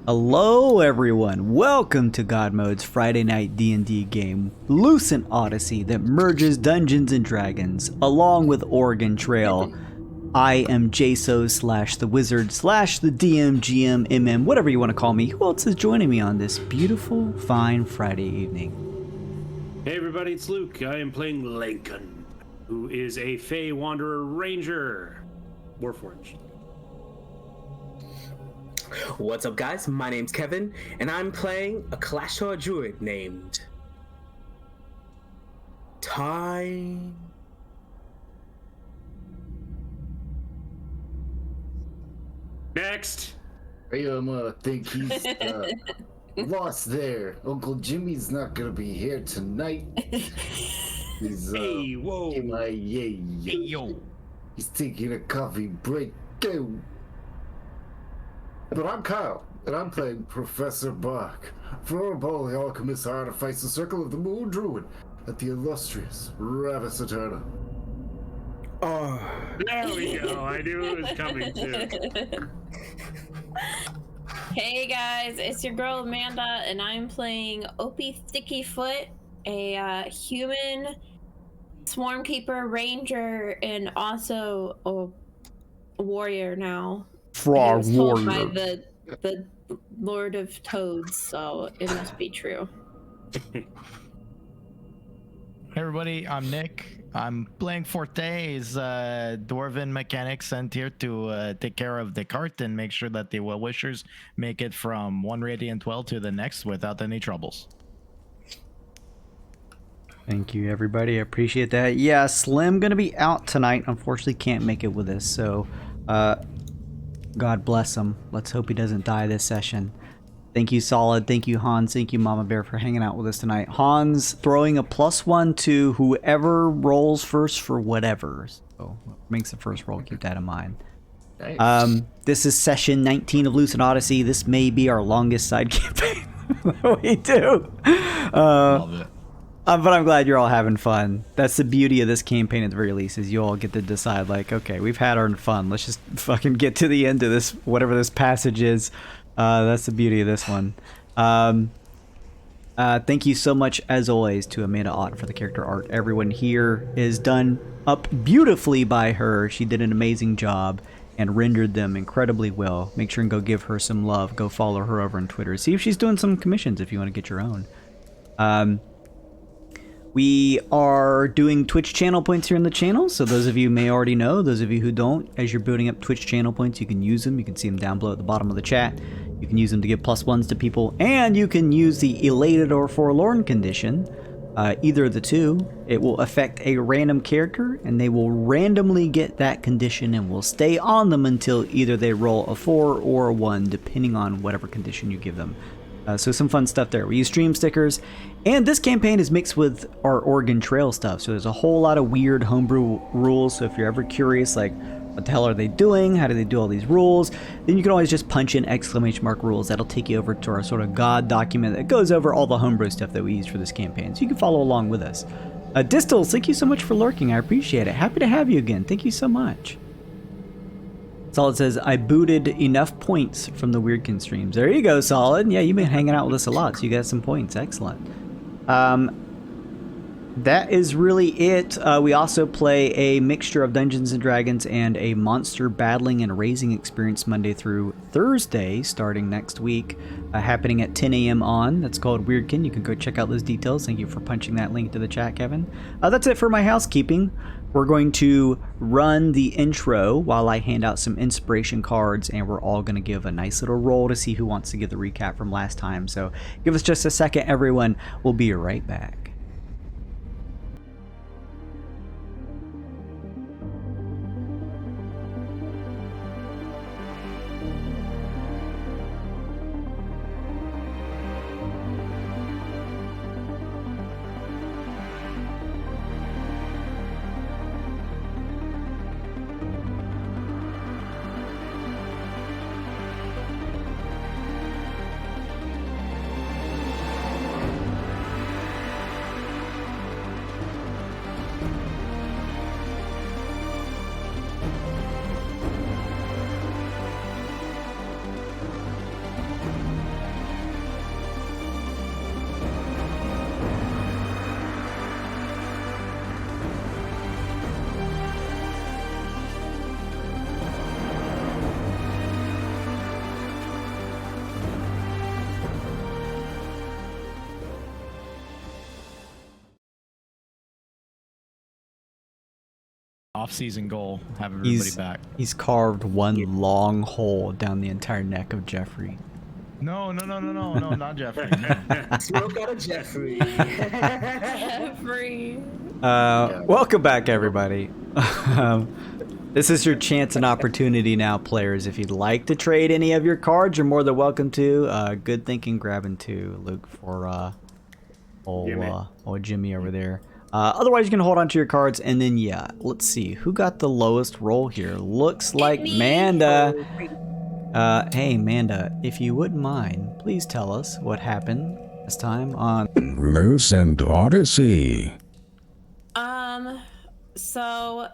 Hello everyone, welcome to God Mode's Friday night D&D game, Lucent Odyssey, that merges Dungeons & Dragons along with Oregon Trail. I am Jaso / the Wizard / the DM, GM, MM, whatever you want to call me. Who else is joining me on this beautiful, fine Friday evening? Hey everybody, it's Luke. I am playing Lincoln, who is a Fey Wanderer Ranger, Warforged. What's up, guys? My name's Kevin, and I'm playing a Kalashtar Druid named Time. Next! I think he's lost there. Uncle Jimmy's not gonna be here tonight. He's Hey, whoa! Hey, yo! He's taking a coffee break. Go. But I'm Kyle, and I'm playing Professor Bach, Floorball the Alchemist Artifice, the Circle of the Moon Druid, at the illustrious Ravis Eterna. Oh, There we go. I knew it was coming too. Hey guys, it's your girl Amanda, and I'm playing Opie Stickyfoot, a human swarmkeeper ranger, and also a warrior now. I was told by the Lord of Toads, so it must be true. Hey everybody, I'm Nick. I'm playing Forte's dwarven mechanic sent here to take care of the cart and make sure that the well-wishers make it from one radiant well to the next without any troubles. Thank you everybody, I appreciate that. Yeah, Slim gonna be out tonight, unfortunately can't make it with us, so God bless him. Let's hope he doesn't die this session. Thank you, Solid. Thank you, Hans. Thank you, Mama Bear, for hanging out with us tonight. Hans throwing a +1 to whoever rolls first for whatever. So makes the first roll. Keep that in mind. Nice. This is session 19 of Lucent Odyssey. This may be our longest side campaign that we do. Love it. But I'm glad you're all having fun. That's the beauty of this campaign at the very least, is you all get to decide, like, okay, we've had our fun. Let's just fucking get to the end of this, whatever this passage is. That's the beauty of this one. Thank you so much, as always, to Amanda Ott for the character art. Everyone here is done up beautifully by her. She did an amazing job and rendered them incredibly well. Make sure and go give her some love. Go follow her over on Twitter. See if she's doing some commissions if you want to get your own. We are doing Twitch channel points here in the channel, so those of you may already know. Those of you who don't, as you're building up Twitch channel points, you can use them. You can see them down below at the bottom of the chat. You can use them to give +1s to people, and you can use the elated or forlorn condition. Either of the two. It will affect a random character, and they will randomly get that condition and will stay on them until either they roll a 4 or a 1, depending on whatever condition you give them. So some fun stuff there. We use stream stickers, and this campaign is mixed with our Oregon Trail stuff, so there's a whole lot of weird homebrew rules. So if you're ever curious, like, what the hell are they doing? How do they do all these rules? Then you can always just punch in !rules. That'll take you over to our sort of God document that goes over all the homebrew stuff that we use for this campaign, so you can follow along with us. Distils, thank you so much for lurking. I appreciate it. Happy to have you again. Thank you so much. Solid says, I booted enough points from the Weirdkin streams. There you go, Solid. Yeah, you've been hanging out with us a lot, so you got some points. Excellent. That is really it. We also play a mixture of Dungeons & Dragons and a monster battling and raising experience Monday through Thursday, starting next week, happening at 10 a.m. on. That's called Weirdkin. You can go check out those details. Thank you for punching that link to the chat, Kevin. That's it for my housekeeping. We're going to run the intro while I hand out some inspiration cards, and we're all going to give a nice little roll to see who wants to give the recap from last time. So give us just a second, everyone. We'll be right back. off-season goal. Have everybody back. He's carved one long hole down the entire neck of Jeffrey. No, not Jeffrey. No. Smoke out of Jeffrey. Jeffrey. Welcome back, everybody. This is your chance and opportunity now, players. If you'd like to trade any of your cards, you're more than welcome to. Good thinking, grabbing two, Luke, for old Jimmy over there. Otherwise, you can hold on to your cards, and then, yeah, let's see. Who got the lowest roll here? Looks like Manda. Hey, Manda, if you wouldn't mind, please tell us what happened this time on Lucent Odyssey. So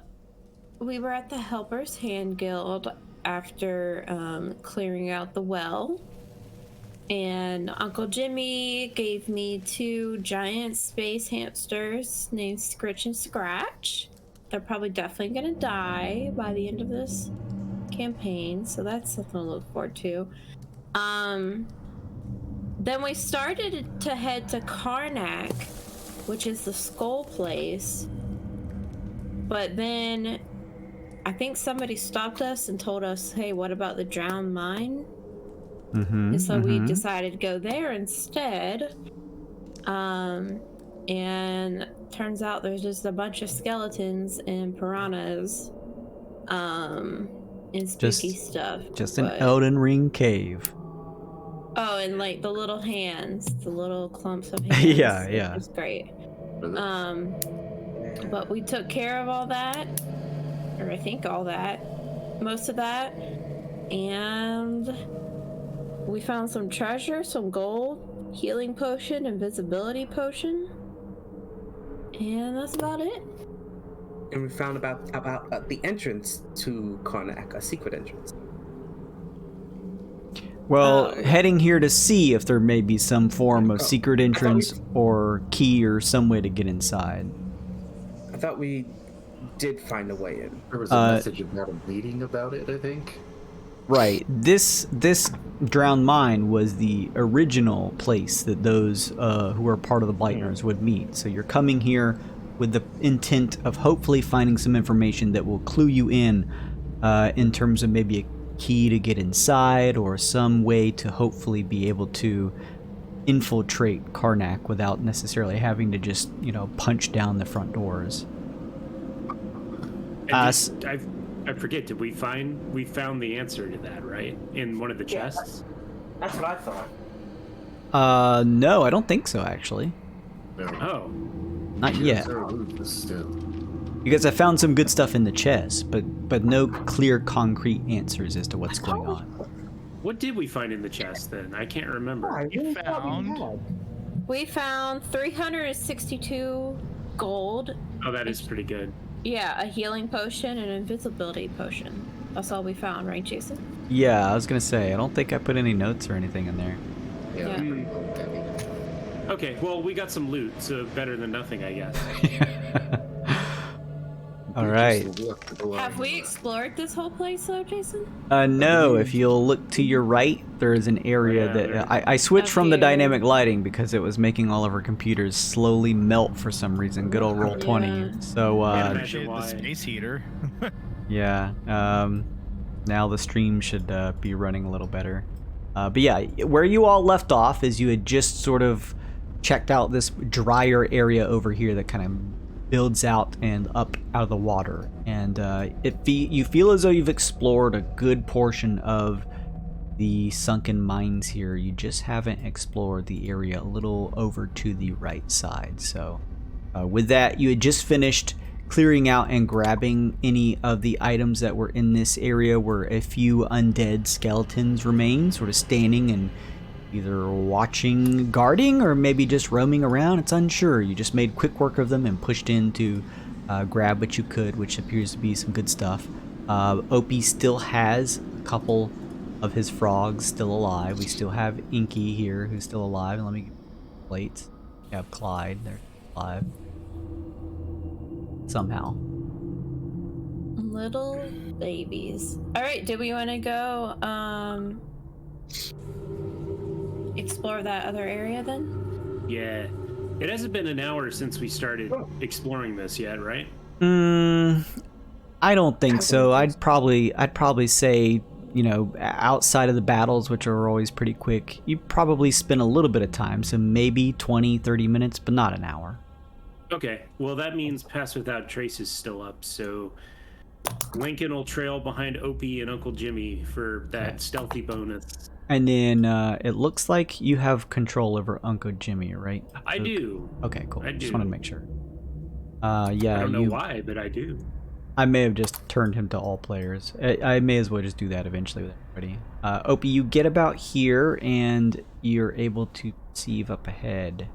we were at the Helper's Hand Guild after clearing out the well, and Uncle Jimmy gave me 2 giant space hamsters named Scritch and Scratch. They're probably definitely gonna die by the end of this campaign, so that's something to look forward to. Then we started to head to Karnak, which is the skull place, but then I think somebody stopped us and told us, hey, what about the drowned mine? And so we decided to go there instead. And turns out there's just a bunch of skeletons and piranhas and spooky stuff. Just an Elden Ring cave. Oh, and like the little hands, the little clumps of hands. Yeah. It's great. But we took care of all that, or I think all that, most of that, and we found some treasure, some gold, healing potion, invisibility potion, and that's about it. And we found about the entrance to Karnak, a secret entrance. Well, heading here to see if there may be some form of secret entrance or key or some way to get inside. I thought we did find a way in. There was a message about a meeting about it, I think. Right. This drowned mine was the original place that those who are part of the Blighters would meet. So you're coming here with the intent of hopefully finding some information that will clue you in terms of maybe a key to get inside or some way to hopefully be able to infiltrate Karnak without necessarily having to just, punch down the front doors. I forget, did we found the answer to that, right? In one of the chests? That's what I thought. No, I don't think so, actually. Oh. Not yet. Still. Because I found some good stuff in the chest, but no clear, concrete answers as to what's going on. What did we find in the chest then? I can't remember. We found 362 gold. Oh, that is pretty good. Yeah, a healing potion and an invisibility potion. That's all we found, right, Jason? Yeah, I was gonna say, I don't think I put any notes or anything in there. Yeah. Okay, well, we got some loot, so better than nothing, I guess. All right. Have we explored this whole place, though, Jason? No, if you'll look to your right, there is an area that... I switched from the dynamic lighting because it was making all of our computers slowly melt for some reason. Good old Roll20. So, the space heater. yeah. Now the stream should be running a little better. But yeah, where you all left off is you had just sort of checked out this drier area over here that kind of builds out and up out of the water, and you feel as though you've explored a good portion of the sunken mines here. You just haven't explored the area a little over to the right side. So with that, you had just finished clearing out and grabbing any of the items that were in this area where a few undead skeletons remain, sort of standing and either watching, guarding, or maybe just roaming around. It's unsure. You just made quick work of them and pushed in to grab what you could, which appears to be some good stuff. Opie still has a couple of his frogs still alive. We still have Inky here, who's still alive. And let me get plates. We have Clyde. They're alive. Somehow. Little babies. All right, do we want to go explore that other area then? Yeah. It hasn't been an hour since we started exploring this yet, right? I don't think so. I'd probably say, you know, outside of the battles, which are always pretty quick, you probably spend a little bit of time, so maybe 20, 30 minutes, but not an hour. Okay, well that means Pass Without Trace is still up, so Lincoln will trail behind Opie and Uncle Jimmy for that stealthy bonus. And then it looks like you have control over Uncle Jimmy, right? I do. Okay, cool. I Just do. wanted to make sure. Yeah, I don't know why, but I do. I may have just turned him to all players. I may as well just do that eventually with everybody. Opie, you get about here, and you're able to perceive up ahead.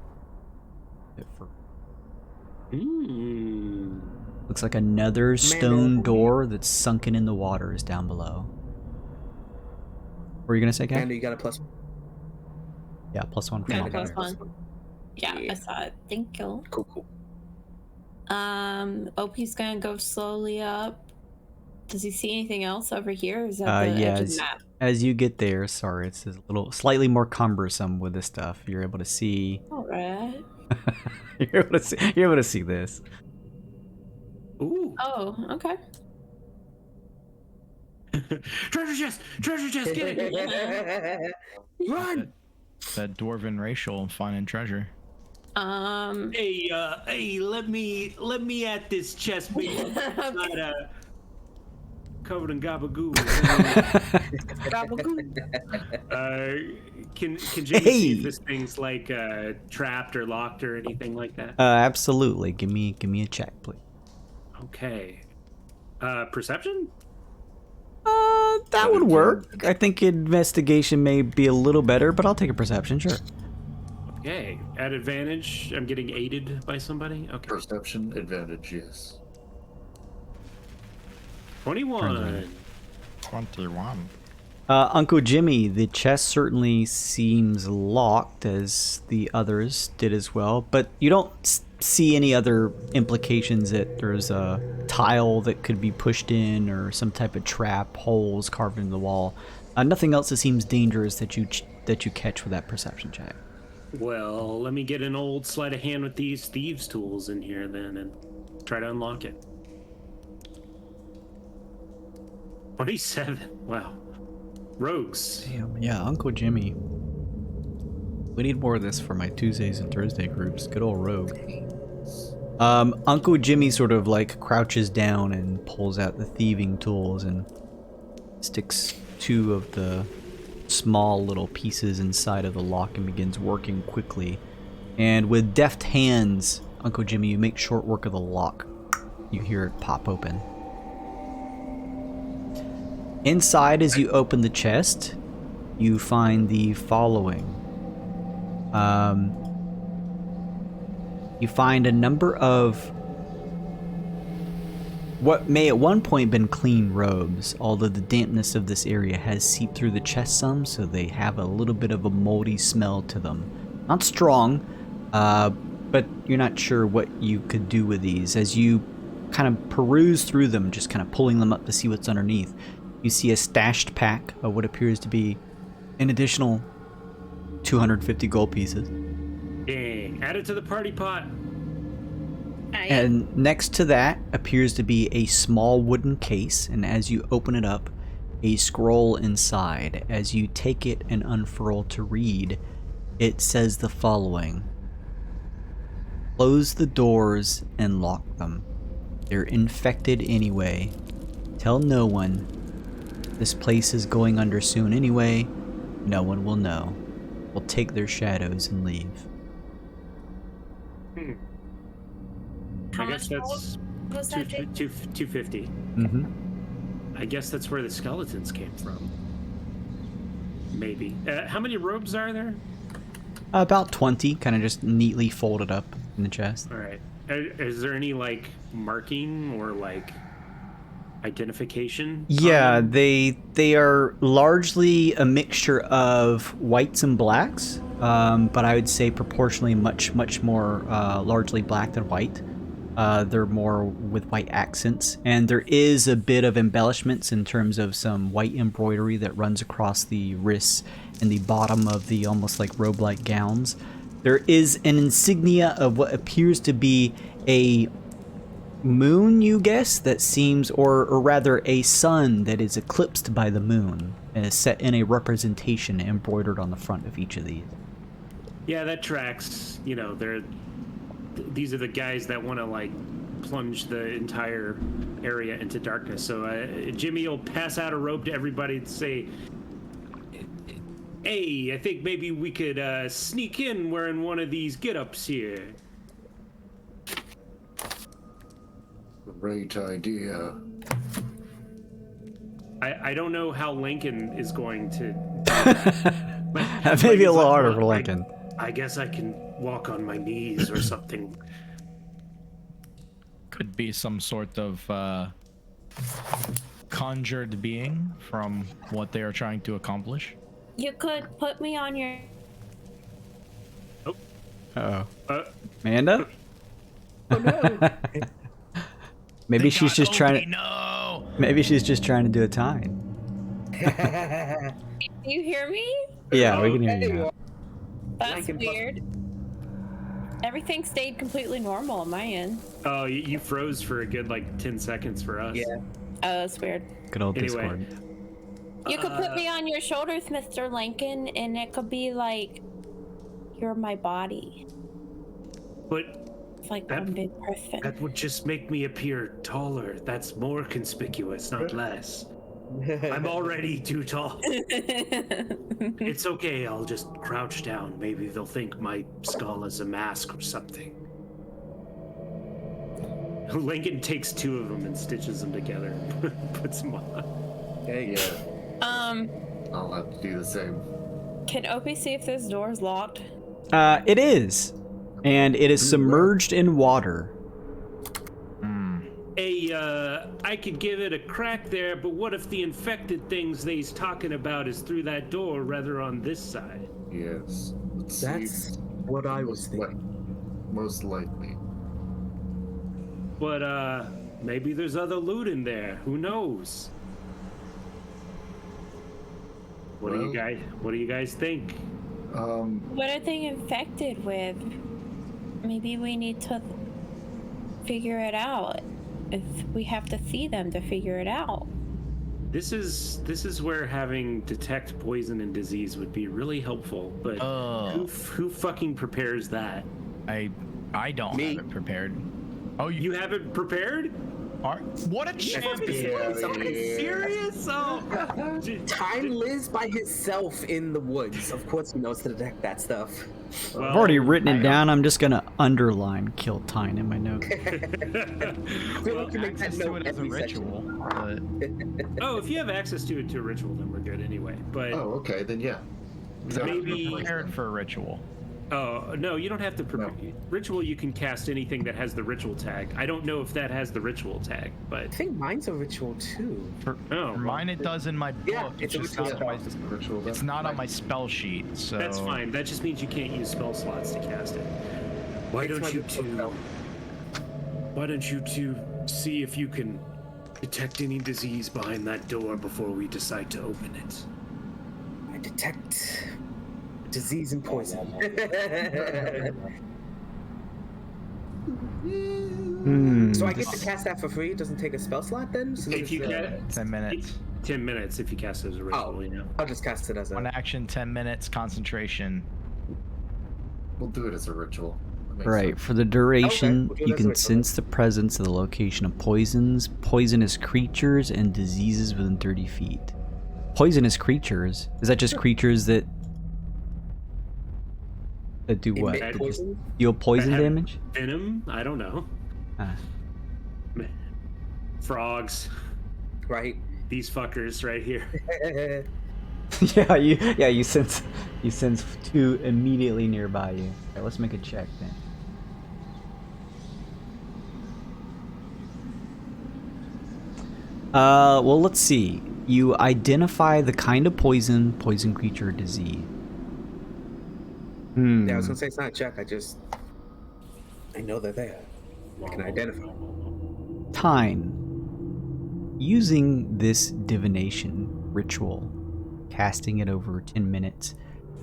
Looks like another stone door that's sunken in the water is down below. What were you gonna say, Kat? And you got a plus. Yeah, +1 from Yeah, all I got a players. plus one. Yeah, I saw it. Thank you. Cool. OP's gonna go slowly up. Does he see anything else over here? Or is that the Yeah, edge of the map? as you get there, sorry, it's a little slightly more cumbersome with this stuff. You're able to see. Alright. You're able to see this. Ooh. Oh, okay. Treasure chest! Treasure chest! Get it! Run! That dwarven racial finding treasure. Hey, let me at this chest, baby. It's not covered in gabagoo. Can Jimmy see if this thing's like trapped or locked or anything like that? Absolutely. Give me a check, please. Okay. Perception? That would work. I think investigation may be a little better, but I'll take a perception, sure. Okay. At advantage, I'm getting aided by somebody. Okay. Perception advantage, yes. 21. 21. Uncle Jimmy, the chest certainly seems locked, as the others did as well, but you don't see any other implications that there's a tile that could be pushed in or some type of trap, holes carved in the wall. Nothing else that seems dangerous that you catch with that perception check. Well, let me get an old sleight of hand with these thieves' tools in here then and try to unlock it. 27. Wow. Rogues. Damn, yeah, Uncle Jimmy. We need more of this for my Tuesdays and Thursday groups. Good old rogue. Uncle Jimmy sort of like crouches down and pulls out the thieving tools and sticks two of the small little pieces inside of the lock and begins working quickly. And with deft hands, Uncle Jimmy, you make short work of the lock. You hear it pop open. Inside, as you open the chest, you find the following. You find a number of what may at one point been clean robes, although the dampness of this area has seeped through the chest some, so they have a little bit of a moldy smell to them. Not strong, but you're not sure what you could do with these. As you kind of peruse through them, just kind of pulling them up to see what's underneath, you see a stashed pack of what appears to be an additional 250 gold pieces. Dang. Add it to the party pot. And next to that appears to be a small wooden case, and as you open it up, a scroll inside. As you take it and unfurl to read, it says the following. Close the doors and lock them. They're infected anyway. Tell no one. This place is going under soon anyway. No one will know. We'll take their shadows and leave. I guess that's was that, Jake? 250. Mm-hmm. I guess that's where the skeletons came from. Maybe. How many robes are there? About 20, kind of just neatly folded up in the chest. All right. Is there any like marking or like identification? Yeah, they are largely a mixture of whites and blacks, but I would say proportionally much more largely black than white. They're more with white accents, and there is a bit of embellishments in terms of some white embroidery that runs across the wrists and the bottom of the almost like robe-like gowns. There is an insignia of what appears to be a moon, you guess, that seems, or rather a sun that is eclipsed by the moon and is set in a representation embroidered on the front of each of these. Yeah, that tracks. You know, these are the guys that want to like plunge the entire area into darkness. So Jimmy will pass out a rope to everybody and say, "Hey, I think maybe we could sneak in wearing one of these get-ups here." Great idea. I don't know how Lincoln is going to. That may be a little harder for Lincoln. I guess I can walk on my knees or something. Could be some sort of conjured being from what they are trying to accomplish. You could put me on your. Uh-oh. Uh, Amanda? Oh no! Maybe she's just trying to. No. Maybe she's just trying to do a time. You hear me? Yeah, we can hear you now. That's weird. Everything stayed completely normal on my end. oh, you froze for a good like 10 seconds for us. Yeah. Oh, that's weird. Good old Anyway. Discord. You could put me on your shoulders, Mr. Lincoln, and it could be like you're my body. But It's like That- one big person. that would just make me appear taller. That's more conspicuous, not less. I'm already too tall. It's okay, I'll just crouch down. Maybe they'll think my skull is a mask or something. Lincoln takes 2 of them and stitches them together. Puts them on. Hey, I'll have to do the same. Can Opie see if this door is locked? It is. And it is submerged in water. Hey, I could give it a crack there, but what if the infected things that he's talking about is through that door rather on this side? Yes. Let's that's see. what I was thinking. Most likely. But, maybe there's other loot in there. Who knows? What do you guys think? What are they infected with? Maybe we need to figure it out. If we have to see them to figure it out. This is where having detect poison and disease would be really helpful, but who fucking prepares that? I don't Me. have it prepared. Oh, You have it prepared? are? What a champion! Something serious? Oh, Time lives by himself in the woods. Of course, he knows to detect that stuff. well, I've already written it down. I'm just gonna underline kill Tyne in my notes. I feel like you make that Access to note it as a every section. ritual. But Oh, if you have access to a ritual, then we're good anyway. But Oh, okay, then yeah. maybe. prepared for a ritual. Oh no, you don't have to. Ritual, you can cast anything that has the ritual tag. I don't know if that has the ritual tag, but I think mine's a ritual too. For Oh, mine, it does in my book. Yeah, it's a just ritual. not my, Ritual, it's not on my spell sheet. So that's fine. That just means you can't use spell slots to cast it. Why It's don't my you book, two? though. Why don't you two see if you can detect any disease behind that door before we decide to open it? I detect disease and poison. So I get to cast that for free. It doesn't take a spell slot then. So If you it's, get 10 minutes. 10 minutes if you cast it as a ritual, Oh. you know. I'll just cast it as One a. action, 10 minutes, concentration. We'll do it as a ritual. That makes Right, sense. for the duration, we'll do it you as a can ritual. sense the presence of the location of poisons, poisonous creatures, and diseases within 30 feet. Poisonous creatures? Is that just creatures that do what? Emit That just poison? deal poison That have- damage? Venom? I don't know. Ah. Frogs. Right. These fuckers right here. you sense 2 immediately nearby you. Alright, let's make a check then. Well, let's see. You identify the kind of poison, creature, disease. Yeah, I was gonna say it's not a check. I know they're there. I can identify. Tyne. Using this divination ritual, casting it over 10 minutes,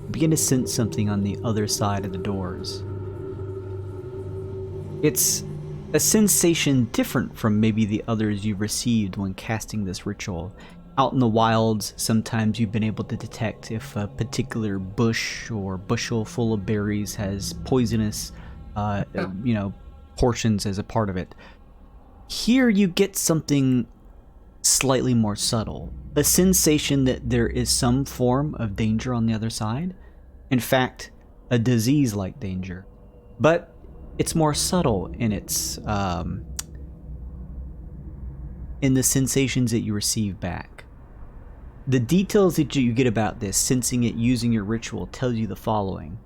you begin to sense something on the other side of the doors. It's a sensation different from maybe the others you've received when casting this ritual. Out in the wilds, sometimes you've been able to detect if a particular bush or bushel full of berries has poisonous, portions as a part of it. Here you get something slightly more subtle. A sensation that there is some form of danger on the other side. In fact, a disease-like danger. But it's more subtle in its, in the sensations that you receive back. The details that you get about this, sensing it using your ritual, tells you the following.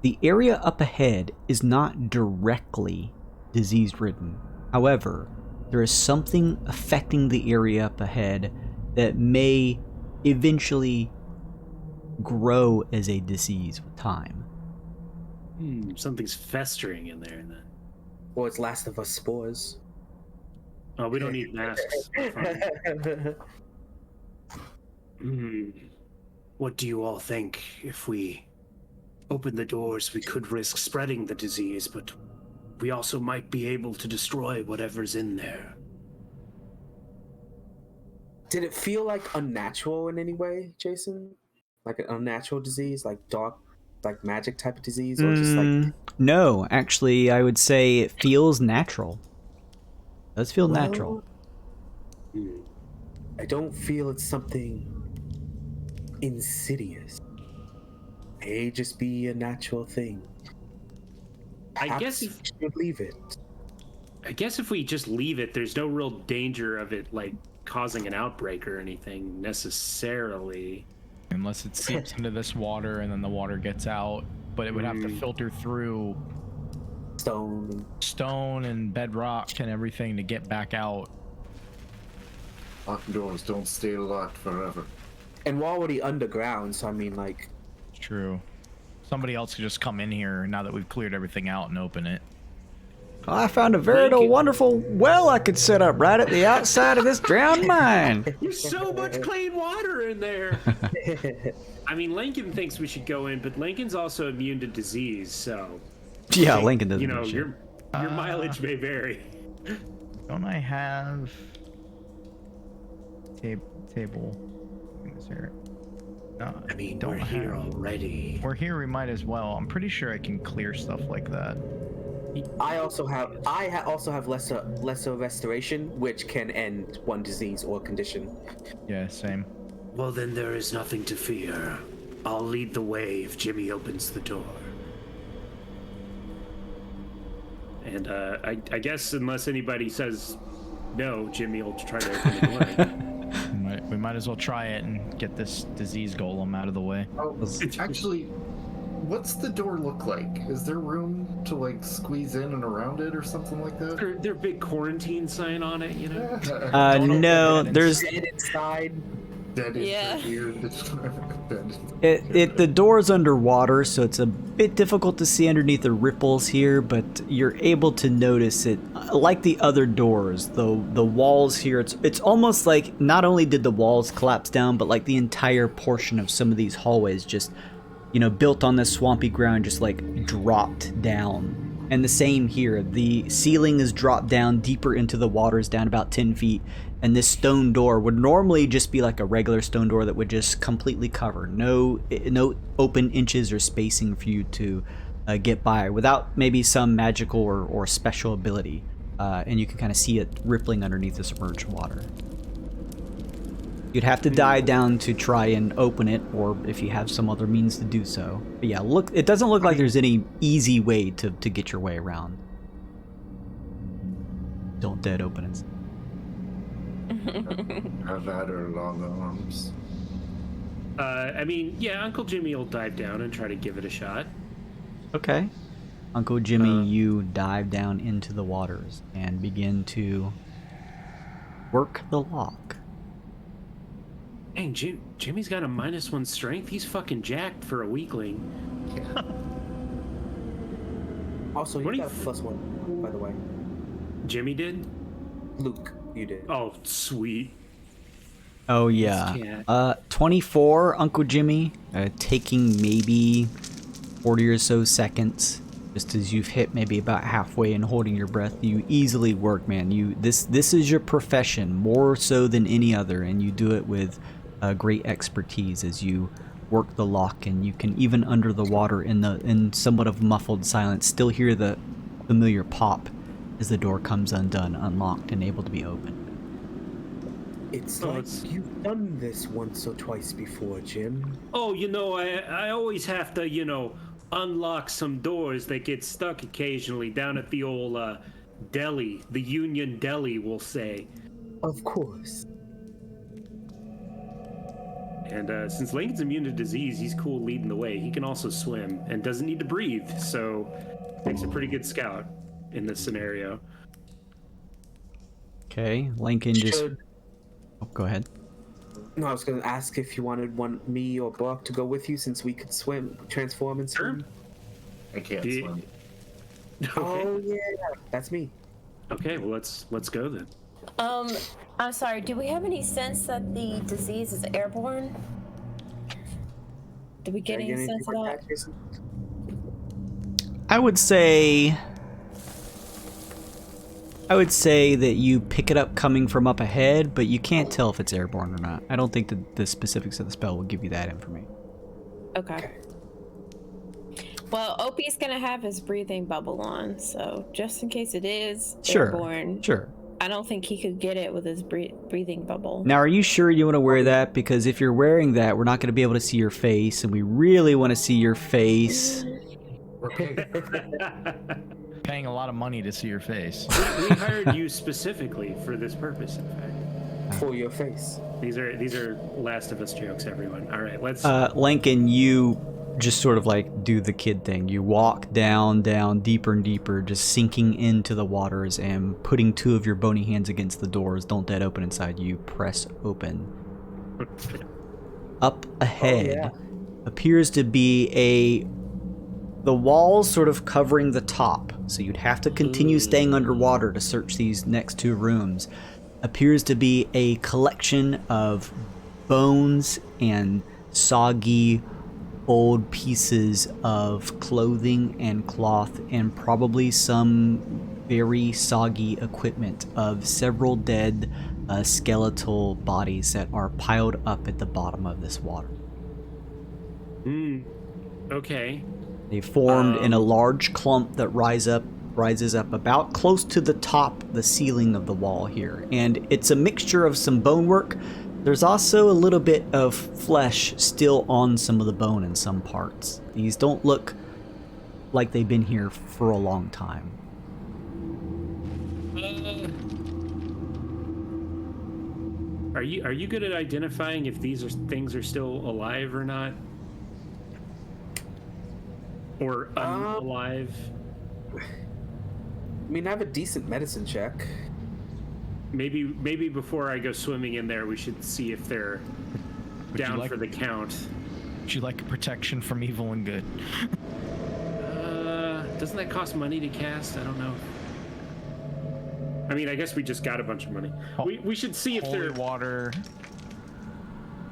The area up ahead is not directly disease-ridden. However, there is something affecting the area up ahead that may eventually grow as a disease with time. Something's festering in there then. Or it's Last of Us spores. Oh, we don't need masks. We're fine. What do you all think? If we open the doors, we could risk spreading the disease, but we also might be able to destroy whatever's in there. Did it feel like unnatural in any way, Jason? Like an unnatural disease, like dark, like magic type of disease, or just like? No, actually, I would say it feels natural. It does feel natural. I don't feel it's something insidious. It may just be a natural thing. I guess we should leave it. I guess if we just leave it, there's no real danger of it like causing an outbreak or anything necessarily. Unless it seeps into this water and then the water gets out, but it would have to filter through stone and bedrock and everything to get back out. Locked doors don't stay locked forever. And we're already underground, so I mean, like... It's true. Somebody else could just come in here now that we've cleared everything out and open it. I found a veritable wonderful well I could set up right at the outside of this drowned mine. There's so much clean water in there. I mean, Lincoln thinks we should go in, but Lincoln's also immune to disease, so... Yeah, Lincoln doesn't. You know, your mileage may vary. Don't I have... table... Is there... No, I mean, don't we're here have... already. We're here, we might as well. I'm pretty sure I can clear stuff like that. I also have lesser restoration, which can end one disease or condition. Yeah, same. Well, then there is nothing to fear. I'll lead the way if Jimmy opens the door. And I guess unless anybody says no, Jimmy will try to open the door. We might as well try it and get this disease golem out of the way. Oh, actually, what's the door look like? Is there room to like squeeze in and around it or something like that? Their big quarantine sign on it, you know? No, there's... Dead inside. Yeah. The door's underwater, so it's a bit difficult to see underneath the ripples here, but you're able to notice it. Like the other doors, the walls here, it's almost like not only did the walls collapse down, but like the entire portion of some of these hallways just, built on this swampy ground just like dropped down. And the same here, the ceiling is dropped down deeper into the waters, down about 10 feet. And this stone door would normally just be like a regular stone door that would just completely cover. No open inches or spacing for you to get by without maybe some magical or special ability. And you can kind of see it rippling underneath the submerged water. You'd have to dive down to try and open it, or if you have some other means to do so. But yeah, look, it doesn't look like there's any easy way to get your way around. Don't dead open it. Have had her long arms. I mean, yeah, Uncle Jimmy will dive down and try to give it a shot. Okay. Uncle Jimmy, you dive down into the waters and begin to work the lock. Dang, Jimmy's got a -1 strength. He's fucking jacked for a weakling. Also, you got a +1, by the way. Jimmy did? Luke, you did. Oh, sweet. Oh yeah. 24, Uncle Jimmy, taking maybe 40 or so seconds. Just as you've hit maybe about halfway and holding your breath, you easily work, man. This is your profession, more so than any other, and you do it with great expertise as you work the lock, and you can, even under the water in somewhat of muffled silence, still hear the familiar pop as the door comes undone, unlocked, and able to be opened. It's you've done this once or twice before, Jim. Oh, I always have to, unlock some doors that get stuck occasionally down at the old deli, the Union Deli, we'll say. Of course. And since Lincoln's immune to disease, he's cool leading the way. He can also swim and doesn't need to breathe, so makes a pretty good scout in this scenario. Okay, Lincoln just... Oh, go ahead. No, I was going to ask if you want me or Buck to go with you, since we could transform and swim. I can't Do you- swim. Okay. Oh yeah, that's me. Okay, well let's go then. I'm sorry, do we have any sense that the disease is airborne? Did we get any sense of that? Jason? I would say that you pick it up coming from up ahead, but you can't tell if it's airborne or not. I don't think that the specifics of the spell will give you that information. Okay. Well, Opie's gonna have his breathing bubble on, so just in case it is airborne, Sure. I don't think he could get it with his breathing bubble. Now, are you sure you want to wear that? Because if you're wearing that, we're not going to be able to see your face, and we really want to see your face. We're paying. Paying a lot of money to see your face. We hired you specifically for this purpose, in fact. For your face. These are Last of Us jokes, everyone. All right, let's. Lincoln, you just sort of like do the kid thing. You walk down, deeper and deeper, just sinking into the waters and putting two of your bony hands against the doors. Don't dead open inside. You press open. Up ahead appears to be the walls sort of covering the top. So you'd have to continue staying underwater to search these next two rooms. Appears to be a collection of bones and soggy old pieces of clothing and cloth, and probably some very soggy equipment of several dead skeletal bodies that are piled up at the bottom of this water. Okay. They formed in a large clump that rises up about close to the top, the ceiling of the wall here, and it's a mixture of some bonework. There's also a little bit of flesh still on some of the bone in some parts. These don't look like they've been here for a long time. Are you good at identifying if these things are still alive or not? Or unalive? I mean, I have a decent medicine check. Maybe before I go swimming in there, we should see if they're down for the count. Would you like a protection from evil and good? Doesn't that cost money to cast? I don't know. I mean, I guess we just got a bunch of money. We should see if Holy they're water.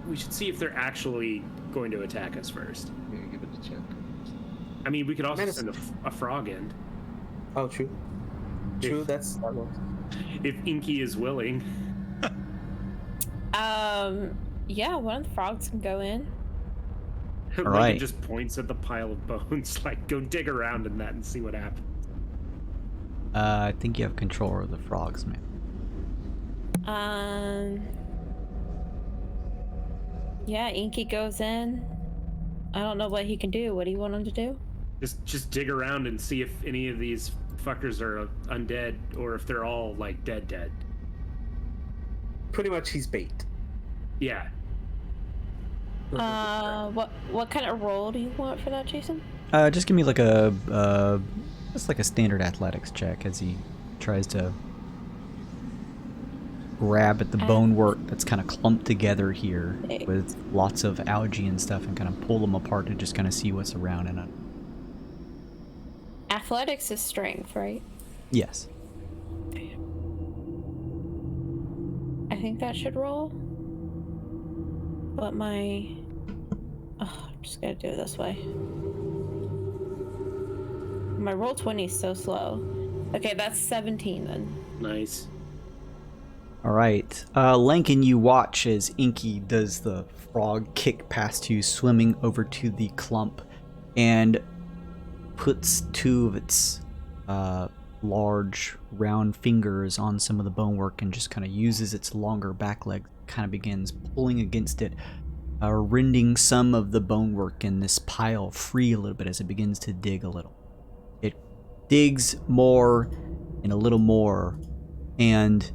We should see if they're actually going to attack us first. Yeah, give it a check. I mean, we could also Medicine. send a frog in Oh, true. True, that works. if Inky is willing. Yeah, one of the frogs can go in. Like right. it just points at the pile of bones, like go dig around in that and see what happens. I think you have control over the frogs, man. Yeah, Inky goes in. I don't know what he can do. What do you want him to do? Just dig around and see if any of these fuckers are undead or if they're all like dead. Pretty much he's bait. Yeah. What kind of roll do you want for that, Jason? Just give me like just like a standard athletics check as he tries to grab at the bonework that's kind of clumped together here with lots of algae and stuff, and kind of pull them apart to just kind of see what's around in it. Athletics is strength, right? Yes. I think that should roll. But I'm just gonna do it this way. My roll 20 is so slow. Okay, that's 17 then. Nice. All right. Lankin, you watch as Inky does the frog kick past you, swimming over to the clump, and puts two of its large round fingers on some of the bonework and just kind of uses its longer back leg, kind of begins pulling against it, rending some of the bonework in this pile free a little bit as it begins to dig a little. It digs more and a little more, and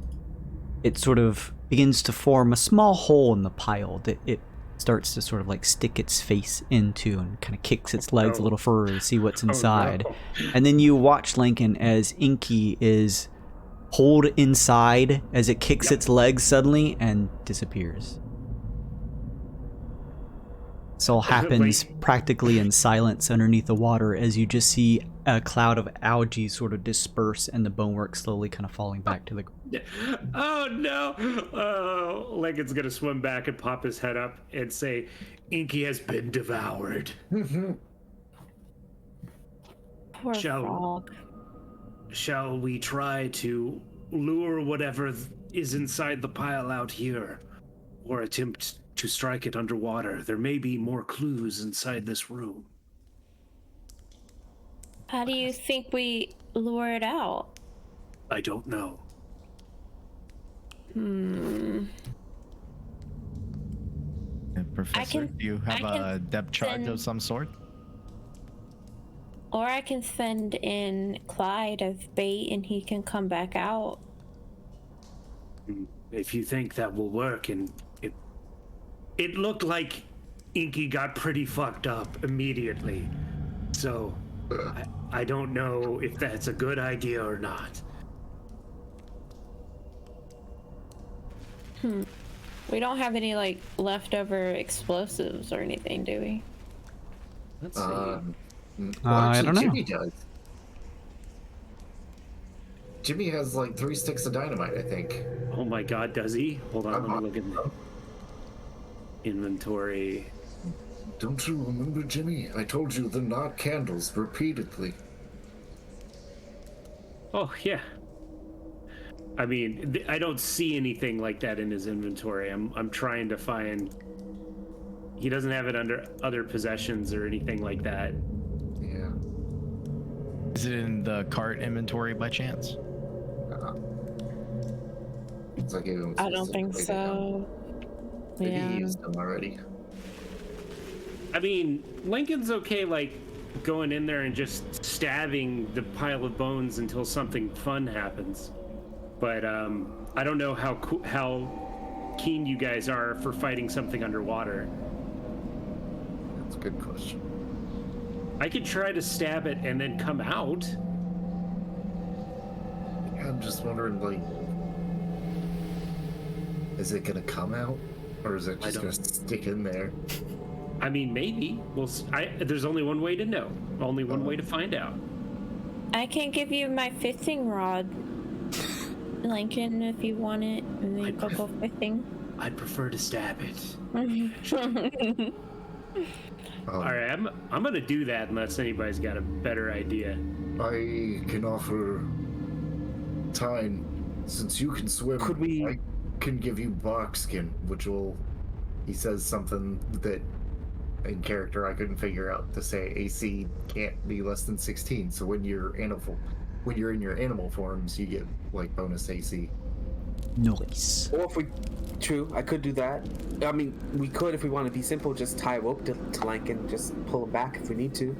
it sort of begins to form a small hole in the pile that it starts to sort of like stick its face into and kind of kicks its legs a little further to see what's inside. no. And then you watch Lincoln as Inky is pulled inside as it kicks its legs suddenly and disappears. This all happens practically in silence underneath the water as you just see a cloud of algae sort of disperse and the bonework slowly kind of falling back to the ground. Oh no! Oh, Lincoln's gonna swim back and pop his head up and say, "Inky has been devoured." Poor frog. Shall we try to lure whatever is inside the pile out here, or attempt to strike it underwater? There may be more clues inside this room. How do you think we lure it out? I don't know. Professor, do you have a depth charge of some sort? Or I can send in Clyde as bait and he can come back out. If you think that will work, and it looked like Inky got pretty fucked up immediately, so I don't know if that's a good idea or not. We don't have any like leftover explosives or anything, do we? Let's see. I don't know. Jimmy does. Jimmy has like 3 sticks of dynamite, I think. Oh my god, does he? Hold on, let me look at the inventory. Don't you remember, Jimmy? I told you they're not candles repeatedly. Oh, yeah. I mean, I don't see anything like that in his inventory. I'm trying to find... He doesn't have it under other possessions or anything like that. Yeah. Is it in the cart inventory by chance? It's like I don't think so. Maybe Yeah. he used them already. I mean, Lincoln's okay, like, going in there and just stabbing the pile of bones until something fun happens. But I don't know how keen you guys are for fighting something underwater. That's a good question. I could try to stab it and then come out. Yeah, I'm just wondering, like, is it gonna come out, or is it just gonna stick in there? I mean, maybe. There's only one way to know. Only one way to find out. I can give you my fishing rod, Lincoln, if you want it, and then you go fishing. I'd prefer to stab it. Um, All right, I'm gonna do that unless anybody's got a better idea. I can offer Tyne, since you can swim. Could we- I can give you bark skin, which will. He says something that, in character, I couldn't figure out to say. AC can't be less than 16. So when you're in your animal forms, you get like bonus AC. Nice. Or if we, true, I could do that. I mean, we could, if we want to be simple, just tie a rope to Lincoln, just pull him back if we need to.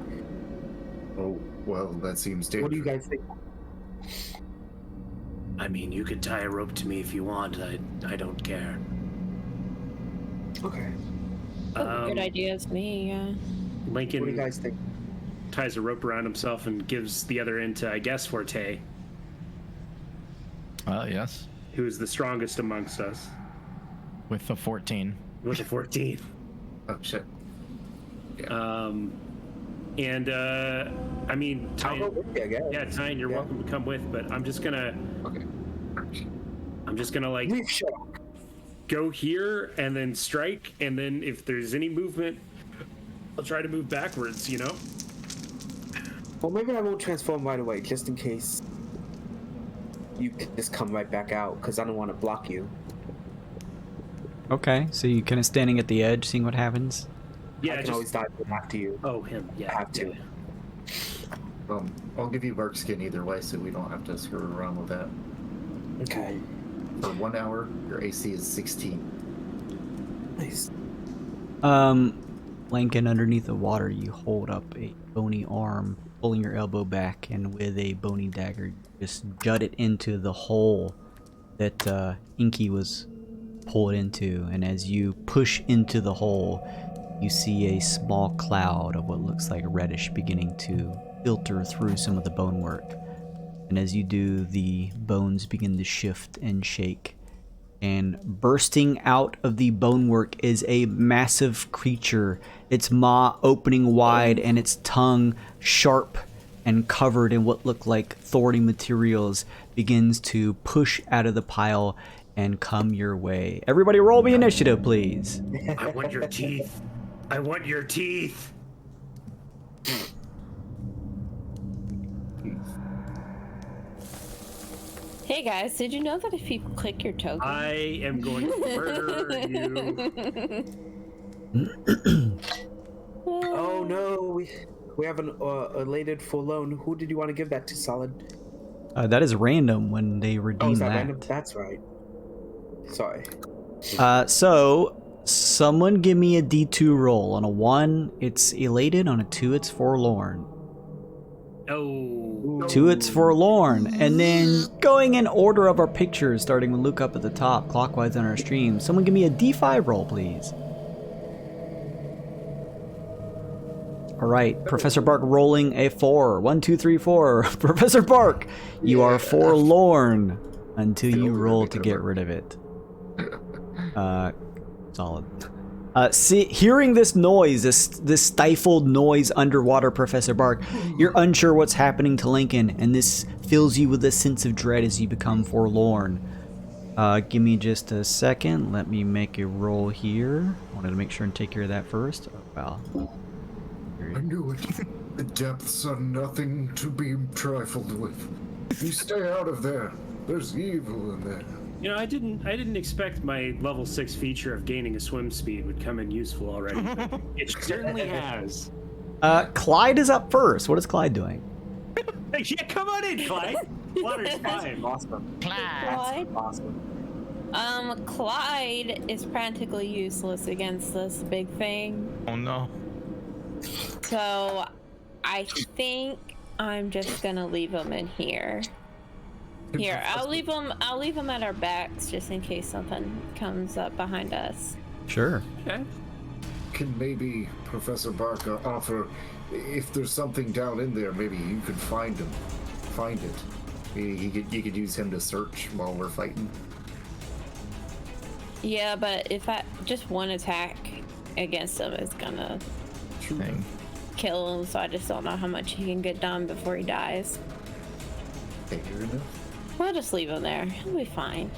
Oh well, that seems dangerous. What do you guys think? I mean, you could tie a rope to me if you want. I don't care. Okay. Good idea as me, yeah. Lincoln What do you guys think? ties a rope around himself and gives the other end to, I guess, Forte, Yes. who is the strongest amongst us, With the 14. with a 14. Oh shit. I mean, I'll Tyne, go with you, I guess. yeah, Tyne, you're Yeah. welcome to come with, but I'm just gonna like Leaf shot. go here and then strike, and then if there's any movement, I'll try to move backwards, you know? Well, maybe I won't transform right away, just in case you can just come right back out, because I don't want to block you. Okay, so you kind of standing at the edge, seeing what happens. Yeah, I can always dive after you. Oh, him. Yeah. I have to. Yeah. I'll give you bark skin either way, so we don't have to screw around with that. Okay. For 1 hour, your AC is 16. Nice. Lincoln, underneath the water, you hold up a bony arm, pulling your elbow back, and with a bony dagger, you just jut it into the hole that Inky was pulled into. And as you push into the hole, you see a small cloud of what looks like reddish beginning to filter through some of the bonework. And as you do, the bones begin to shift and shake. And bursting out of the bonework is a massive creature, its maw opening wide and its tongue sharp and covered in what look like thorny materials begins to push out of the pile and come your way. Everybody roll me initiative, please. I want your teeth. I want your teeth. Hey guys, did you know that if you click your token? I am going to murder you. Oh no, we have an elated Forlorn. Who did you want to give that to, Solid? That is random when they redeem Oh, is that that. random? That's right. Sorry. So someone give me a D2 roll. On a 1, it's elated. On a 2, it's forlorn. Oh. 2, it's forlorn. And then going in order of our pictures, starting with Luke up at the top, clockwise on our stream. Someone give me a D5 roll, please. All right, Professor Bark rolling a 4. 1, 2, 3, 4. Professor Bark, you are forlorn until you roll to get rid of it. Solid. Hearing this noise, this stifled noise underwater, Professor Bark, you're unsure what's happening to Lincoln, and this fills you with a sense of dread as you become forlorn. Give me just a second. Let me make a roll here. I wanted to make sure and take care of that first. Oh, well. I knew it. The depths are nothing to be trifled with. You stay out of there. There's evil in there. You know, I didn't expect my level 6 feature of gaining a swim speed would come in useful already. But it certainly has. Clyde is up first. What is Clyde doing? Yeah, come on in, Clyde. Water's fine. Awesome. Clyde? Awesome. Clyde is practically useless against this big thing. Oh no. So I think I'm just gonna leave him in here. Here, I'll leave him at our backs just in case something comes up behind us. Sure. Okay. Can maybe Professor Barker offer, if there's something down in there, maybe you could find it. You could use him to search while we're fighting. Yeah, but if just one attack against him is gonna Thing. kill him, so I just don't know how much he can get done before he dies. Fair enough. We'll just leave him there. He'll be fine.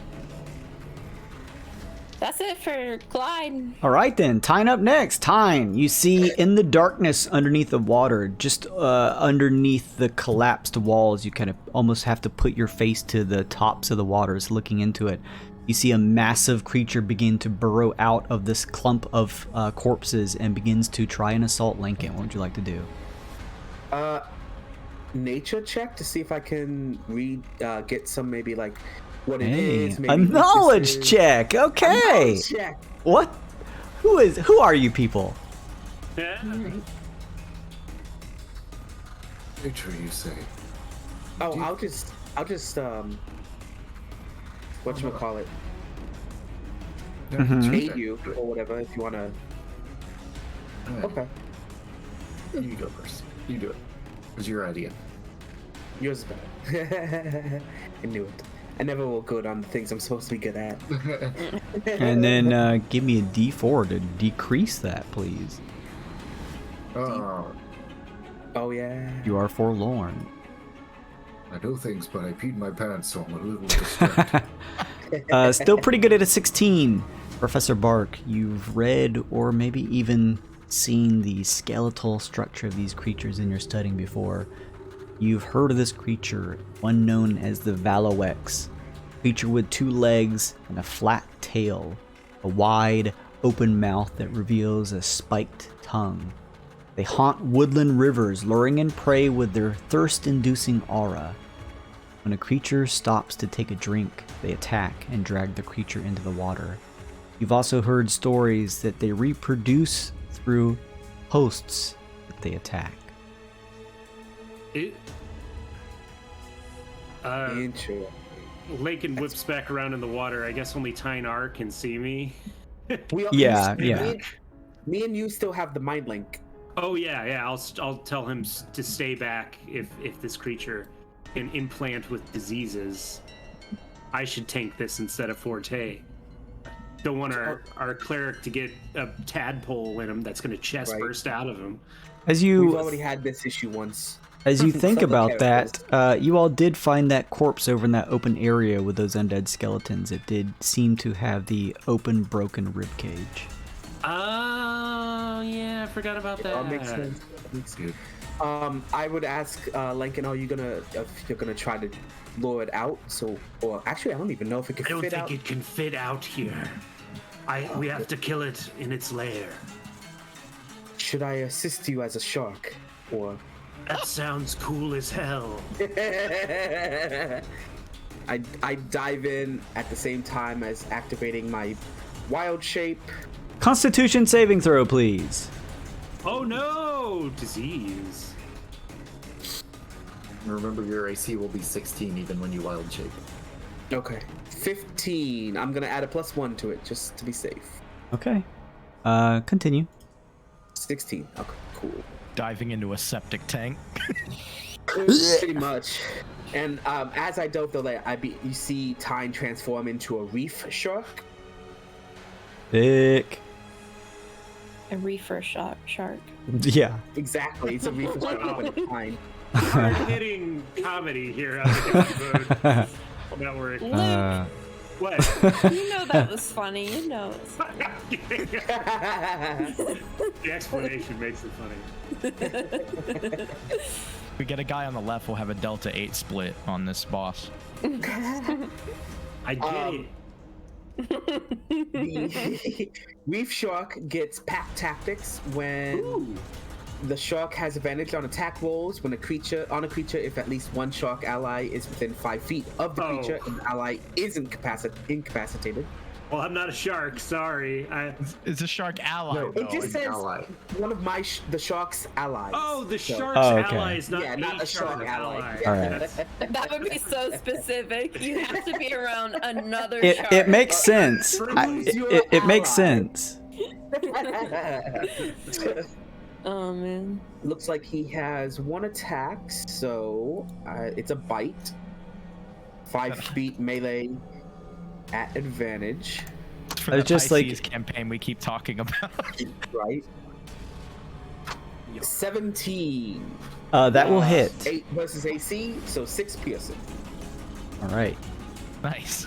That's it for Clyde. All right then, Tyne up next. Tyne, you see in the darkness underneath the water, just underneath the collapsed walls, you kind of almost have to put your face to the tops of the waters looking into it. You see a massive creature begin to burrow out of this clump of corpses and begins to try and assault Lincoln. What would you like to do? Nature check to see if I can get some maybe like what it Hey, is. a Maybe knowledge weaknesses. check. Okay. A knowledge check. What? Who are you people? Yeah. Nature, you say? Oh, I'll just whatchamacallit, aid you or whatever if you wanna. Alright. Okay. You go first. You do it. It was your idea. Yours is better. I knew it. I never will good on the things I'm supposed to be good at. And then give me a D4 to decrease that, please. Oh, Oh yeah. You are forlorn. I know things, but I peed my pants, so I'm a little distracted. Still pretty good at a 16. Professor Bark, you've read or maybe even seen the skeletal structure of these creatures in your studying before. You've heard of this creature, one known as the Valowex. Creature with 2 legs and a flat tail, a wide, open mouth that reveals a spiked tongue. They haunt woodland rivers, luring in prey with their thirst-inducing aura. When a creature stops to take a drink, they attack and drag the creature into the water. You've also heard stories that they reproduce through hosts that they attack. Interesting. Lincoln whips back around in the water. I guess only Tynar can see me. Yeah. Me and you still have the mind link. Oh yeah. I'll tell him to stay back if this creature can implant with diseases. I should tank this instead of Forte. Don't want our cleric to get a tadpole in him that's going to chest burst out of him. We've already had this issue once. As you think about that, you all did find that corpse over in that open area with those undead skeletons. It did seem to have the open, broken rib cage. Oh, yeah, I forgot about that. That makes sense. Makes good. I would ask Lincoln, if you're gonna try to lure it out? Or actually, I don't even know if it can fit out. I don't think it can fit out here. We have to kill it in its lair. Should I assist you as a shark, or? That sounds cool as hell. I dive in at the same time as activating my wild shape. Constitution saving throw, please. Oh no! Disease. Remember, your AC will be 16 even when you wild shape. Okay. 15. I'm gonna add a +1 to it just to be safe. Okay. Continue. 16. Okay, cool. Diving into a septic tank. Pretty much. And as I dove the layer, you see Tyne transform into a reef shark. Sick. A reefer shark. Yeah. Exactly. It's a reef shark but Tyne. Hard-hitting comedy here on the Episode Network. Luke, What? you know that was funny. You know. The explanation makes it funny. We get a guy on the left, we'll have a Delta 8 split on this boss. I get it. The reef shark gets pack tactics when the shark has advantage on attack rolls when a creature if at least one shark ally is within 5 feet of the creature and the ally is incapacitated. Well, I'm not a shark. Sorry. It's a shark ally. No, it just says ally. one of the shark's allies. Oh, the So- shark's okay. ally is not, not a shark ally. All right. That would be so specific. You have to be around another shark. It makes sense. It makes ally. sense. Oh man. Looks like he has 1 attack, so it's a bite. 5 feet melee at advantage. For It's the just like- Pisces campaign we keep talking about. Right. 17. That will hit. 8 versus AC, so 6 piercing. All right. Nice.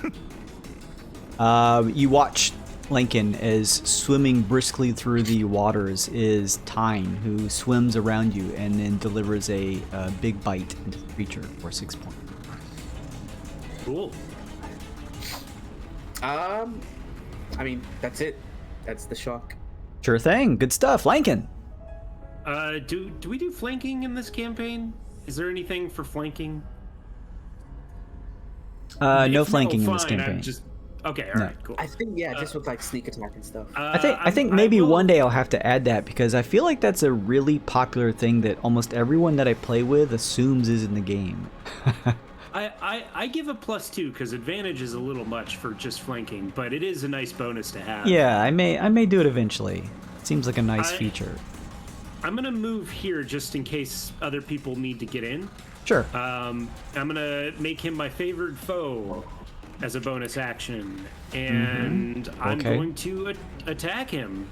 You watch Lincoln as swimming briskly through the waters is Tyne, who swims around you and then delivers a big bite into the creature for 6 points. Cool. I mean, that's it. That's the shark. Sure thing. Good stuff, Lincoln. Do we do flanking in this campaign? Is there anything for flanking? No If flanking in fine, this campaign. Okay, all No. right, cool. I think just with like sneak attack and stuff. I think maybe one day I'll have to add that because I feel like that's a really popular thing that almost everyone that I play with assumes is in the game. I give a +2 because advantage is a little much for just flanking, but it is a nice bonus to have. Yeah, I may do it eventually. It seems like a nice feature. I'm gonna move here just in case other people need to get in. Sure. I'm gonna make him my favored foe as a bonus action, and I'm Okay. going to attack him.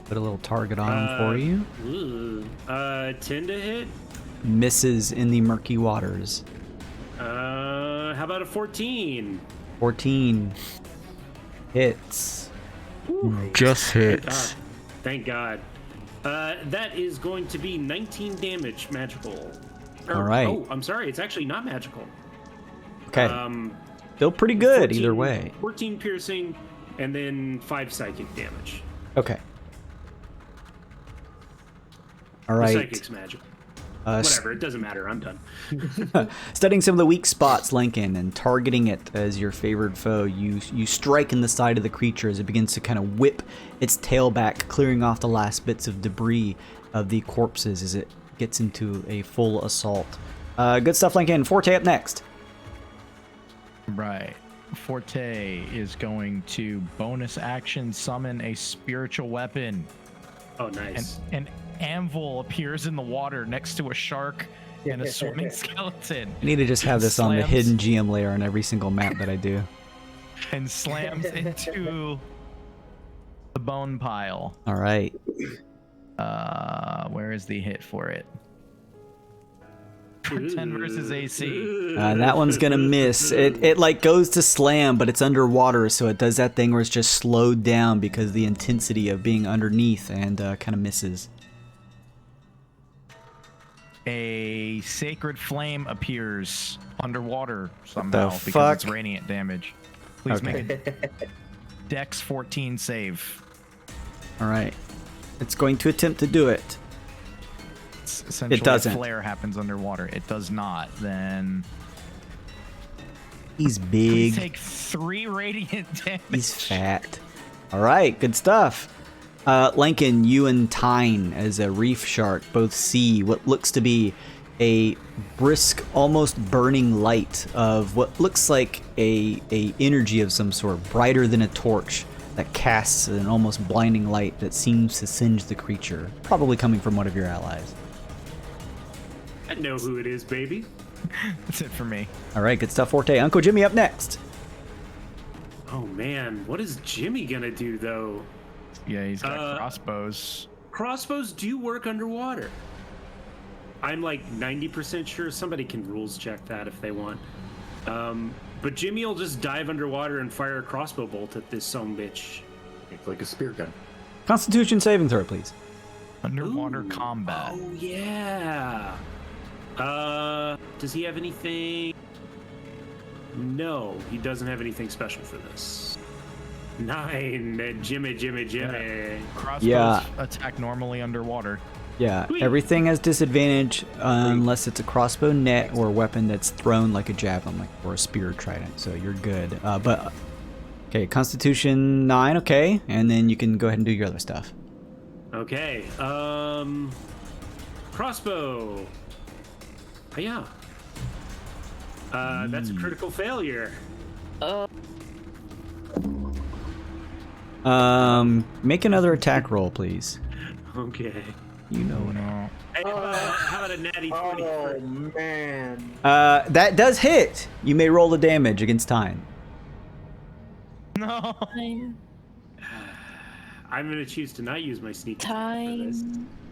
Put a little target on him for you. 10 to hit. Misses in the murky waters. How about a 14? 14 hits. Just hits. Thank God. That is going to be 19 damage magical. All right. Oh, I'm sorry. It's actually not magical. Okay. Still pretty good 14 either way. 14 piercing, and then 5 psychic damage. Okay. All The right. psychic's magic. Whatever, it doesn't matter. I'm done. Studying some of the weak spots, Lincoln, and targeting it as your favored foe, you strike in the side of the creature as it begins to kind of whip its tail back, clearing off the last bits of debris of the corpses as it gets into a full assault. Good stuff, Lincoln. Forte up next. Right. Forte is going to bonus action summon a spiritual weapon. Oh, nice. An anvil appears in the water next to a shark and a swimming skeleton. I need to just have this on the Slams. hidden GM layer on every single map that I do. And slams into the bone pile. All right. Where is the hit for it? 10 versus AC. That one's gonna miss. It like goes to slam, but it's underwater, so it does that thing where it's just slowed down because of the intensity of being underneath, and kind of misses. A sacred flame appears underwater somehow because fuck? it's radiant damage. Please Okay. make a Dex 14 save. All right. It's going to attempt to do it. It's essentially, It doesn't. A flare happens underwater. It does not. Then He's please big. take 3 radiant damage. He's fat. All right, good stuff. Lincoln, you and Tyne, as a reef shark, both see what looks to be a brisk, almost burning light of what looks like a energy of some sort, brighter than a torch, that casts an almost blinding light that seems to singe the creature, probably coming from one of your allies. I know who it is, baby. That's it for me. All right, good stuff, Forte. Uncle Jimmy up next. Oh, man. What is Jimmy going to do, though? Yeah, he's got crossbows. Crossbows do work underwater. I'm like 90% sure. Somebody can rules check that if they want. But Jimmy will just dive underwater and fire a crossbow bolt at this sumbitch. It's like a spear gun. Constitution saving throw, please. Underwater Ooh. combat. Oh, yeah. Does he have anything? No, he doesn't have anything special for this. 9. Jimmy. Crossbows Yeah. attack normally underwater. Yeah, Sweet. everything has disadvantage unless it's a crossbow net or a weapon that's thrown like a javelin, like or a spear or trident. So you're good. Okay, Constitution 9. Okay, and then you can go ahead and do your other stuff. Okay. Crossbow. Yeah. That's a critical failure. Make another attack roll, please. Okay. You know what? No. Hey, how about a natty 20? Oh man. That does hit. You may roll the damage against Tyne. No. I'm gonna choose to not use my sneak attack for this.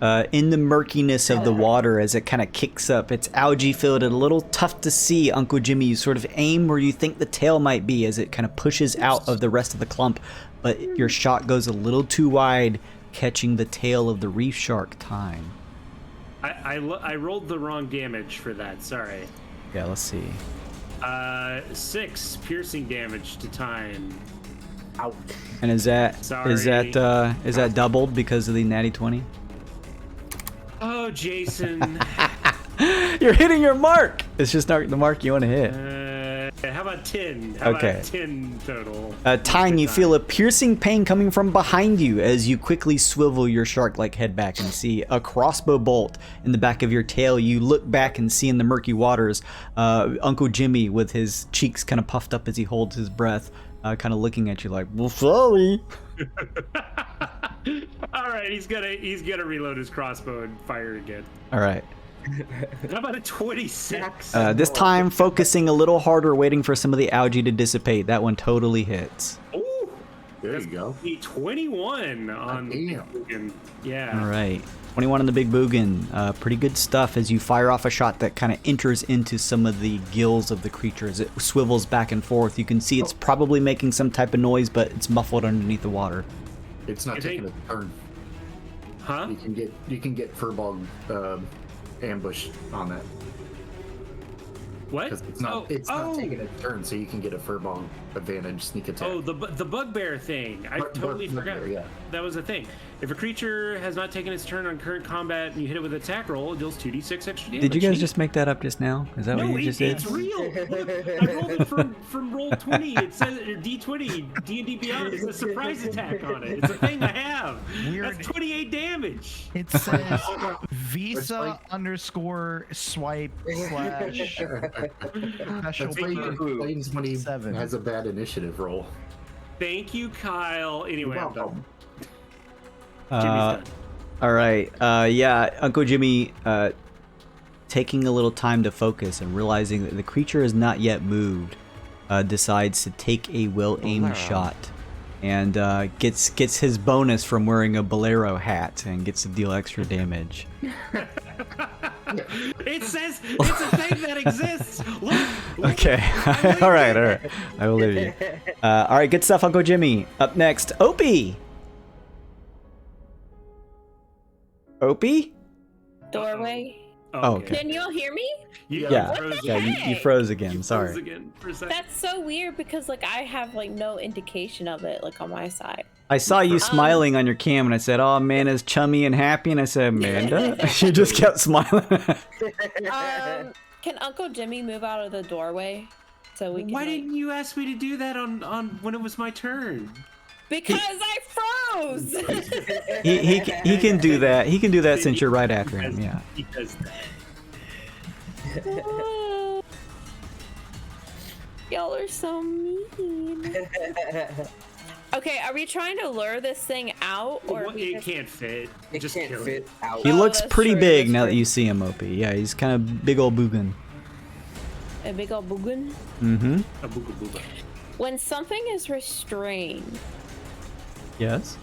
Time. In the murkiness of the water as it kind of kicks up, it's algae filled and a little tough to see. Uncle Jimmy, you sort of aim where you think the tail might be as it kind of pushes out of the rest of the clump, but your shot goes a little too wide, catching the tail of the reef shark. Tyne. I rolled the wrong damage for that. Sorry. Yeah, let's see. 6 piercing damage to Tyne. Ouch. And is that doubled because of the natty 20? Oh, Jason. You're hitting your mark. It's just not the mark you want to hit. How about 10? How Okay. about 10 total? Tyne, you feel a piercing pain coming from behind you as you quickly swivel your shark-like head back and see a crossbow bolt in the back of your tail. You look back and see in the murky waters Uncle Jimmy with his cheeks kind of puffed up as he holds his breath, kind of looking at you like, well, sorry. All right, he's gonna reload his crossbow and fire again. All right. How about a 26? This time, focusing a little harder, waiting for some of the algae to dissipate. That one totally hits. Ooh, There you go. the 21 on the Damn. Big Yeah. All right. 21 on the Big Boogan. Pretty good stuff as you fire off a shot that kind of enters into some of the gills of the creature as it swivels back and forth. You can see it's probably making some type of noise, but it's muffled underneath the water. It's not I taking think- a turn. Huh? You can get furball ambush on that. What? Because it's not taking its turn, so you can get a furball advantage sneak attack. Oh, the bugbear thing. I totally forgot. Bugbear, yeah. That was a thing. If a creature has not taken its turn on current combat and you hit it with an attack roll, it deals 2d6 extra damage. Did you guys just make that up just now? Is that what you just did? It's real. Look, I rolled it from roll 20. It says D20, D&D Beyond. It's a surprise attack on it. It's a thing I have. Weird. That's 28 damage. It says Visa _ swipe / special That's why he payment. complains when he 7. has a bad initiative roll. Thank you, Kyle. Anyway, I'm done. Jimmy's done. All right. Yeah, Uncle Jimmy, taking a little time to focus and realizing that the creature is not yet moved, decides to take a well-aimed shot, and gets his bonus from wearing a bolero hat and gets to deal extra damage. It says it's a thing that exists. Look. Okay. all right. I will leave you. All right. Good stuff, Uncle Jimmy. Up next, Opie. Opie? Doorway. Oh, okay. Can you all hear me? Yeah. froze Yeah. again. You froze again. You froze Sorry. again for a second. That's so weird because like I have like no indication of it like on my side. I saw you smiling on your cam, and I said, "Oh, Amanda's chummy and happy." And I said, "Amanda," she just kept smiling. Can Uncle Jimmy move out of the doorway so we can? Why didn't you ask me to do that on when it was my turn? Because I froze. he can do that. He can do that since you're right after him. Yeah. He does that. Y'all are so mean. Okay, are we trying to lure this thing out, or Well, it can't fit. It Just can't kill fit it. out. He Oh, looks that's pretty true, big that's now that true. you see him, Opie. Yeah, he's kind of big old boogan. a big old boogan? Mm-hmm. A booga booga. When something is restrained, Yes.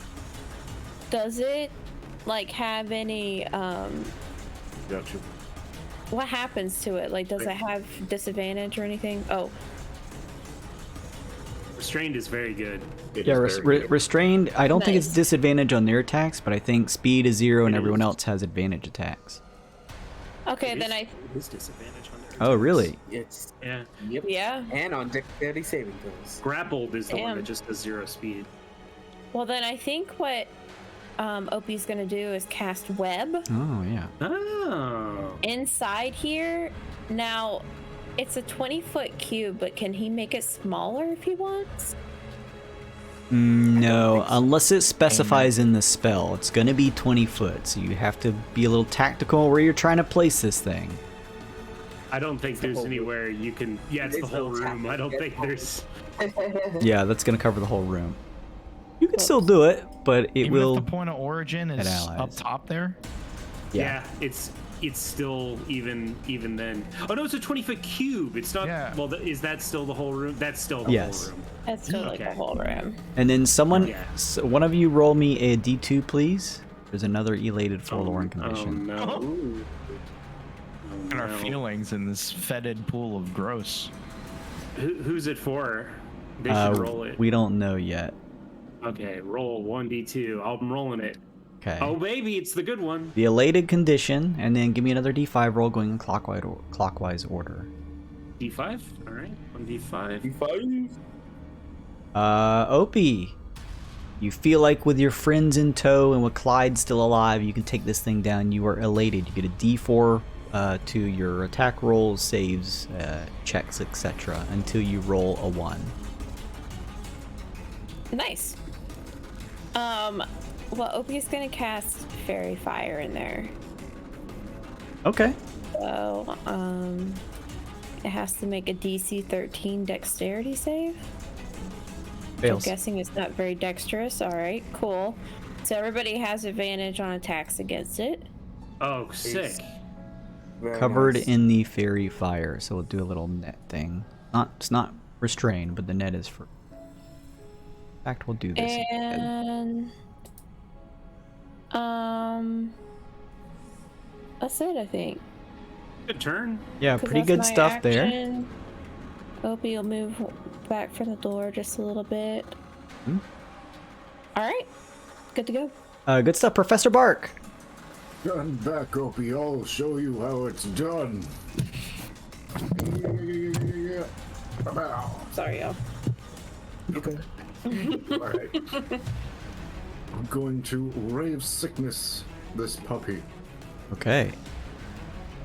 does it like have any Gotcha. what happens to it? Like, does it have disadvantage or anything? Oh, Restrained is very good. It Yeah, is very good. restrained. I don't think it's Nice. disadvantage on their attacks, but I think speed is 0 and It everyone is. else has advantage attacks. okay, It then is- it is disadvantage on their Oh, attacks. really? It's Yeah. yep. yeah. And on dexterity saving throws. Grappled is the one Damn. that just does 0 speed. Well, then I think what Opie's gonna do is cast web Oh, yeah. Oh. inside here. Now, it's a 20-foot cube, but can he make it smaller if he wants? No, unless it specifies in the spell. It's going to be 20 foot, so you have to be a little tactical where you're trying to place this thing. I don't think there's whole anywhere you can. Yeah, it's the It's whole little room. I don't tap- think there's. Yeah, that's going to cover the whole room. You can still do it, but it Even will... if the point of origin is allies. up top there. Yeah, it's still even then. Oh no, it's a 20-foot cube. It's not. Yeah. Well, is that still the whole room? That's still the Yes. whole room. That's still like the Okay. whole room. And then someone... Yeah. One of you roll me a d2, please. There's another elated forlorn Oh condition. no. And our no. feelings in this fetid pool of gross. Who's it for? They should roll it. We don't know yet. Okay, roll 1d2. I'm rolling it. Okay. Oh baby, it's the good one. The elated condition, and then give me another d5 roll going in clockwise order. D5. All right, 1d5. Opie, you feel like with your friends in tow and with Clyde still alive, you can take this thing down. You are elated. You get a d4 to your attack rolls, saves, checks, etc. until you roll a 1. Nice. Well, Opie's gonna cast Fairy Fire in there. Okay. So, it has to make a DC 13 Dexterity save. Fails. I'm guessing it's not very dexterous. All right, cool. So everybody has advantage on attacks against it. Oh, sick. Very Covered nice. in the fairy fire, so we'll do a little net thing. It's not restrained, but the net is for. In fact, we'll do this. instead. And that's it, I think. Good turn. Yeah, 'Cause pretty that's good my stuff there. action. Opie will move back from the door just a little bit. Hmm. All right, good to go. Good stuff, Professor Bark. Stand back, Opie. I'll show you how it's done. Sorry, y'all. Okay. Alright. I'm going to Ray of Sickness this puppy. Okay.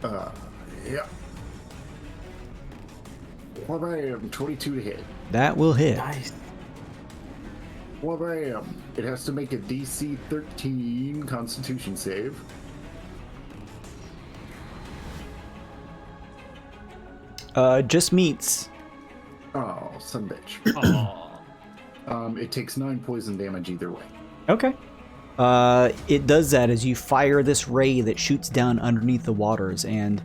Yeah. Wha-bam, 22 to hit. That will hit. Nice. Wha-bam. It has to make a DC 13 Constitution save. Just meets. Oh, son bitch. Aw. It takes 9 poison damage either way. Okay. It does that as you fire this ray that shoots down underneath the waters, and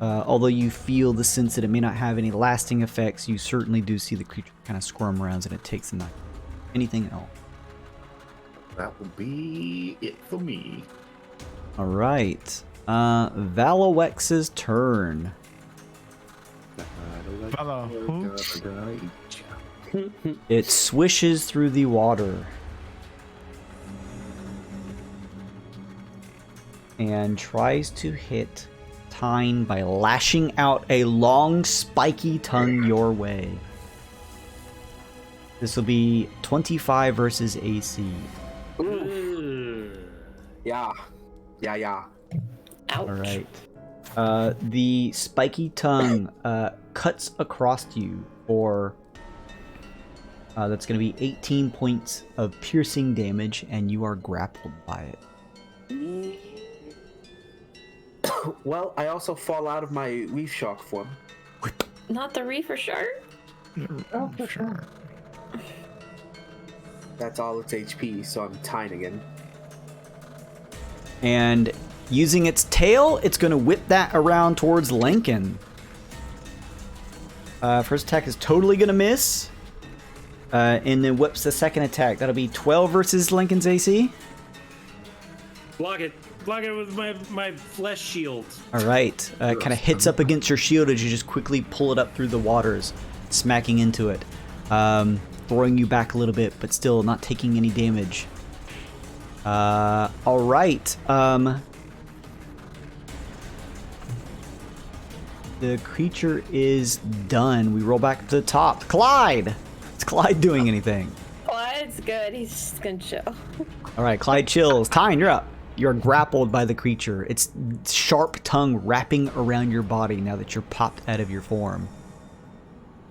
although you feel the sense that it may not have any lasting effects, you certainly do see the creature kind of squirm around and it takes a knife. Anything else? That will be it for me. All right. Valowex's turn. Follow who? It swishes through the water and tries to hit Tyne by lashing out a long, spiky tongue your way. This will be 25 versus AC. Yeah. Ouch. All right. The spiky tongue cuts across you for that's going to be 18 points of piercing damage, and you are grappled by it. Well, I also fall out of my reef shark form. Not the reefer shark? Oh, sure. That's all its HP, so I'm Tyne again. And using its tail, it's going to whip that around towards Lincoln. First attack is totally going to miss. And then whips the second attack. That'll be 12 versus Lincoln's AC. Block it. Block it with my flesh shield. All right. Kind of hits up against your shield as you just quickly pull it up through the waters, smacking into it. Throwing you back a little bit, but still not taking any damage. All right. The creature is done. We roll back to the top. Clyde! Is Clyde doing anything? Clyde's good. He's just gonna chill. All right, Clyde chills. Tyne, you're up. You're grappled by the creature. Its sharp tongue wrapping around your body now that you're popped out of your form.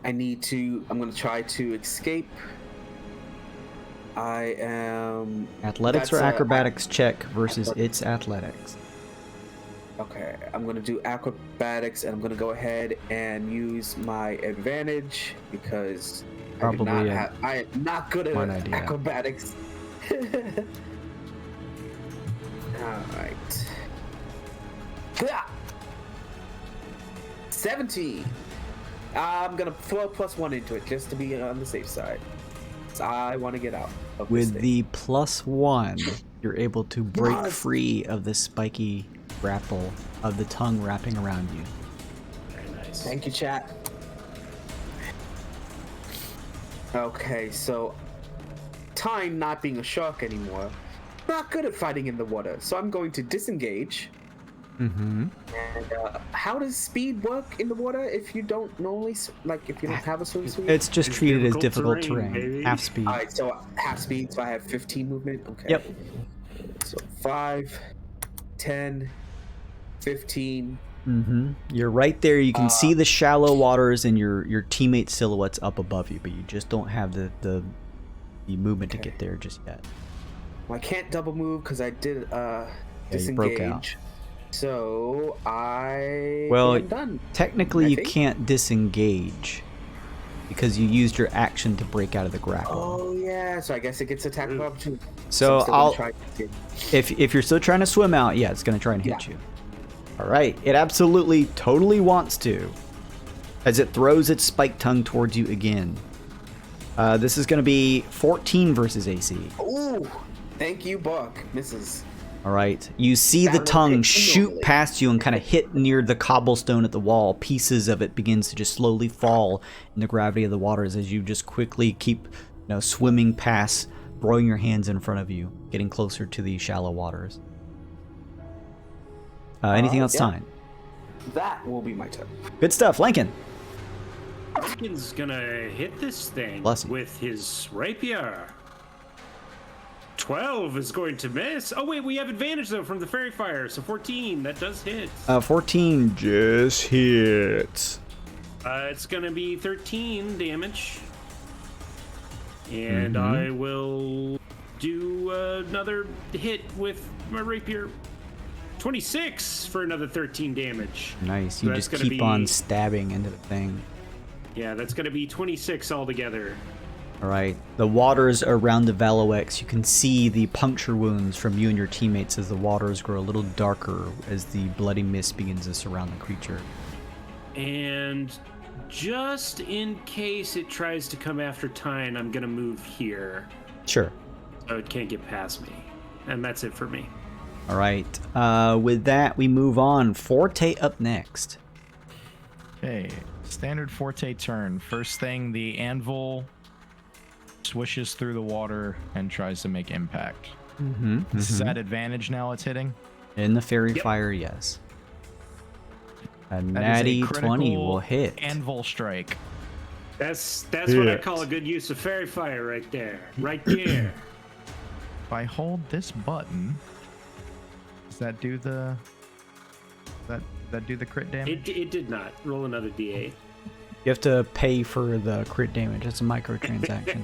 I'm gonna try to escape. I am... Athletics or acrobatics check versus its athletics. Okay, I'm gonna do acrobatics, and I'm gonna go ahead and use my advantage because Probably I am not good smart at idea. acrobatics. Alright. 17. I'm gonna throw a +1 into it just to be on the safe side. So I want to get out of this With thing. the +1, you're able to break Yes. free of the spiky grapple of the tongue wrapping around you. Very nice. Thank you, chat. Okay, so Tyne not being a shark anymore, not good at fighting in the water, so I'm going to disengage. Mm-hmm. And how does speed work in the water if you don't normally, if you don't have a swim speed? It's just It's treated as difficult difficult terrain, terrain. baby. Half speed. Alright, so half speed, so I have 15 movement. Okay. Yep. So 5, 10, 15. Mm-hmm. You're right there. You can see the shallow waters and your teammate silhouettes up above you, but you just don't have the movement to get there just yet. Well, I can't double move because I did you broke disengage. out. So I Well, am done. Technically, I you think. can't disengage because you used your action to break out of the grapple. Oh yeah, so I guess it gets attack of opportunity. So I'm still gonna I'll try to- if you're still trying to swim out, yeah, it's gonna try and hit Yeah. you. All right, it absolutely totally wants to, as it throws its spiked tongue towards you again. This is gonna be 14 versus AC. Ooh, thank you, Buck. Misses. All right, you see the That will tongue hit shoot normally. past you and kind of hit near the cobblestone at the wall. Pieces of it begins to just slowly fall in the gravity of the waters as you just quickly keep, swimming past, throwing your hands in front of you, getting closer to the shallow waters. Anything else, yeah. Tyne? that will be my turn. Good stuff, Lincoln. Lincoln's gonna hit this thing Bless him. with his rapier. 12 is going to miss. Oh wait, we have advantage though from the fairy fire, so 14, that does hit. 14 just hits. It's gonna be 13 damage. And I will do another hit with my rapier. 26 for another 13 damage. Nice. So You that's just gonna keep be- on stabbing into the thing. Yeah, that's gonna be 26 altogether. All right. The waters around the Valoex, you can see the puncture wounds from you and your teammates as the waters grow a little darker as the bloody mist begins to surround the creature. And just in case it tries to come after Tyne, I'm gonna move here Sure. so it can't get past me. And that's it for me. All right. With that, we move on. Forte up next. Okay, standard Forte turn. First thing, the anvil swishes through the water and tries to make impact. This is at advantage now it's hitting. In the fairy Yep. fire, yes. A That is a natty 20 critical will hit. Anvil strike. That's what I Hit. call a good use of fairy fire right there. Right there. If I hold this button, does that do the that do the crit damage? It did not. Roll another D8. You have to pay for the crit damage. It's a microtransaction.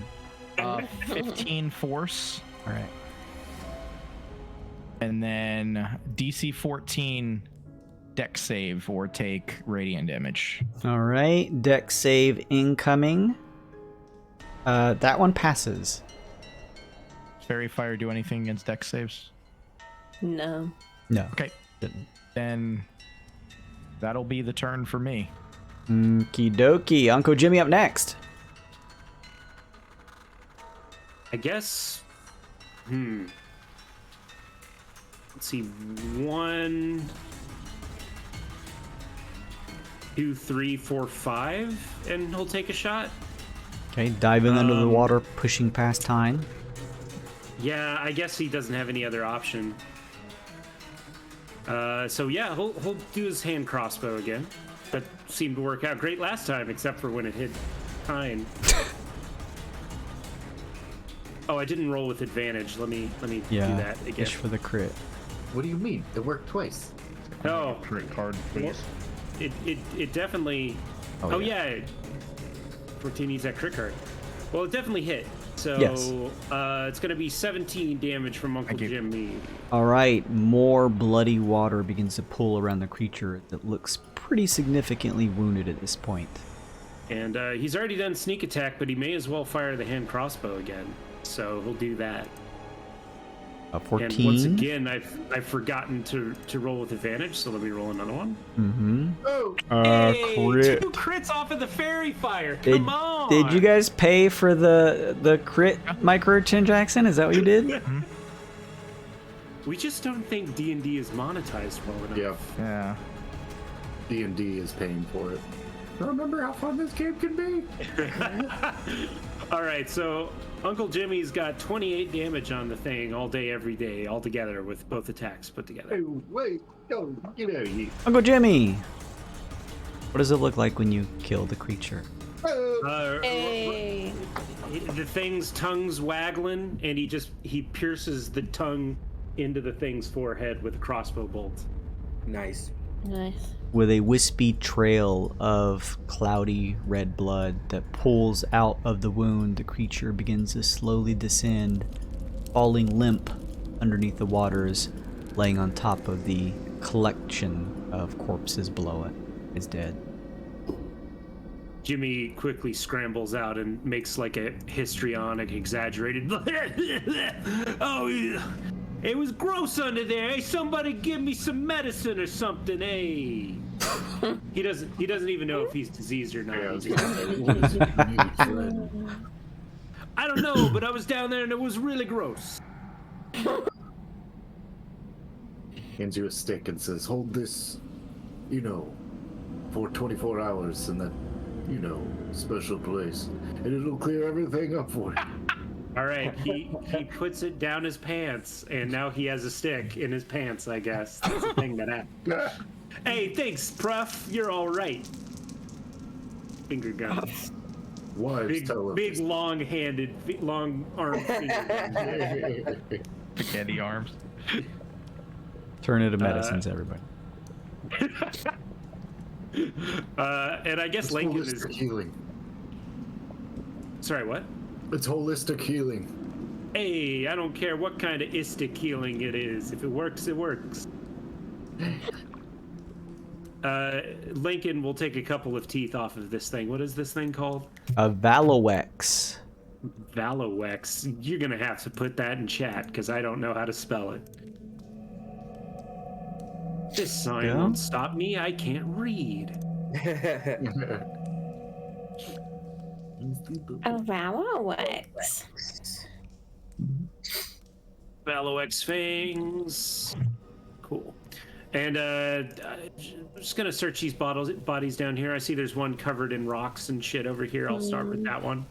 15 force, All right. and then DC 14 dex save or take radiant damage. All right. Dex save incoming. That one passes. Fairy fire do anything against dex saves? No. No. Okay, Didn't. then that'll be the turn for me. Okie dokie. Uncle Jimmy up next. I guess. Let's see. 1, 2, 3, 4, 5, and he'll take a shot. Okay. Diving under the water, pushing past Tyne. Yeah, I guess he doesn't have any other option. So yeah, he'll do his hand crossbow again. That seemed to work out great last time, except for when it hit Tyne. Oh, I didn't roll with advantage. Let me do Yeah. that again. Fish for the crit. What do you mean? It worked twice. Oh, Crit card, please. it definitely. Oh, Oh, yeah. yeah. 14 needs that crit card. Well, it definitely hit. So Yes. it's gonna be 17 damage from Uncle you. Jimmy. All right. More bloody water begins to pool around the creature that looks pretty significantly wounded at this point. And he's already done sneak attack, but he may as well fire the hand crossbow again. So he'll do that. 14. And once again, I've forgotten to roll with advantage, so let me roll another one. Mm-hmm. Oh, Hey, Crit. 2 crits off of the fairy fire. Did, Come on. did you guys pay for the crit microtransaction? Is that what you did? We just don't think D&D is monetized well enough. yeah. Yeah. D&D is paying for it. Remember how fun this game can be? All right, so Uncle Jimmy's got 28 damage on the thing all day, every day, all together with both attacks put together. Hey, wait, go, get out of here. Uncle Jimmy! What does it look like when you kill the creature? Hey. The thing's tongue's waggling, and he pierces the tongue into the thing's forehead with a crossbow bolt. Nice. Nice. With a wispy trail of cloudy red blood that pulls out of the wound, the creature begins to slowly descend, falling limp underneath the waters, laying on top of the collection of corpses below it. It's dead. Jimmy quickly scrambles out and makes like a histrionic, exaggerated. Oh, it was gross under there. Hey, somebody give me some medicine or something. Hey. He doesn't even know if he's diseased or not. I don't know, but I was down there and it was really gross. Hands you a stick and says, hold this, for 24 hours in that, special place. And it'll clear everything up for you. All right, he puts it down his pants, and now he has a stick in his pants, I guess. That's the thing that happened. Hey, thanks, Prof. You're all right. Finger gun. Wives tell us. Big long-handed, long-armed finger gun. Spaghetti arms. Turn it to medicines, everybody. And I guess It's Lincoln holistic is. healing. Sorry, what? It's holistic healing. Hey, I don't care what kind of istic healing it is. If it works, it works. Lincoln will take a couple of teeth off of this thing. What is this thing called? A Valowex. Valowex. You're gonna have to put that in chat because I don't know how to spell it. This sign Yeah? won't stop me. I can't read. Oh, Valowex. Valowex fangs. Cool. And I'm just gonna search these bodies down here. I see there's one covered in rocks and shit over here. I'll start with that one.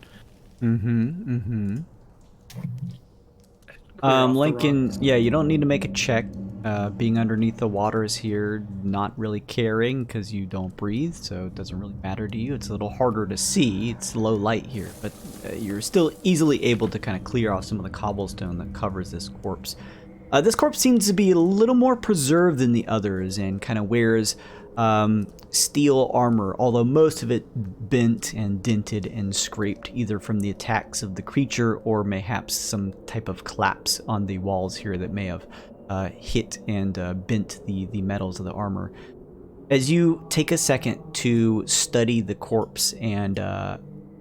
Clear off the Lincoln, rocks. yeah, you don't need to make a check. Being underneath the waters here, not really caring because you don't breathe, so it doesn't really matter to you. It's a little harder to see. It's low light here, but you're still easily able to kind of clear off some of the cobblestone that covers this corpse. This corpse seems to be a little more preserved than the others and kind of wears steel armor, although most of it bent and dented and scraped, either from the attacks of the creature or mayhaps some type of collapse on the walls here that may have hit and bent the metals of the armor. As you take a second to study the corpse and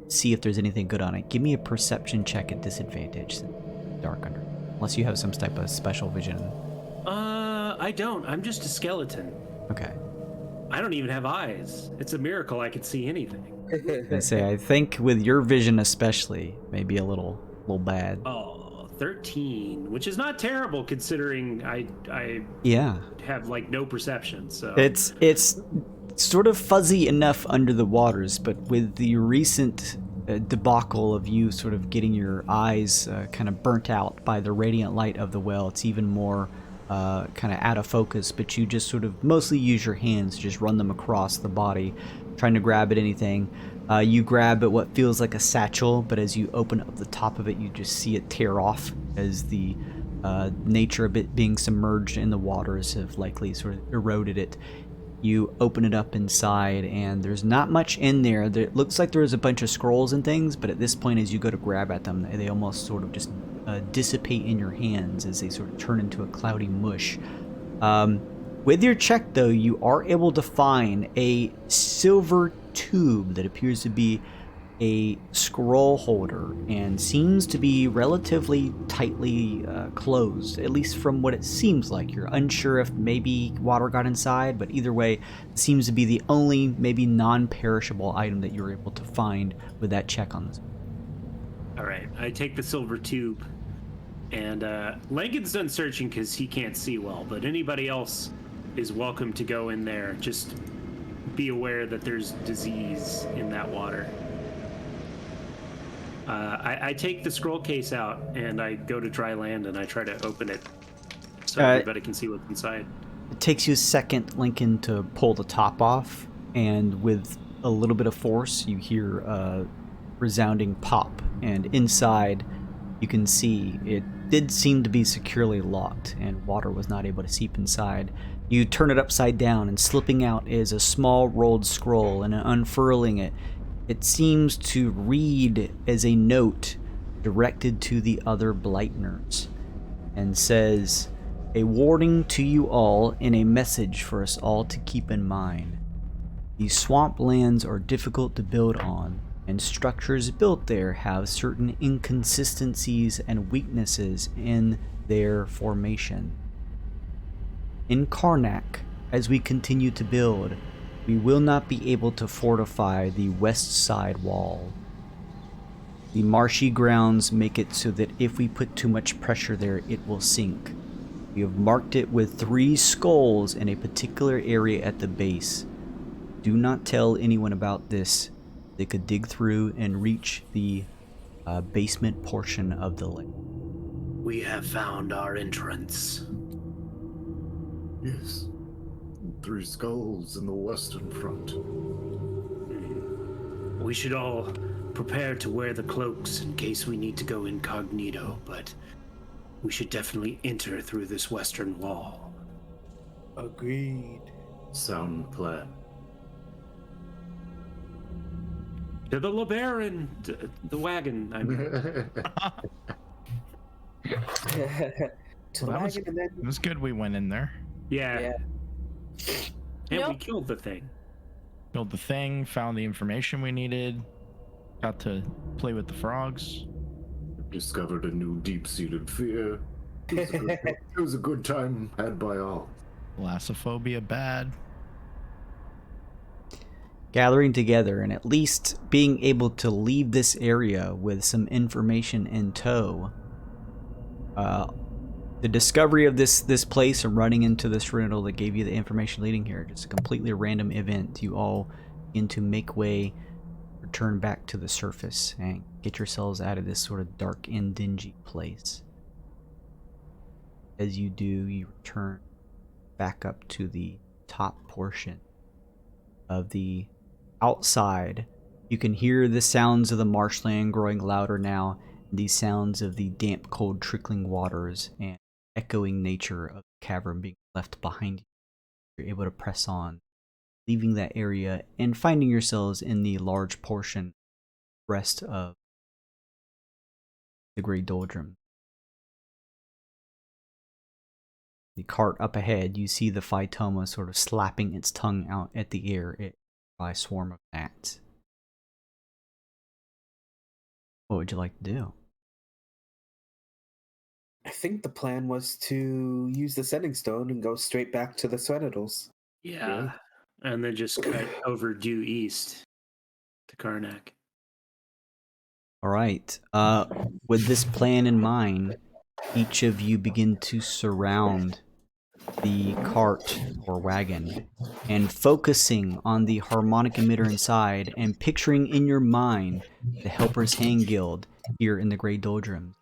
see if there's anything good on it, give me a perception check at disadvantage, dark under, unless you have some type of special vision. I don't. I'm just a skeleton. Okay. I don't even have eyes. It's a miracle I can see anything. I think with your vision especially, maybe a little bad. Oh, 13, which is not terrible considering I Yeah. have like no perception. So It's sort of fuzzy enough under the waters, but with the recent debacle of you sort of getting your eyes kind of burnt out by the radiant light of the well, it's even more kind of out of focus, but you just sort of mostly use your hands, just run them across the body, trying to grab at anything. You grab at what feels like a satchel, but as you open up the top of it, you just see it tear off as the nature of it being submerged in the waters have likely sort of eroded it. You open it up inside, and there's not much in there. It looks like there's a bunch of scrolls and things, but at this point, as you go to grab at them, they almost sort of just dissipate in your hands as they sort of turn into a cloudy mush. With your check, though, you are able to find a silver tube that appears to be a scroll holder and seems to be relatively tightly closed, at least from what it seems like. You're unsure if maybe water got inside, but either way, it seems to be the only maybe non-perishable item that you're able to find with that check on this. all right, I take the silver tube, and Lincoln's done searching because he can't see well, but anybody else is welcome to go in there. Just be aware that there's disease in that water. I take the scroll case out and I go to dry land and I try to open it so everybody can see what's inside. It takes you a second, Lincoln, to pull the top off, and with a little bit of force, you hear a resounding pop, and inside you can see it did seem to be securely locked and water was not able to seep inside. You turn it upside down, and slipping out is a small rolled scroll, and unfurling it, it seems to read as a note directed to the other Blightners, and says, "A warning to you all and a message for us all to keep in mind. These swamp lands are difficult to build on, and structures built there have certain inconsistencies and weaknesses in their formation. In Karnak, as we continue to build, we will not be able to fortify the west side wall. The marshy grounds make it so that if we put too much pressure there, it will sink. We have marked it with 3 skulls in a particular area at the base. Do not tell anyone about this. They could dig through and reach the basement portion of the lake." We have found our entrance. Yes. 3 skulls in the western front. We should all prepare to wear the cloaks in case we need to go incognito, but we should definitely enter through this western wall. Agreed. Sound plan. To the LeBaron, the wagon. I mean. To the That was- wagon and then It was good we went in there. Yeah. And we Nope. killed the thing. Built the thing, found the information we needed, got to play with the frogs. Discovered a new deep-seated fear. It was a good time had by all. Thalassophobia bad. Gathering together and at least being able to leave this area with some information in tow. The discovery of this place and running into this riddle that gave you the information leading here, just a completely random event. You all begin to make way, return back to the surface, and get yourselves out of this sort of dark and dingy place. As you do, you return back up to the top portion of the outside. You can hear the sounds of the marshland growing louder now, the sounds of the damp, cold, trickling waters, and echoing nature of the cavern being left behind you. You're able to press on, leaving that area and finding yourselves in the large portion rest of the Great Doldrum. The cart up ahead, you see the Phytoma sort of slapping its tongue out at the air by a swarm of gnats. What would you like to do? I think the plan was to use the sending stone and go straight back to the Sentinels. Yeah. And then just cut over due east to Karnak. All right. With this plan in mind, each of you begin to surround the cart or wagon and focusing on the harmonic emitter inside and picturing in your mind the Helper's Hand Guild here in the Grey Doldrums.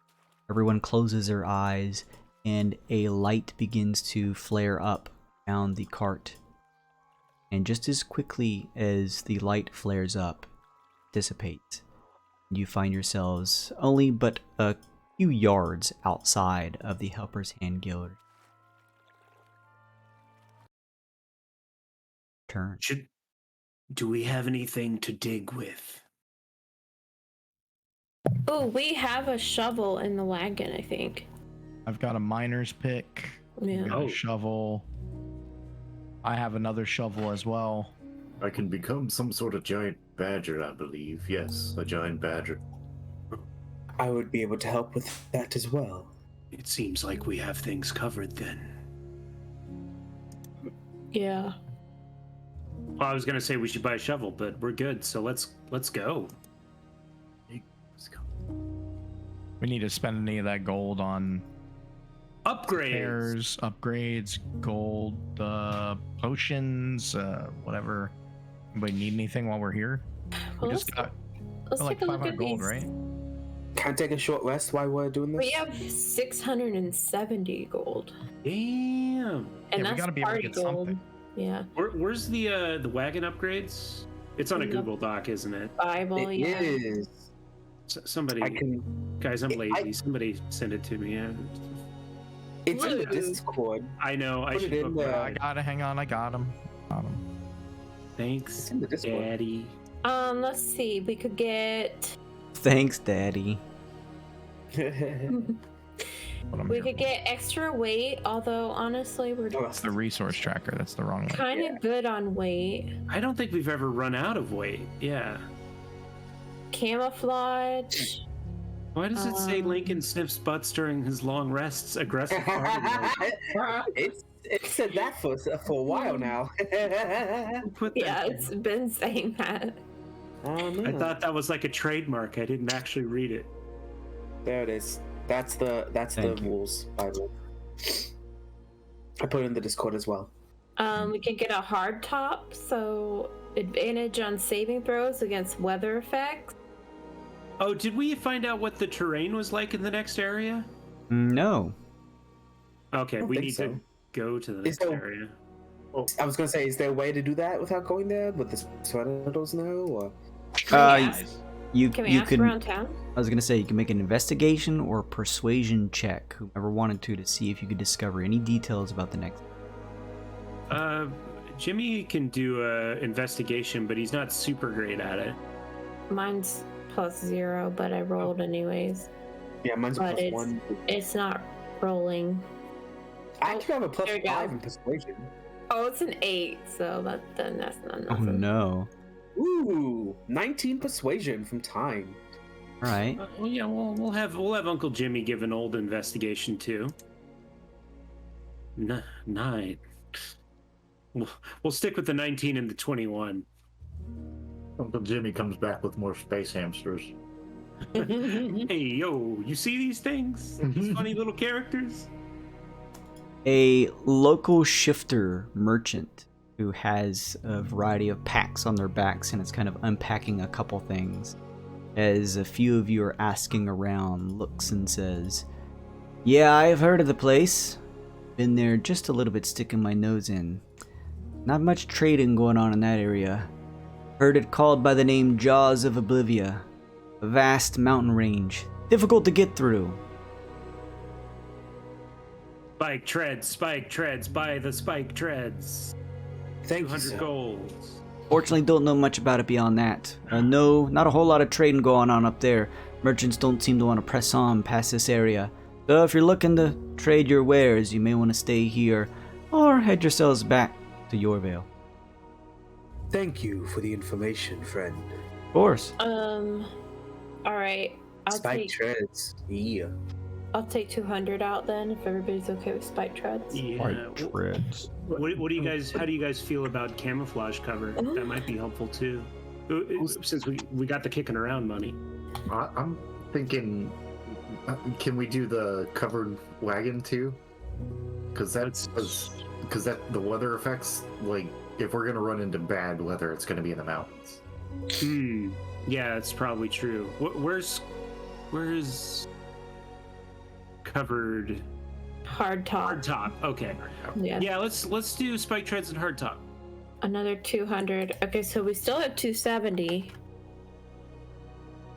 Everyone closes their eyes and a light begins to flare up down the cart. And just as quickly as the light flares up, dissipates, you find yourselves only but a few yards outside of the Helper's Hand Guild. Turn. Do we have anything to dig with? Oh, we have a shovel in the wagon, I think. I've got a miner's pick. Yeah. I've got Oh. a shovel. I have another shovel as well. I can become some sort of giant badger, I believe. Yes, a giant badger. I would be able to help with that as well. It seems like we have things covered then. Yeah. Well, I was gonna say we should buy a shovel, but we're good. So let's go. Let's go. We need to spend any of that gold on Upgrades. repairs, upgrades, gold, potions, whatever. Anybody need anything while we're here? We Well, just got let's like take a look 500 at gold, these. right? Can't take a short rest while we're doing this? We have 670 gold. Damn. And Yeah, we that's gotta be able to party get gold. something. Yeah. Where's the wagon upgrades? It's on a Yep. Google Doc, isn't it? Bible, It yeah. is. Somebody, I can. guys, I'm I- lazy. Somebody send it to me. It's in the Blue. Discord. I know. I Put should it in book there. that. I got it. Hang on, I got him. Thanks, It's in the Discord. Daddy. Let's see. We could get. Thanks, Daddy. But I'm We here. could get extra weight, although honestly, we're That's the resource tracker. That's the wrong one. kind of good on weight. I don't think we've ever run out of weight. Yeah. Camouflage. Why does it say Lincoln sniffs butts during his long rests? Aggressive party mode? It said that for a while now. Who put that Yeah, there? it's been saying that. I thought that was like a trademark. I didn't actually read it. There it is. That's the Thank you. rules Bible. I put it in the Discord as well. We could get a hard top, so advantage on saving throws against weather effects. Oh, did we find out what the terrain was like in the next area? No. Okay, don't we think need so. to go to the Is next there- area. I was gonna say, is there a way to do that without going there? Would the Sweaters know? Or You Can we you ask can. around town? I was gonna say you can make an investigation or persuasion check, whoever wanted to see if you could discover any details about the next. Jimmy can do a investigation, but he's not super great at it. Mine's +0, but I rolled anyways. yeah, mine's a But +1. it's not rolling. I actually have a There you go. +5 in persuasion. Oh, it's an 8, so that's not Oh nothing. no! Ooh, 19 persuasion from time. All right. Well, yeah, we'll have Uncle Jimmy give an old investigation too. 9. We'll stick with the 19 and the 21. Uncle Jimmy comes back with more space hamsters. Hey, yo, you see these things? These funny little characters? A local shifter merchant who has a variety of packs on their backs and is kind of unpacking a couple things. As a few of you are asking around, looks and says, "Yeah, I've heard of the place. Been there just a little bit, sticking my nose in. Not much trading going on in that area. Heard it called by the name Jaws of Oblivia. A vast mountain range. Difficult to get through. Spike treads, buy the spike treads. Thank you, 200 sir. golds. Fortunately, don't know much about it beyond that. No, not a whole lot of trading going on up there. Merchants don't seem to want to press on past this area. So if you're looking to trade your wares, you may want to stay here or head yourselves back to Yorvale." Thank you for the information, friend. Of course. All right. Spike treads. Yeah. I'll take 200 out then, if everybody's okay with spike treads. Yeah. treads. What do you guys? How do you guys feel about camouflage cover? That might be helpful too. Since we got the kicking around money. I'm thinking, can we do the covered wagon too? Because the weather effects, like if we're gonna run into bad weather, it's gonna be in the mountains. Yeah, that's probably true. Where's covered? Hard top. Hard top. Okay. Yeah. Yeah, let's do spike treads and hard top. Another 200. Okay, so we still have 270.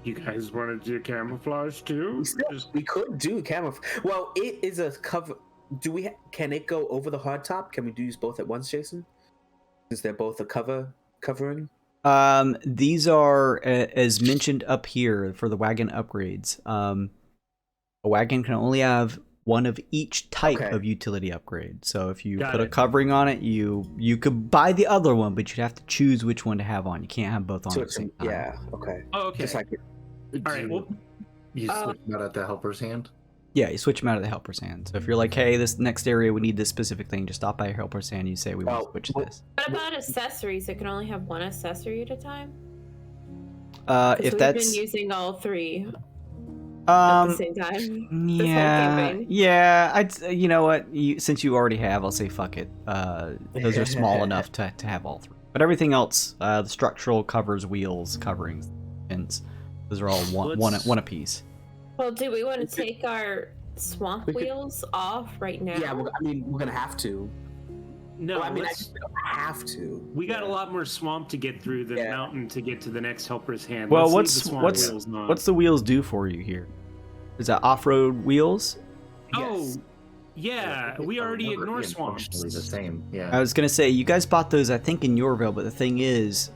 You guys want to do camouflage too? We could do camouflage. Well, it is a cover. Can it go over the hard top? Can we do both at once, Jason? Is there both a covering? These are, as mentioned up here for the wagon upgrades. A wagon can only have one of each type of utility upgrade. So if you put a covering on it, you could buy the other one, but you'd have to choose which one to have on. You can't have both on at the same time. Yeah. Okay. Oh, okay. Just like All right. Well, You switch them out at the helper's hand. Yeah, you switch them out of the helper's hand. So if you're like, hey, this next area we need this specific thing, just stop by your helper's hand. You say we want to switch this. What about accessories? It can only have one accessory at a time. If we've that's been using all 3 at the same time. This whole campaign. You know what? Since you already have, I'll say fuck it. Those are small enough to have all 3. But everything else, the structural covers, wheels, coverings, pins, those are all one apiece. Well, do we want to take our swamp wheels off right now? Yeah, we're gonna have to. no, Well, I mean, let's- we don't have to. we got a lot more swamp to get through than mountain to get to the next helper's hand. Well, Let's leave the swamp wheels on. what's the wheels do for you here? Is that off-road wheels? Oh, yeah, we already ignore swamps. Functionally the same. Yeah. I was gonna say you guys bought those, I think, in Yorvale, but the thing is,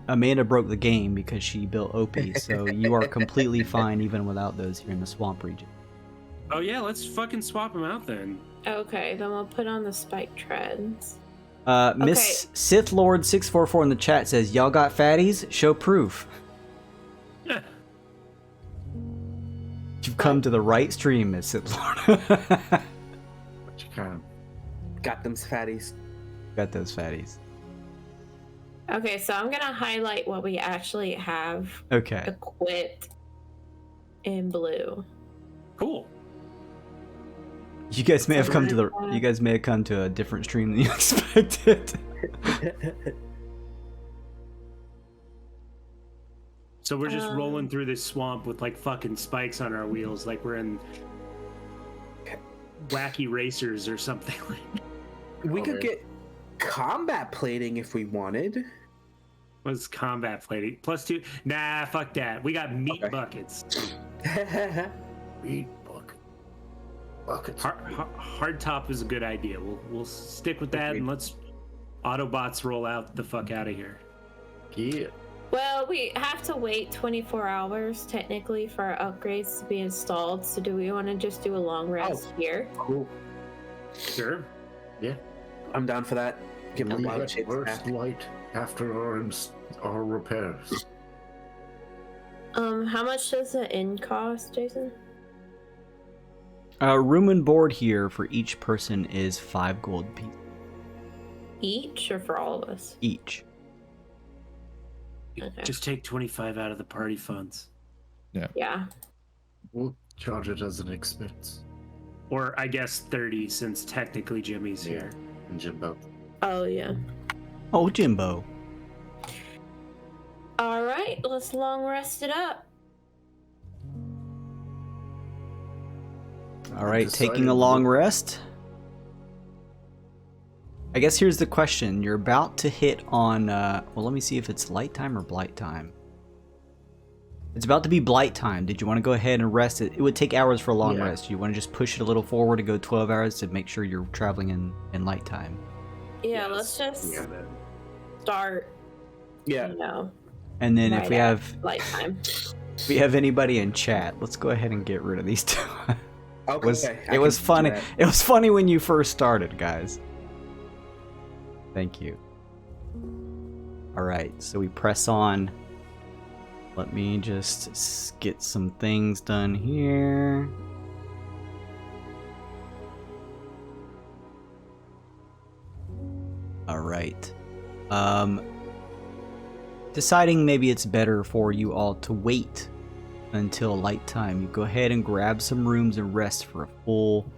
Amanda broke the game because she built OP, so you are completely fine even without those here in the swamp region. Oh yeah, let's fucking swap them out then. Okay, then we'll put on the spike treads. Miss Sith Lord 644 in the chat says, "Y'all got fatties? Show proof." You've come to the right stream, Miss Sith Lord. Got them fatties. Got those fatties. Okay, so I'm gonna highlight what we actually have Okay. equipped in blue. Cool. You guys may have come to a different stream than you expected. So we're just rolling through this swamp with like fucking spikes on our wheels, like we're in Wacky Racers or something. We could get combat plating if we wanted. What's combat plating? +2? Nah, fuck that. We got meat buckets. Meat buckets. Hard top is a good idea. We'll stick with that, and let's Autobots roll out the fuck out of here. Yeah. Well, we have to wait 24 hours technically for our upgrades to be installed. So do we want to just do a long rest here? Cool. Sure. Yeah. I'm down for that. Give them a We lot of get shit. first light after our repairs. How much does the inn cost, Jason? Room and board here for each person is 5 gold piece Each or for all of us? each. Okay. Just take 25 out of the party funds. Yeah. We'll charge it as an expense. Or I guess 30 since technically Jimmy's here. And Jimbo. Oh, yeah. Oh, Jimbo. All right, let's long rest it up. All right, Decided taking a long rest. I guess here's the question. You're about to hit on, well, let me see if it's light time or blight time. It's about to be blight time. Did you want to go ahead and rest it? It would take hours for a long rest. You want to just push it a little forward to go 12 hours to make sure you're traveling in light time. Yeah, let's just start. Yeah. You know, And then right if we at have light time. if we have anybody in chat, let's go ahead and get rid of these two. Okay. It was funny. It was funny when you first started, guys. Thank you. All right, so we press on. Let me just get some things done here. All right. Deciding maybe it's better for you all to wait until light time. You go ahead and grab some rooms and rest for a full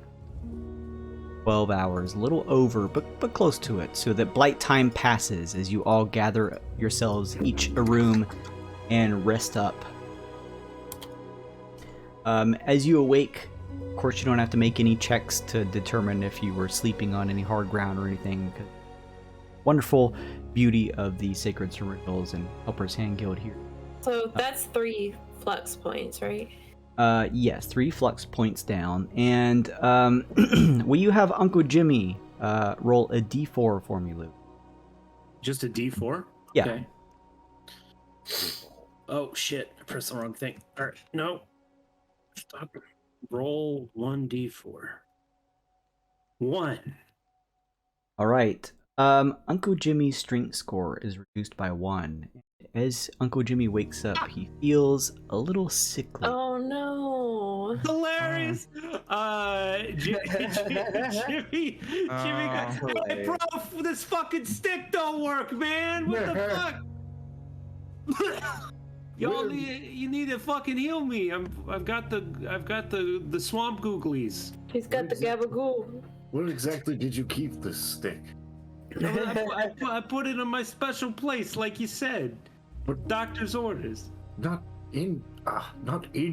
12 hours, a little over, but close to it, so that blight time passes as you all gather yourselves each a room and rest up. As you awake, of course you don't have to make any checks to determine if you were sleeping on any hard ground or anything. Wonderful beauty of the Sacred Rituals and Helper's Hand Guild here. So that's 3 flux points, right? Yes, 3 flux points down. And will you have Uncle Jimmy roll a d4 for me, Luke? Just a D4? Yeah. Okay. Oh shit! I pressed the wrong thing. All right, no. Stop. Roll 1d4. 1. All right. Uncle Jimmy's strength score is reduced by 1. As Uncle Jimmy wakes up, he feels a little sickly. Oh no! Hilarious! Jimmy, hey, bro, this fucking stick don't work, man. What the fuck? Y'all, you need to fucking heal me. I've got the swamp googlies. He's got the gabagoo. Where exactly did you keep this stick? I put it in my special place, like you said. But Doctor's orders. not in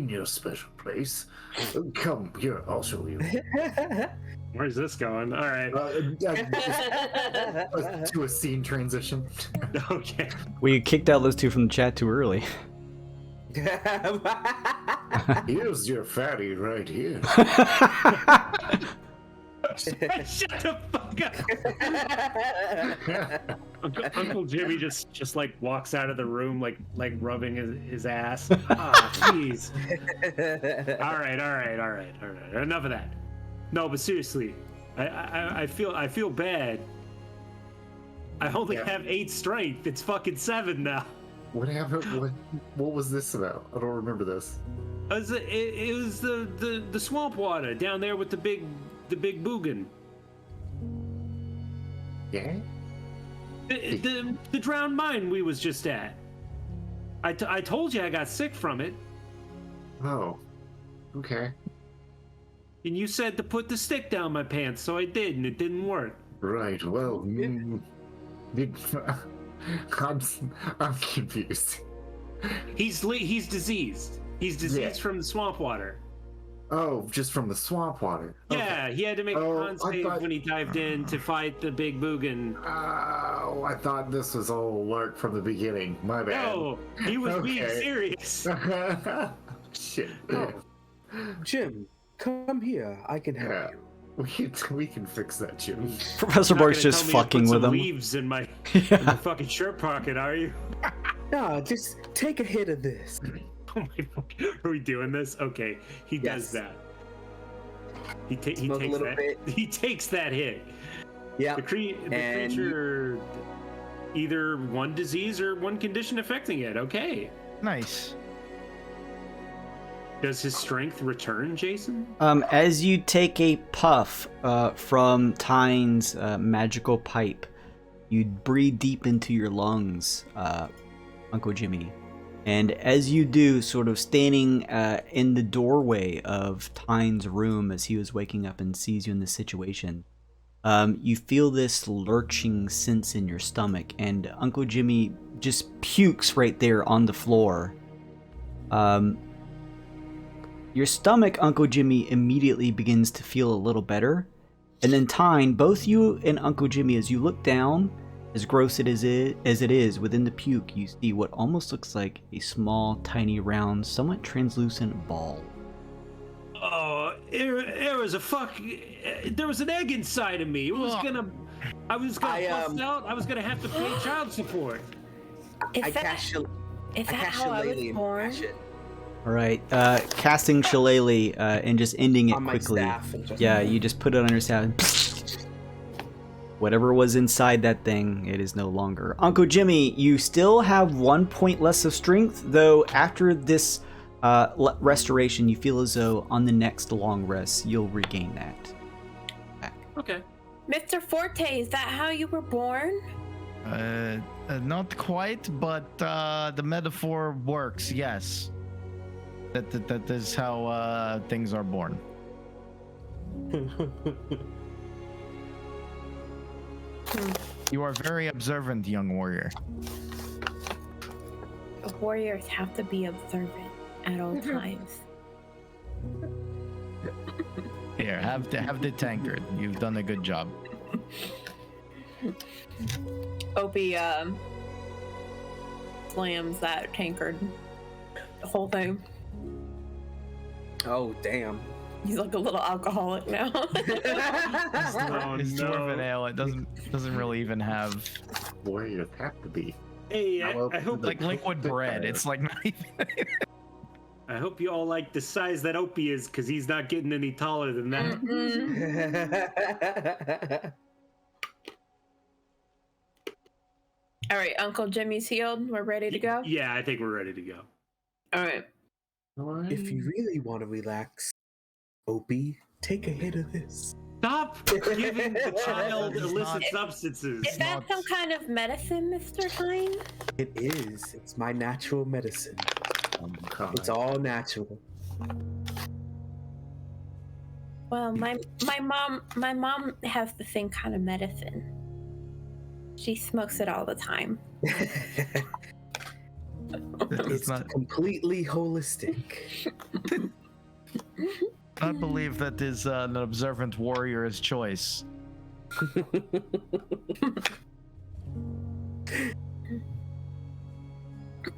your special place. Come here, I'll show you. Where's this going? All right. To a scene transition. Okay. We kicked out those two from the chat too early. Here's your fatty right here. Shut the fuck up. Uncle Jimmy just like walks out of the room like rubbing his ass. Ah, jeez. All right. Enough of that. No, but seriously, I feel bad. I only have 8 strength. It's fucking 7 now. What happened? What was this about? I don't remember this. It was the swamp water down there with the big boogan. Yeah. The drowned mine we was just at. I told you I got sick from it. Oh. Okay. And you said to put the stick down my pants, so I did, and it didn't work. Right. Well. I'm confused. He's diseased. He's diseased from the swamp water. Oh, just from the swamp water. Yeah, he had to make a con I save thought- when he dived in to fight the big Boogan. Oh, I thought this was all Lark from the beginning. My bad. No, he was being Okay. serious. Shit. Oh. Jim, come here. I can help Yeah. you. We can fix that, Jim. Professor You're not Bork's gonna just tell me to fucking put with some him. leaves in my Yeah. fucking shirt pocket, are you? No, just take a hit of this. Oh my fuck. Are we doing this? Okay, he does Yes. that. He takes Smoke a little that. bit. He takes that hit. Yeah. The And creature, either one disease or one condition affecting it. Okay. Nice. Does his strength return, Jason? As you take a puff from Tyne's magical pipe, you breathe deep into your lungs, Uncle Jimmy. And as you do, sort of standing in the doorway of Tyne's room as he was waking up and sees you in this situation, you feel this lurching sense in your stomach, and Uncle Jimmy just pukes right there on the floor. Your stomach, Uncle Jimmy, immediately begins to feel a little better. And then Tyne, both you and Uncle Jimmy, as you look down, as gross as it is, within the puke, you see what almost looks like a small, tiny, round, somewhat translucent ball. Oh, there was there was an egg inside of me. I was gonna bust out. I was gonna have to pay child support. I cast how I was Shillelagh and born? mash it Alright, casting Shillelagh and just ending it on my quickly. staff. And just, Yeah, you just put it on your staff. Whatever was inside that thing, it is no longer. Uncle Jimmy, you still have 1 point less of strength, though after this restoration, you feel as though on the next long rest, you'll regain that back. Okay. Mr. Forte, is that how you were born? Not quite, but the metaphor works. Yes. That is how things are born. You are very observant, young warrior. Warriors have to be observant at all times. Here, have the tankard. You've done a good job. Opie slams that tankard. The whole thing. oh, damn. He's like a little alcoholic now. Oh, It's no. dwarven ale. It doesn't really even have Warriors have to be. Hey, Well, I hope like liquid bread. It's like not even. I hope you all like the size that Opie is, because he's not getting any taller than that. All right, Uncle Jimmy's healed. We're ready to go. Yeah, I think we're ready to go. All right. If you really want to relax, Opie, take a hit of this. Stop giving the child It's illicit not- substances. Is that not- some kind of medicine, Mr. Tyne? It is. It's my natural medicine. It's all natural. Well, my mom has the same kind of medicine. She smokes it all the time. It's It's not. completely holistic. I believe that is an observant warrior's choice.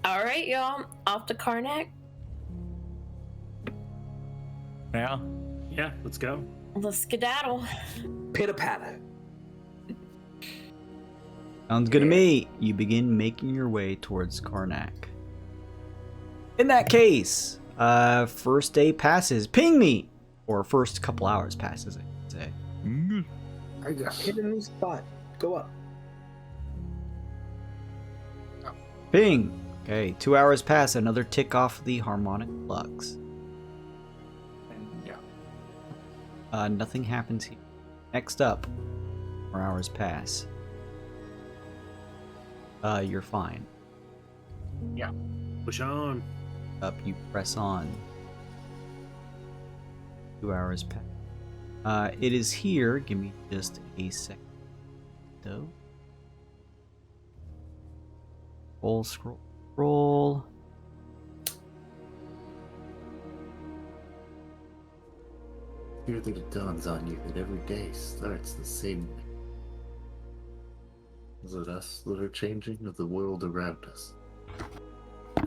All right, y'all, off to Karnak. Yeah. Yeah, let's go. Let's skedaddle. Pitter patter. Sounds good to me. You begin making your way towards Karnak. In that case, first day passes. Ping me! Or first couple hours passes, I should say. I got Hit a new spot. Go up. Ping! Okay, 2 hours pass. Another tick off the harmonic flux. yeah. Nothing happens here. Next up, 4 hours pass. You're fine. Push on. Up, you press on. 2 hours pass. It is here. Give me just a second. Though. Scroll. Fear that it dawns on you that every day starts the same way. Is it us that are changing or the world around us?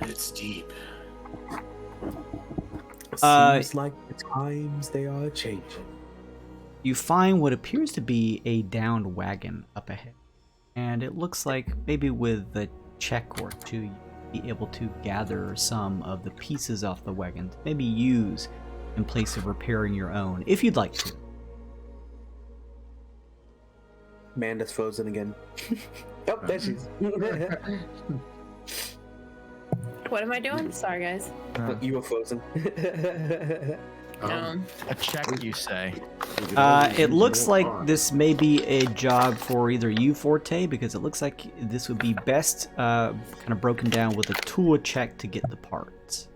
It's deep. Seems like the times they are changing. You find what appears to be a downed wagon up ahead. And it looks like maybe with a check or two, you'd be able to gather some of the pieces off the wagon to maybe use in place of repairing your own, if you'd like to. Amanda's frozen again. Oh, there she is. What am I doing? Sorry, guys. You were frozen. A check, you say? It looks like this may be a job for either you, Forte, because it looks like this would be best kind of broken down with a tool check to get the parts.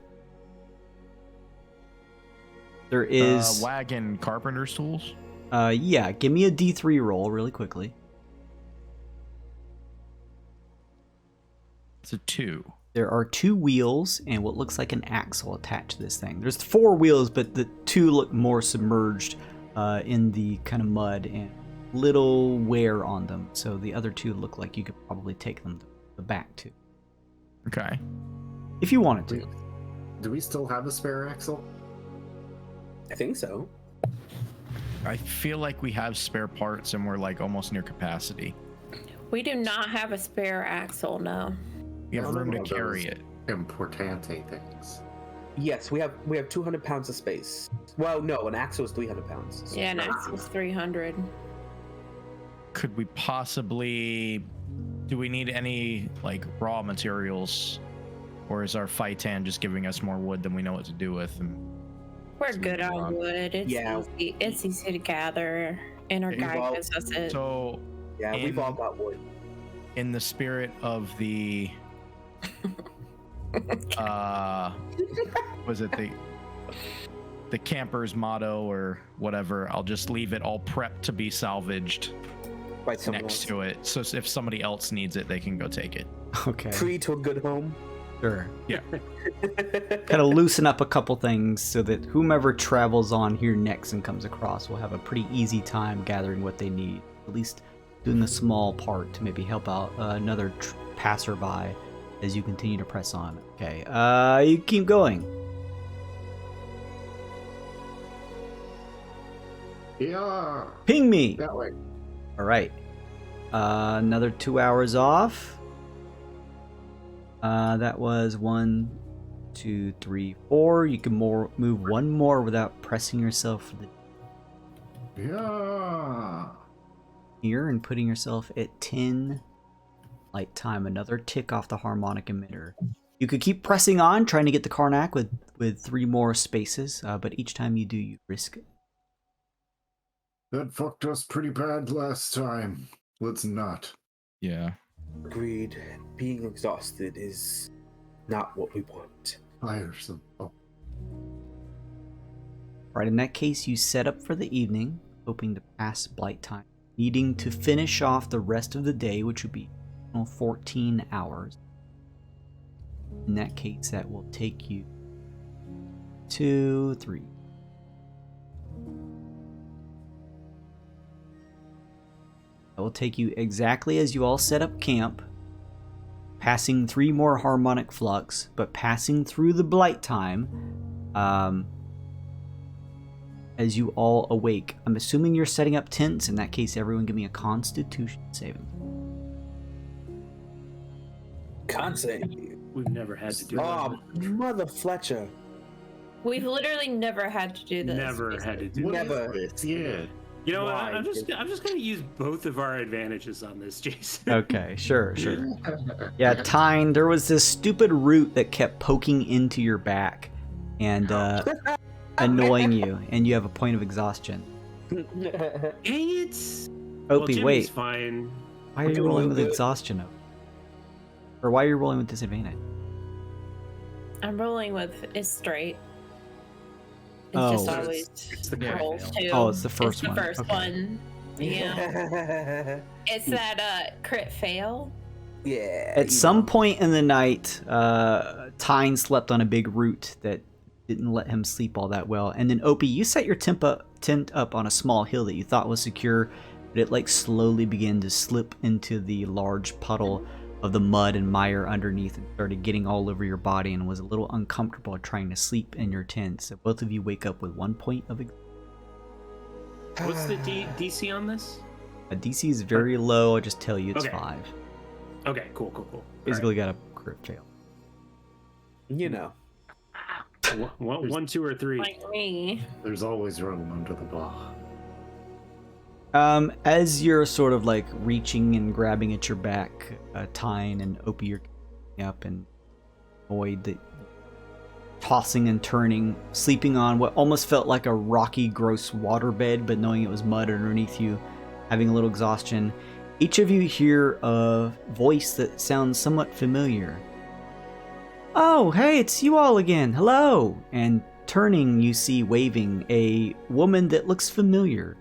There is... wagon carpenter's tools? Yeah, give me a D3 roll really quickly. It's a 2. There are 2 wheels and what looks like an axle attached to this thing. There's 4 wheels, but the 2 look more submerged in the kind of mud and little wear on them. So the other 2 look like you could probably take them to the back to. Okay. If you wanted to. Do we still have a spare axle? I think so. I feel like we have spare parts and we're like almost near capacity. We do not have a spare axle, no. We have room to carry it. Importante things. Yes, we have 200 pounds of space. Well, no, an axle is 300 pounds. So. Yeah, an axle's 300. Could we possibly... Do we need any, like, raw materials? Or is our Phytan just giving us more wood than we know what to do with? And... We're good on wood. It's Yeah. easy. It's easy to gather, and our guide gives us it. So... Yeah, we've all got wood. In the spirit of the... was it the camper's motto or whatever? I'll just leave it all prepped to be salvaged next to it. So if somebody else needs it, they can go take it. Okay. Free to a good home. Sure. Yeah. Kind of loosen up a couple things so that whomever travels on here next and comes across will have a pretty easy time gathering what they need. At least doing a small part to maybe help out another passerby as you continue to press on. Okay, you keep going. Yeah. Ping me. That way. All right. Another 2 hours off. That was 1, 2, 3, 4. You can move one more without pressing yourself Yeah. here and putting yourself at 10 light time. Another tick off the harmonic emitter. You could keep pressing on, trying to get the Karnak with 3 more spaces, but each time you do, you risk it. That fucked us pretty bad last time. Let's not. Yeah. Agreed. Being exhausted is not what we want. Tiresome. Oh. Right, in that case, you set up for the evening, hoping to pass blight time, needing to finish off the rest of the day, which would be 14 hours. In that case, that will take you 2, 3. That will take you exactly as you all set up camp, passing 3 more harmonic flux, but passing through the blight time as you all awake. I'm assuming you're setting up tents. In that case, everyone give me a Constitution saving. Can't say. We've never had to do Oh, mother Fletcher. We've literally never had to do that. this. Never had to do What Never. is this? Yeah. You know what? Why? I'm just gonna use both of our advantages on this, Jason. Okay, sure. Yeah, Tyne, there was this stupid root that kept poking into your back and annoying you, and you have a point of exhaustion. Dang it! Opie, Jimmy's wait. fine. Why are you rolling with exhaustion? Or why are you rolling with disadvantage? I'm rolling with is straight. It's Oh. just always It's the roll fail. 2. Oh, it's the first It's one. the first Okay. one. Yeah. It's that crit fail. Yeah. At some point in the night, Tyne slept on a big root that didn't let him sleep all that well. And then Opie, you set your tent up on a small hill that you thought was secure, but it like slowly began to slip into the large puddle of the mud and mire underneath and started getting all over your body and was a little uncomfortable trying to sleep in your tent. So both of you wake up with 1 point of What's the DC on this? a DC is very low. I'll just tell you it's Okay. 5. Okay, cool. Basically got a crit fail. You know. One, 2, or 3. Like me. There's always room under the bar. As you're sort of like reaching and grabbing at your back, Tyne and Opie, you're up and Void that tossing and turning, sleeping on what almost felt like a rocky, gross waterbed, but knowing it was mud underneath you, having a little exhaustion. Each of you hear a voice that sounds somewhat familiar. Oh, hey, it's you all again. Hello. And turning, you see waving a woman that looks familiar.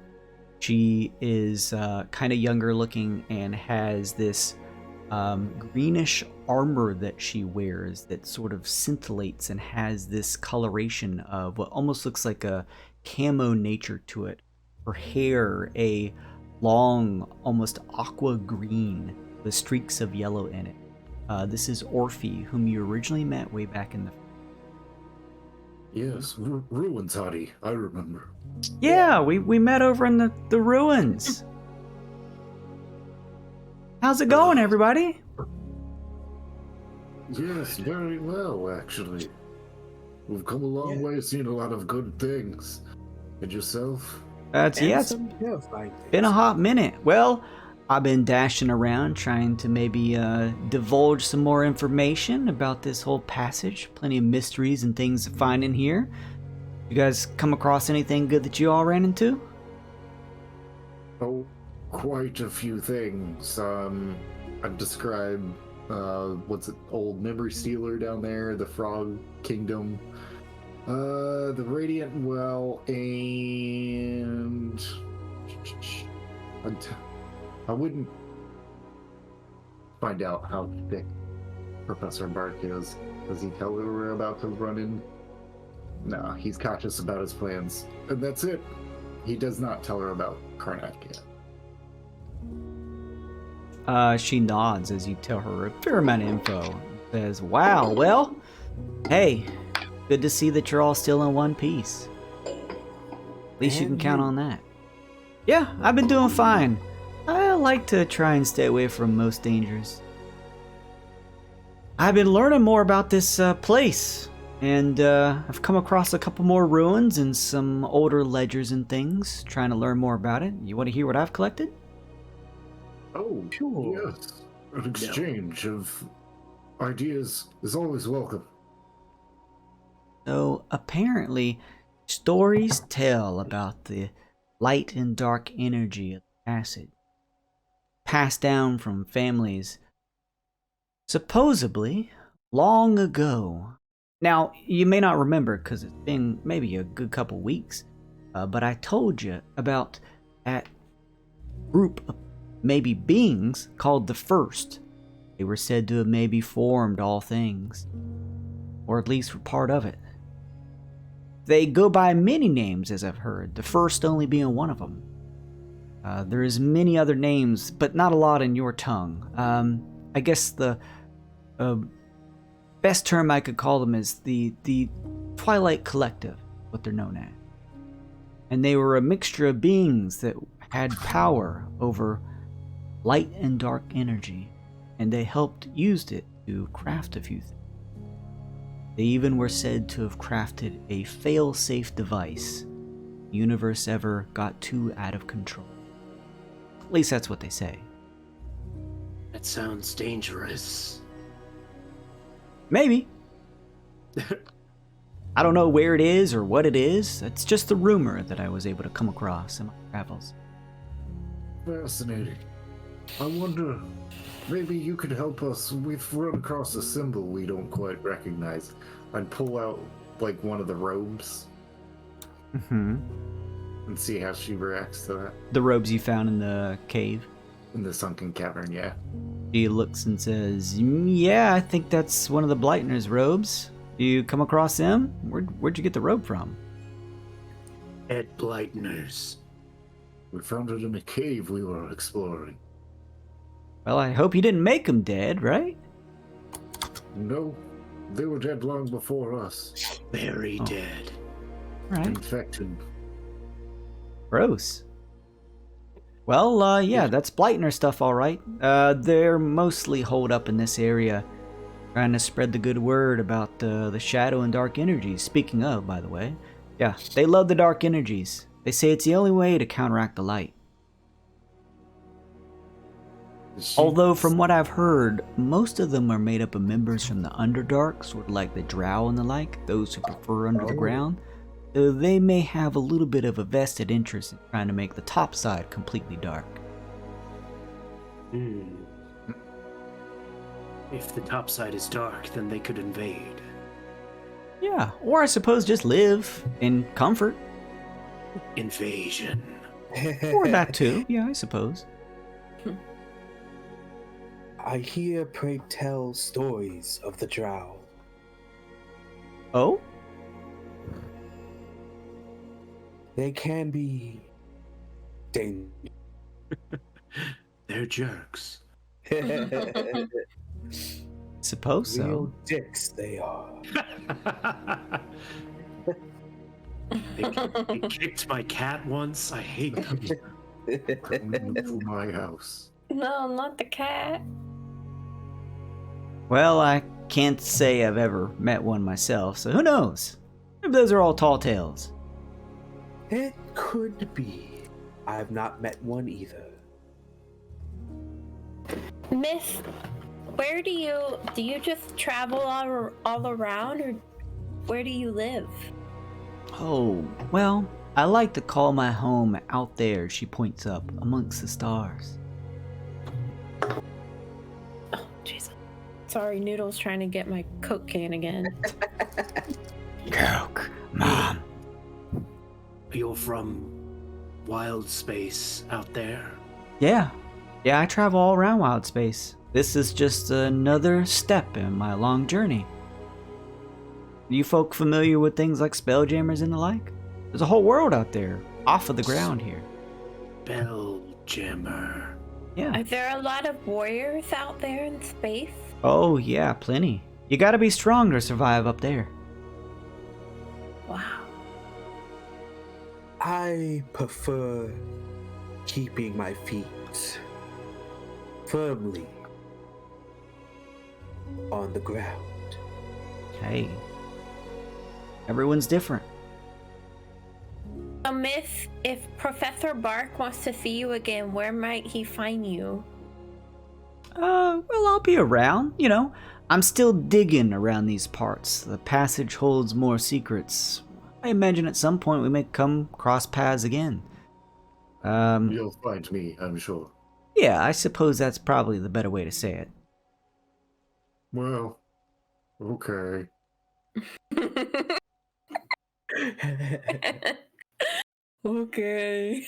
She is kind of younger looking and has this greenish armor that she wears that sort of scintillates and has this coloration of what almost looks like a camo nature to it. Her hair, a long, almost aqua green with streaks of yellow in it. This is Orphe, whom you originally met way back in the... Yes, ruins, Hottie. I remember. Yeah, we met over in the ruins. How's it going, everybody? Yes, very well, actually. We've come a long way, seen a lot of good things. And yourself? It's been a hot minute. Well, I've been dashing around trying to maybe divulge some more information about this whole passage. Plenty of mysteries and things to find in here. You guys come across anything good that you all ran into? Oh, quite a few things. I've described, what's it, old memory stealer down there, the Frog Kingdom, the Radiant Well, and I wouldn't find out how thick Professor Bark is. Does he tell her we're about to run in? No, he's cautious about his plans. And that's it. He does not tell her about Karnak yet. She nods as you tell her a fair amount of info. Says, wow, well, hey, good to see that you're all still in one piece. At least you can count on that. Yeah, I've been doing fine. I like to try and stay away from most dangers. I've been learning more about this place, and I've come across a couple more ruins and some older ledgers and things, trying to learn more about it. You want to hear what I've collected? Oh, Sure. yes. An exchange of ideas is always welcome. So, apparently, stories tell about the light and dark energy of the passage, passed down from families supposedly long ago. Now, you may not remember because it's been maybe a good couple weeks, but I told you about that group of maybe beings called the First. They were said to have maybe formed all things, or at least were part of it. They go by many names, as I've heard, the First only being one of them. There's many other names, but not a lot in your tongue. I guess the best term I could call them is the Twilight Collective, what they're known as. And they were a mixture of beings that had power over light and dark energy, and they helped used it to craft a few things. They even were said to have crafted a fail-safe device the universe ever got too out of control. At least that's what they say. That sounds dangerous. Maybe. I don't know where it is or what it is. It's just the rumor that I was able to come across in my travels. Fascinating. I wonder, maybe you could help us. We've run across a symbol we don't quite recognize. I'd pull out, like, one of the robes Mm-hmm. and see how she reacts to that. The robes you found in the cave. In the sunken cavern, yeah. She looks and says, yeah, I think that's one of the Blightener's robes. You come across them? Where'd you get the rope from? Dead Blightners. We found it in a cave we were exploring. Well, I hope you didn't make them dead, right? No, they were dead long before us. Very Oh. dead. All right. Infected. Gross. Well, yeah, that's Blightner stuff, all right. They're mostly holed up in this area, trying to spread the good word about the shadow and dark energies. Speaking of, by the way, yeah, they love the dark energies. They say it's the only way to counteract the light. Although, from what I've heard, most of them are made up of members from the Underdark, sort of like the Drow and the like, those who prefer under the ground. Though they may have a little bit of a vested interest in trying to make the top side completely dark. If the top side is dark, then they could invade. Yeah, or I suppose just live in comfort. Invasion. Or that too, yeah, I suppose. I hear pray tell stories of the Drow. Oh? They can be dangerous. They're jerks. Suppose so. Real dicks they are. They kicked my cat once. I hate them. Come to my house. No, not the cat. Well, I can't say I've ever met one myself, so who knows? Maybe those are all tall tales. It could be. I've not met one either. Miss, where do you just travel all around, or where do you live? Oh, well, I like to call my home out there, she points up, amongst the stars. Oh, Jesus. Sorry, Noodle's trying to get my Coke can again. Coke, Mom. You're from wild space out there? Yeah, I travel all around Wild Space. This is just another step in my long journey. You folk familiar with things like spelljammers and the like? There's a whole world out there, off of the ground here. Spelljammer. Yeah. Are there a lot of warriors out there in space? Oh, yeah, plenty. You gotta be strong to survive up there. Wow. I prefer keeping my feet firmly on the ground. Hey, everyone's different. So, Miss, if Professor Bark wants to see you again, where might he find you? Well, I'll be around, you know. I'm still digging around these parts. The passage holds more secrets. I imagine at some point we may come cross paths again. You'll find me, I'm sure. Yeah, I suppose that's probably the better way to say it. Well, okay. Okay.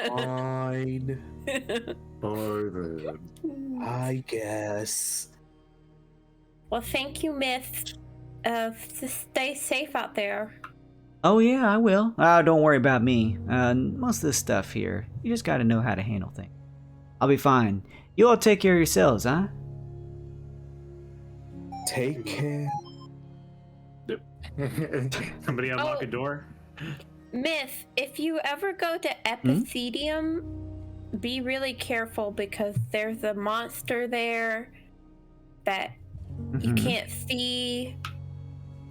Fine, Bye then. I guess. Well, thank you, Miss. Just stay safe out there. Oh yeah, I will. Don't worry about me. Most of this stuff here, you just gotta know how to handle things. I'll be fine. You all take care of yourselves, huh? Take care. Somebody unlock Oh. a door? Miss, if you ever go to Epicedium, be really careful because there's a monster there that you can't see,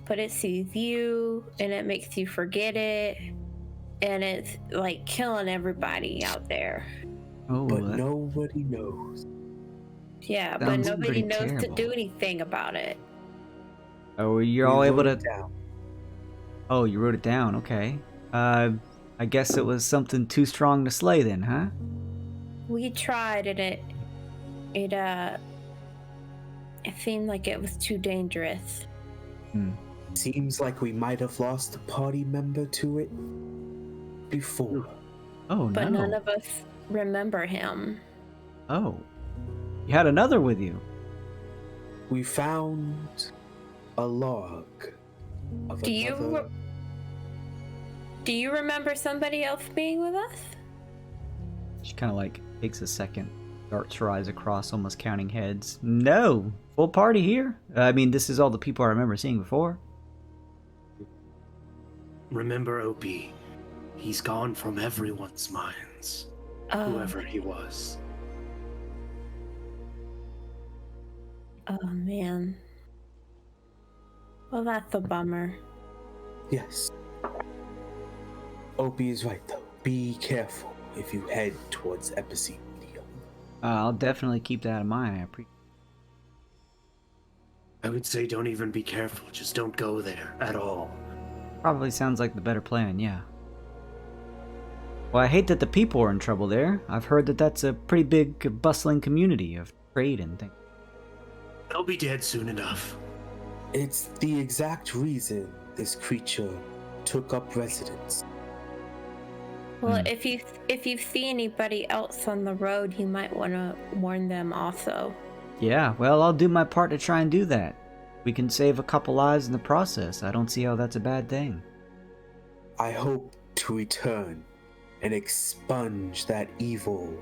but it sees you and it makes you forget it, and it's like killing everybody out there. Oh, But that- nobody knows. Yeah, but Sounds nobody pretty knows to terrible. do anything about it. oh, you're We all able wrote to. it down. Oh, you wrote it down. Okay. I guess it was something too strong to slay then, huh? We tried and it seemed like it was too dangerous. Seems like we might have lost a party member to it before. Oh But no. none of us remember him. Oh, you had another with you. We found a log of another... Do you remember somebody else being with us? She kind of like takes a second, darts her eyes across, almost counting heads. No, full party here. I mean, this is all the people I remember seeing before. Remember Opie. He's gone from everyone's minds. Whoever he was. Oh, man. Well, that's a bummer. Yes. Opie is right, though. Be careful if you head towards Epicene. I'll definitely keep that in mind. I would say don't even be careful. Just don't go there at all. Probably sounds like the better plan, yeah. Well, I hate that the people are in trouble there. I've heard that that's a pretty big, bustling community of trade and things. They'll be dead soon enough. It's the exact reason this creature took up residence. Well, if you see anybody else on the road, you might want to warn them also. Yeah, well, I'll do my part to try and do that. We can save a couple lives in the process. I don't see how that's a bad thing. I hope to return and expunge that evil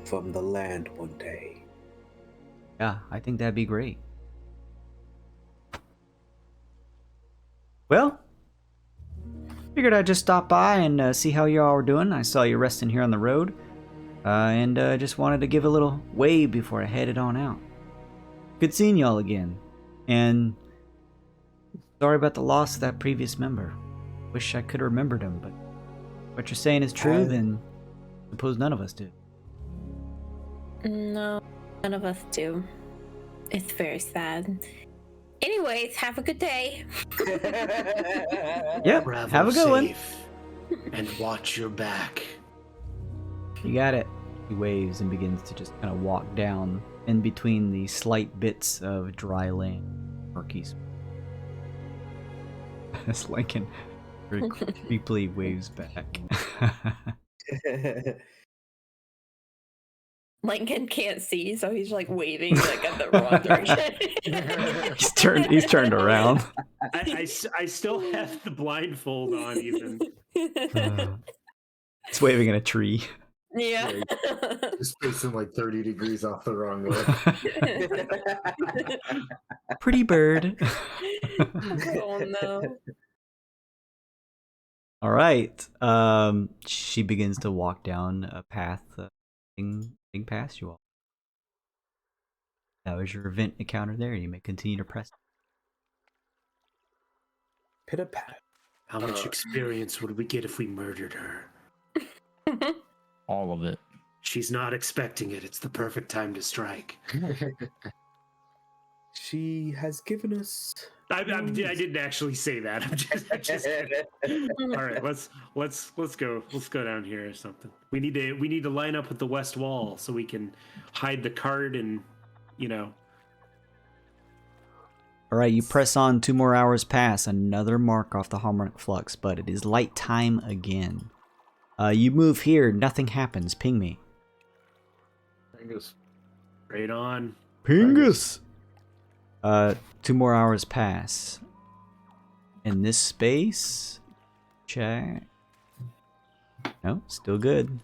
from the land one day. Yeah, I think that'd be great. Well, figured I'd just stop by and see how y'all were doing. I saw you resting here on the road, and just wanted to give a little wave before I headed on out. Good seeing y'all again, and sorry about the loss of that previous member. Wish I could have remembered him, but what you're saying is true, then suppose none of us do. No, none of us do. It's very sad. Anyways, have a good day. Yep, Travel have a good one. safe and watch your back. You got it. He waves and begins to just kind of walk down in between the slight bits of dry land, murky. As Lincoln very creepily waves back. Lincoln can't see, so he's like waving like at the wrong direction. He's turned around. I still have the blindfold on even. He's waving at a tree. Yeah. Just facing like 30 degrees off the wrong way. Pretty bird. Oh no. All right. She begins to walk down a path, being past you all. That was your event encounter there. You may continue to press. Pitter patter. How much experience would we get if we murdered her? All of it. She's not expecting it. It's the perfect time to strike. She has given us. I didn't actually say that. I just all right, let's go. Let's go down here or something. We need to line up with the west wall so we can hide the cart and, you know. All right, you press on. 2 more hours pass. Another mark off the harmonic flux, but it is light time again. You move here. Nothing happens. Ping me. Pingus. Right on. Pingus. 2 more hours pass. In this space, check. No, still good.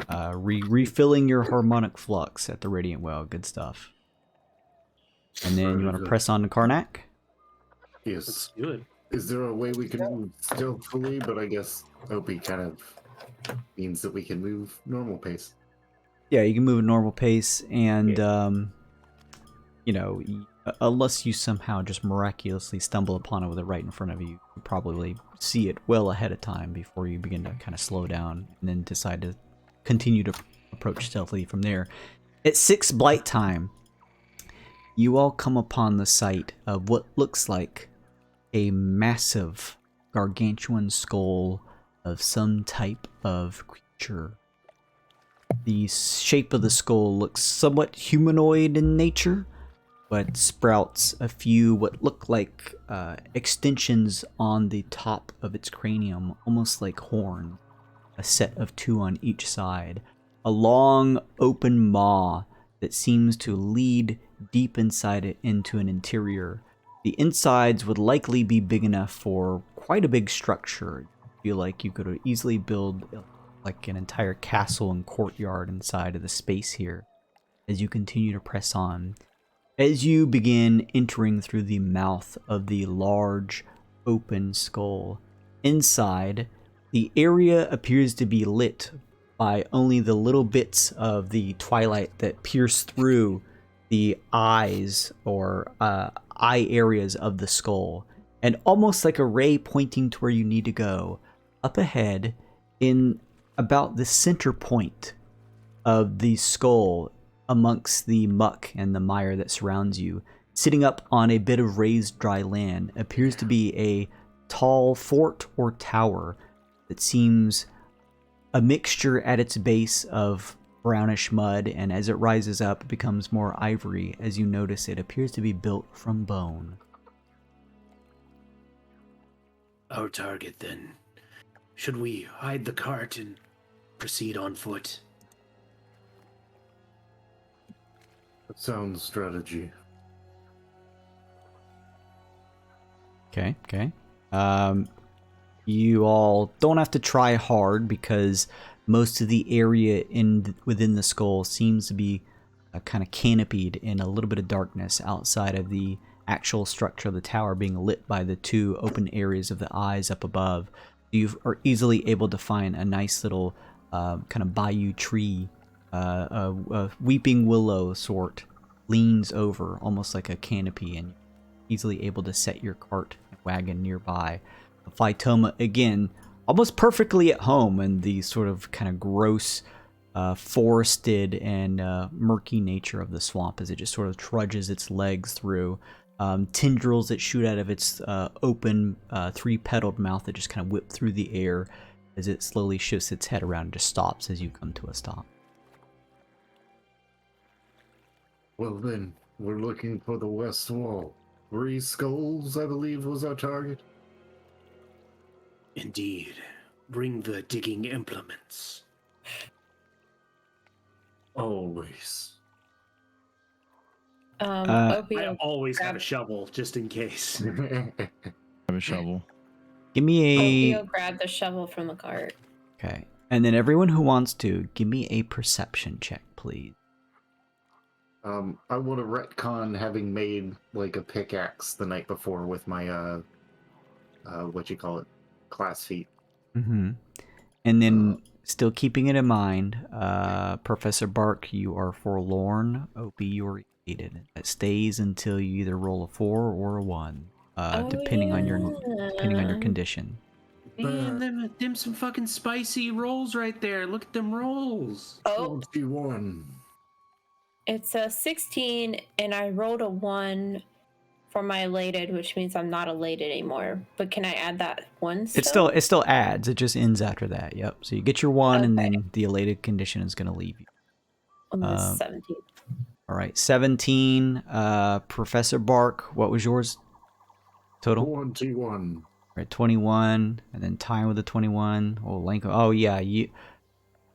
Refilling your harmonic flux at the radiant well. Good stuff. And then you want to press on to Karnak? Yes. Let's do it. Is there a way we can move stealthily? But I guess Opie kind of means that we can move normal pace. Yeah, you can move at normal pace, and you know, unless you somehow just miraculously stumble upon it with it right in front of you, you probably see it well ahead of time before you begin to kind of slow down and then decide to continue to approach stealthily from there. At 6 blight time, you all come upon the sight of what looks like a massive gargantuan skull of some type of creature. The shape of the skull looks somewhat humanoid in nature, but sprouts a few what look like extensions on the top of its cranium, almost like horn, a set of 2 on each side. A long, open maw that seems to lead deep inside it into an interior The insides would likely be big enough for quite a big structure. I feel like you could easily build like an entire castle and courtyard inside of the space here as you continue to press on. As you begin entering through the mouth of the large open skull, inside, the area appears to be lit by only the little bits of the twilight that pierce through the eyes or eye areas of the skull, and almost like a ray pointing to where you need to go. Up ahead, in about the center point of the skull, amongst the muck and the mire that surrounds you, sitting up on a bit of raised dry land, appears to be a tall fort or tower that seems a mixture at its base of brownish mud, and as it rises up, it becomes more ivory. As you notice, it appears to be built from bone. Our target, then. Should we hide the cart and proceed on foot? That sounds strategy. Okay. You all don't have to try hard because most of the area within the skull seems to be kind of canopied in a little bit of darkness outside of the actual structure of the tower being lit by the two open areas of the eyes up above. You are easily able to find a nice little kind of bayou tree, a weeping willow sort, leans over almost like a canopy, and easily able to set your cart and wagon nearby. The Phytoma, again, almost perfectly at home in the sort of kind of gross, forested and murky nature of the swamp as it just sort of trudges its legs through. Tendrils that shoot out of its open, three-petaled mouth that just kind of whip through the air as it slowly shifts its head around and just stops as you come to a stop. Well then, we're looking for the west wall. 3 skulls, I believe, was our target. Indeed. Bring the digging implements. Always. Opie I will always have a grab- shovel, just in case. Have a shovel. Give me Opie a... will grab the shovel from the cart. Okay. And then everyone who wants to, give me a perception check, please. I want to retcon having made like a pickaxe the night before with my class feat. Mm-hmm. And then, still keeping it in mind, Professor Bark, you are forlorn. Opie, you are elated. That stays until you either roll a 4 or a 1, depending on your condition. Man, them some fucking spicy rolls right there. Look at them rolls. Oh, 21. it's a 16, and I rolled a 1 for my elated, which means I'm not elated anymore. But can I add that 1 still? It still adds. It just ends after that. Yep. So you get your 1, and Okay. then the elated condition is going to leave you. On the 17. All right, 17. Professor Bark, what was yours total? 21. All right, 21, and then tying with the 21. Oh, Lanko. Oh, yeah.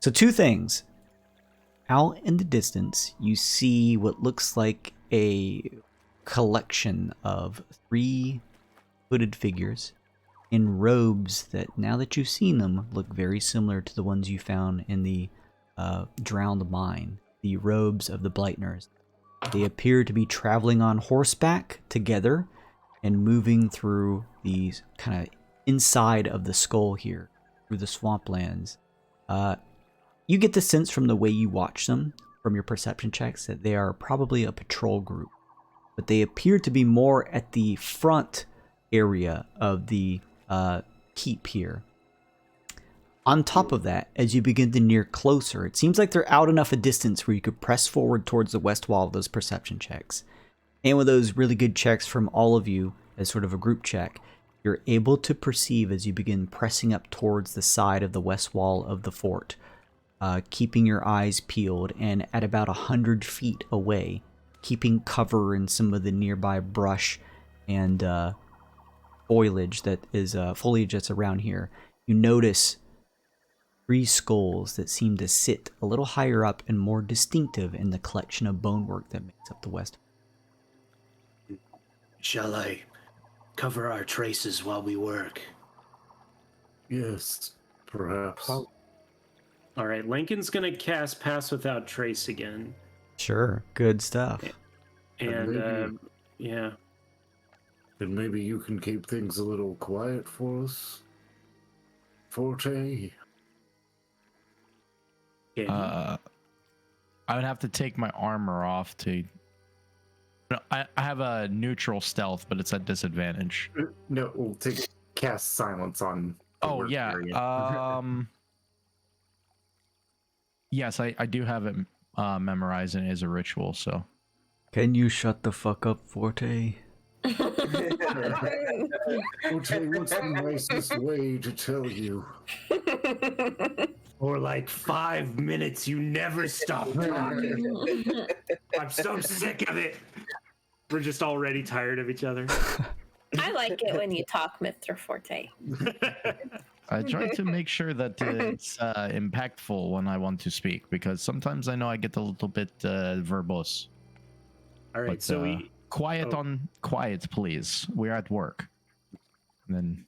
So 2 things. Out in the distance, you see what looks like a collection of 3 hooded figures in robes that, now that you've seen them, look very similar to the ones you found in the drowned mine. The robes of the Blightners. They appear to be traveling on horseback together and moving through the kind of inside of the skull here, through the swamplands. You get the sense from the way you watch them, from your perception checks, that they are probably a patrol group. But they appear to be more at the front area of the keep here. On top of that, as you begin to near closer, it seems like they're out enough a distance where you could press forward towards the west wall with those perception checks. And with those really good checks from all of you, as sort of a group check, you're able to perceive as you begin pressing up towards the side of the west wall of the fort, keeping your eyes peeled, and at about 100 feet away, keeping cover in some of the nearby brush and foliage that's around here, you notice 3 skulls that seem to sit a little higher up and more distinctive in the collection of bonework that makes up the west. Shall I cover our traces while we work? Yes, perhaps. Oh. All right, Lincoln's gonna cast Pass Without Trace again, Sure, good stuff. and maybe- yeah. And maybe you can keep things a little quiet for us, Forte. Yeah. I would have to take my armor off to. No, I have a neutral stealth, but it's at disadvantage. No, we'll cast silence on. The Oh work yeah. area. Yes, I do have it memorized and it is a ritual. So Can you shut the fuck up, Forte? Forte, what's the nicest way to tell you? For like 5 minutes, you never stop talking. I'm so sick of it. We're just already tired of each other. I like it when you talk, Mr. Forte. I try to make sure that it's impactful when I want to speak, because sometimes I know I get a little bit verbose. All right, But, so quiet, please. We're at work. And then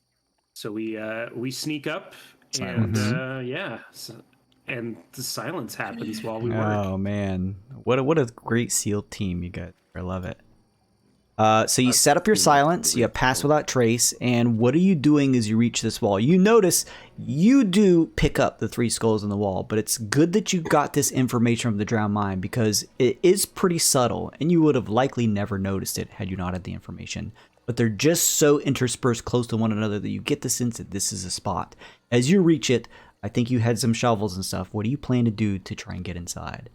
we sneak up, Silence. and and the silence happens while we work. Oh man, what a great SEAL team you got. I love it. So you set up your silence, you have Pass Without Trace, and what are you doing as you reach this wall? You notice you do pick up the 3 skulls on the wall, but it's good that you got this information from the Drowned Mind because it is pretty subtle, and you would have likely never noticed it had you not had the information. But they're just so interspersed close to one another that you get the sense that this is a spot. As you reach it, I think you had some shovels and stuff. What do you plan to do to try and get inside?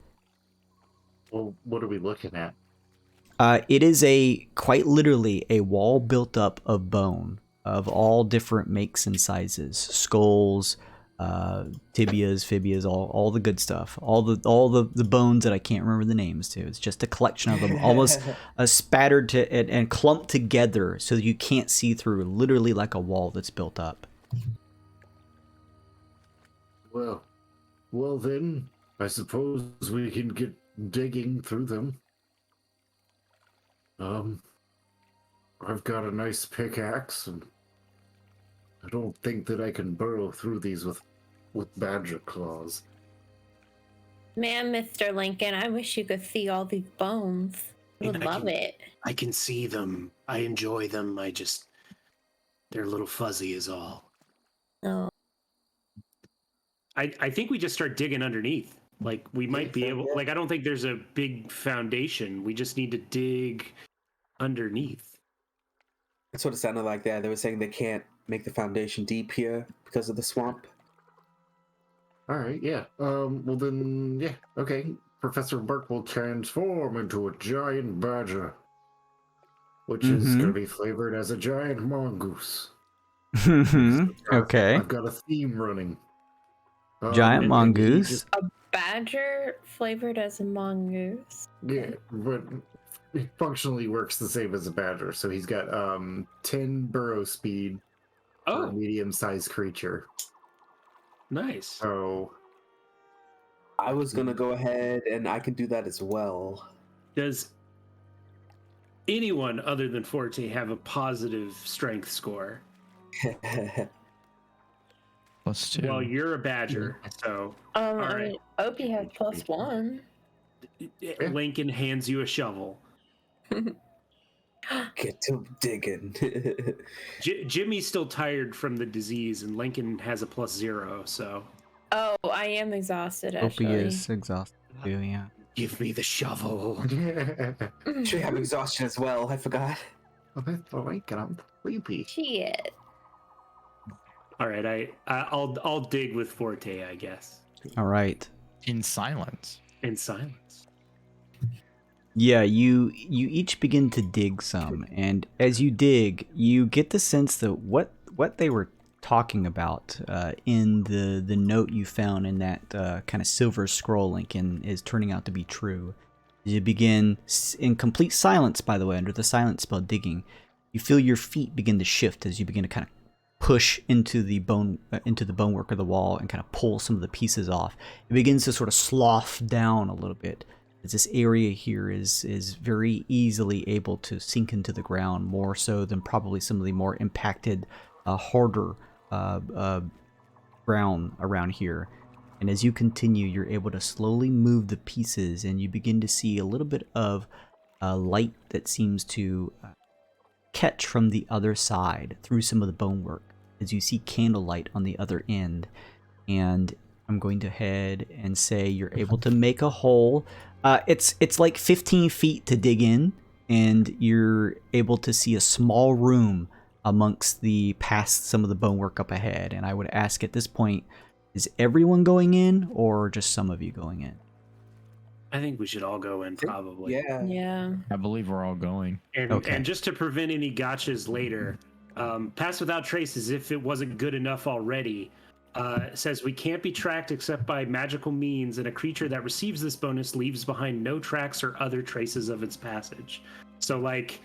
Well, what are we looking at? It is quite literally a wall built up of bone of all different makes and sizes, skulls, tibias, fibias, all the good stuff, all the bones that I can't remember the names to. It's just a collection of them, almost spattered to and clumped together so that you can't see through, literally like a wall that's built up. Well, then, I suppose we can get digging through them. I've got a nice pickaxe, and I don't think that I can burrow through these with badger claws. Man, Mr. Lincoln, I wish you could see all these bones. I would love it. I can see them. I enjoy them. They're a little fuzzy is all. Oh. I think we just start digging underneath. Like, we might be able, like, I don't think there's a big foundation. We just need to dig underneath. That's what it sounded like there. They were saying they can't make the foundation deep here because of the swamp. All right, yeah. Well then, yeah, okay. Professor Burke will transform into a giant badger, which is going to be flavored as a giant mongoose. Okay. I've got a theme running. Giant and mongoose. A badger flavored as a mongoose. Yeah, but it functionally works the same as a badger. So he's got 10 burrow speed for a medium-sized creature. Nice. So I was gonna go ahead and I can do that as well. Does anyone other than Forte have a positive strength score? +2. Well, you're a badger, so I right. mean, Opie has +1. Lincoln hands you a shovel. Get to digging. Jimmy's still tired from the disease, and Lincoln has a +0, so. Oh, I am exhausted, actually. Opie is exhausted too, yeah. Give me the shovel. Should have exhaustion as well. I forgot. Lincoln, I'm sleepy. Shit. All right, I'll dig with Forte, I guess, All right. In silence. in silence. Yeah, you each begin to dig some, and as you dig, you get the sense that what they were talking about in the note you found in that kind of silver scroll, Lincoln, is turning out to be true. You begin in complete silence, by the way, under the silence spell, digging. You feel your feet begin to shift as you begin to kind of push into the bonework of the wall and kind of pull some of the pieces off. It begins to sort of slough down a little bit. as this area here is very easily able to sink into the ground, more so than probably some of the more impacted, harder ground around here. And as you continue, you're able to slowly move the pieces, and you begin to see a little bit of light that seems to catch from the other side through some of the bonework, as you see candlelight on the other end. And I'm going to head and say you're able to make a hole. It's like 15 feet to dig in, and you're able to see a small room amongst the past some of the bonework up ahead. And I would ask at this point, is everyone going in or just some of you going in? I think we should all go in, probably. Yeah. Yeah. I believe we're all going. And just to prevent any gotchas later, Pass Without Trace, as if it wasn't good enough already, says we can't be tracked except by magical means, and a creature that receives this bonus leaves behind no tracks or other traces of its passage. So, like,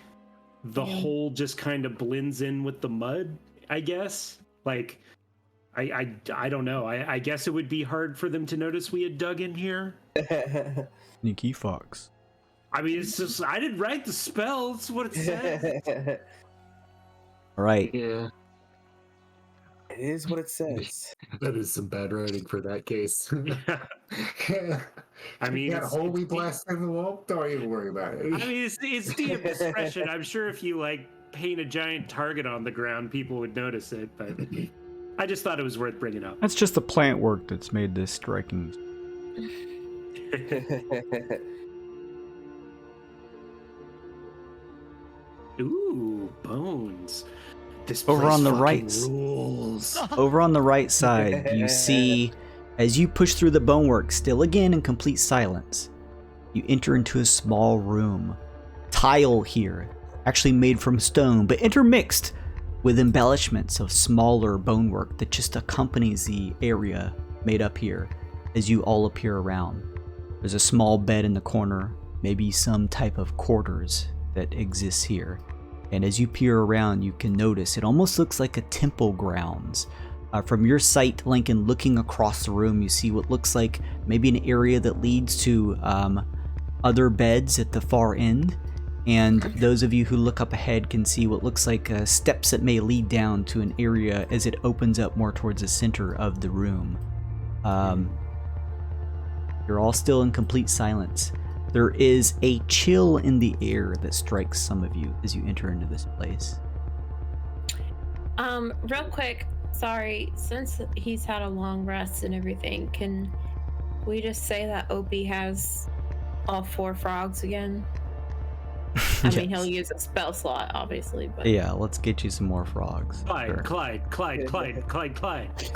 the hole just kind of blends in with the mud, I guess. Like, I don't know. I guess it would be hard for them to notice we had dug in here. Sneaky fox. I mean, it's just, I didn't write the spell. It's what it says. All right. Yeah, It is what it says. that is some bad writing for that case. I mean, that hole we blasted in the wall. Don't even worry about it. I mean, it's DM discretion. I'm sure if you, like, paint a giant target on the ground, people would notice it, but I just thought it was worth bringing up. That's just the plant work that's made this striking. Ooh, bones. This Over place on the fucking right. rules. Over on the right side, you see, as you push through the bonework, still again in complete silence, you enter into a small room. Tile here, actually made from stone, but intermixed with embellishments of smaller bonework that just accompanies the area made up here as you all appear around. There's a small bed in the corner, maybe some type of quarters that exists here. And as you peer around, you can notice it almost looks like a temple grounds. From your sight, Lincoln, looking across the room, you see what looks like maybe an area that leads to other beds at the far end. And those of you who look up ahead can see what looks like steps that may lead down to an area as it opens up more towards the center of the room. You're all still in complete silence. There is a chill in the air that strikes some of you as you enter into this place. Real quick, sorry, since he's had a long rest and everything, can we just say that Opie has all 4 frogs again? I mean, he'll use a spell slot, obviously, but... Yeah, let's get you some more frogs. Clyde, Sure. Clyde, Clyde, Clyde, Clyde, Clyde.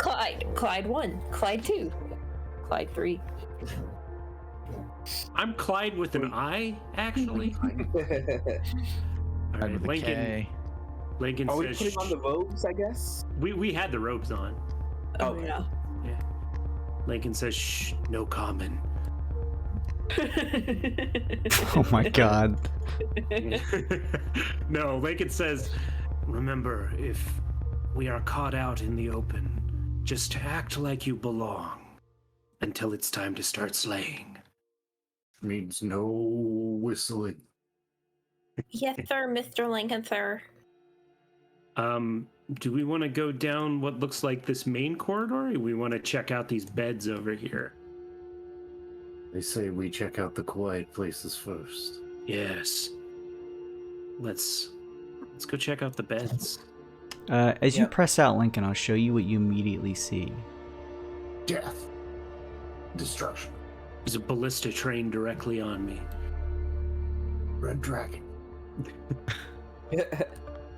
Clyde 1, Clyde 2, Clyde 3. I'm Clyde with an I, actually. All right, With a Lincoln. K. Lincoln Are we says putting on the robes, I guess? we had the robes on. Oh, Okay. yeah. Lincoln says shh, no common. Oh my god. No, Lincoln says, remember, if we are caught out in the open, just act like you belong until it's time to start slaying. Means no whistling. Yes, sir, Mr. Lincoln, sir. Do we want to go down what looks like this main corridor, or we want to check out these beds over here? They say we check out the quiet places first. Yes. Let's go check out the beds. As you Yep. press out, Lincoln, I'll show you what you immediately see. Death. Destruction. There's a ballista train directly on me. Red dragon.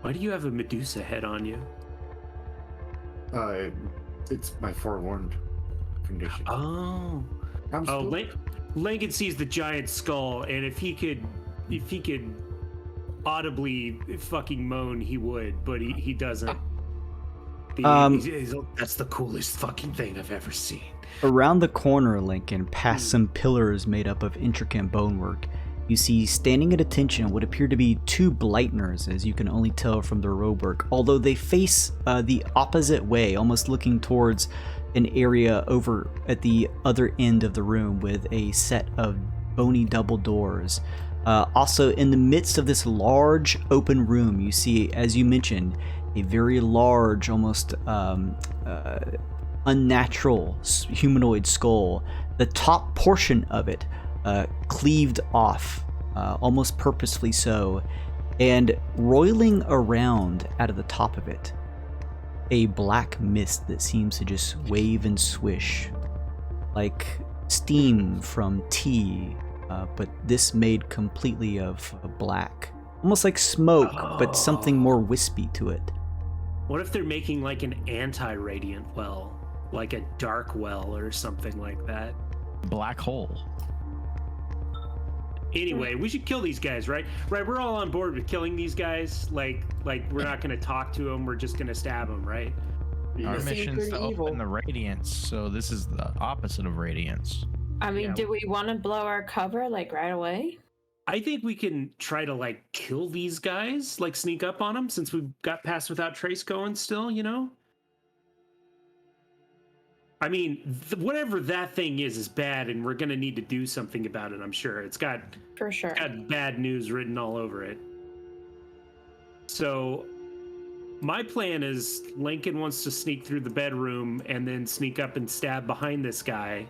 Why do you have a Medusa head on you? It's my forewarned condition. Oh. I'm Oh, still- Lincoln sees the giant skull, and if he could audibly fucking moan, he would, but he doesn't. That's the coolest fucking thing I've ever seen. Around the corner, Lincoln, past some pillars made up of intricate bonework, you see standing at attention what appear to be 2 blightners, as you can only tell from their robework, although they face the opposite way, almost looking towards an area over at the other end of the room with a set of bony double doors. Also, in the midst of this large open room, you see, as you mentioned, a very large, almost unnatural humanoid skull. The top portion of it cleaved off, almost purposefully so, and roiling around out of the top of it, a black mist that seems to just wave and swish, like steam from tea, but this made completely of black. Almost like smoke, but something more wispy to it. What if they're making like an anti-radiant well? Like a dark well or something like that? Black hole. Anyway, we should kill these guys, right? Right, we're all on board with killing these guys. Like we're not going to talk to them. We're just going to stab them, right? Our Seem mission's pretty to evil. open the radiance, so this is the opposite of radiance. I mean, Yeah. do we want to blow our cover like right away? I think we can try to like kill these guys, like sneak up on them, since we've got Pass Without Trace going still, you know? I mean, whatever that thing is bad, and we're gonna need to do something about it. I'm sure it's got For sure. bad news written all over it. So, my plan is Lincoln wants to sneak through the bedroom and then sneak up and stab behind this guy,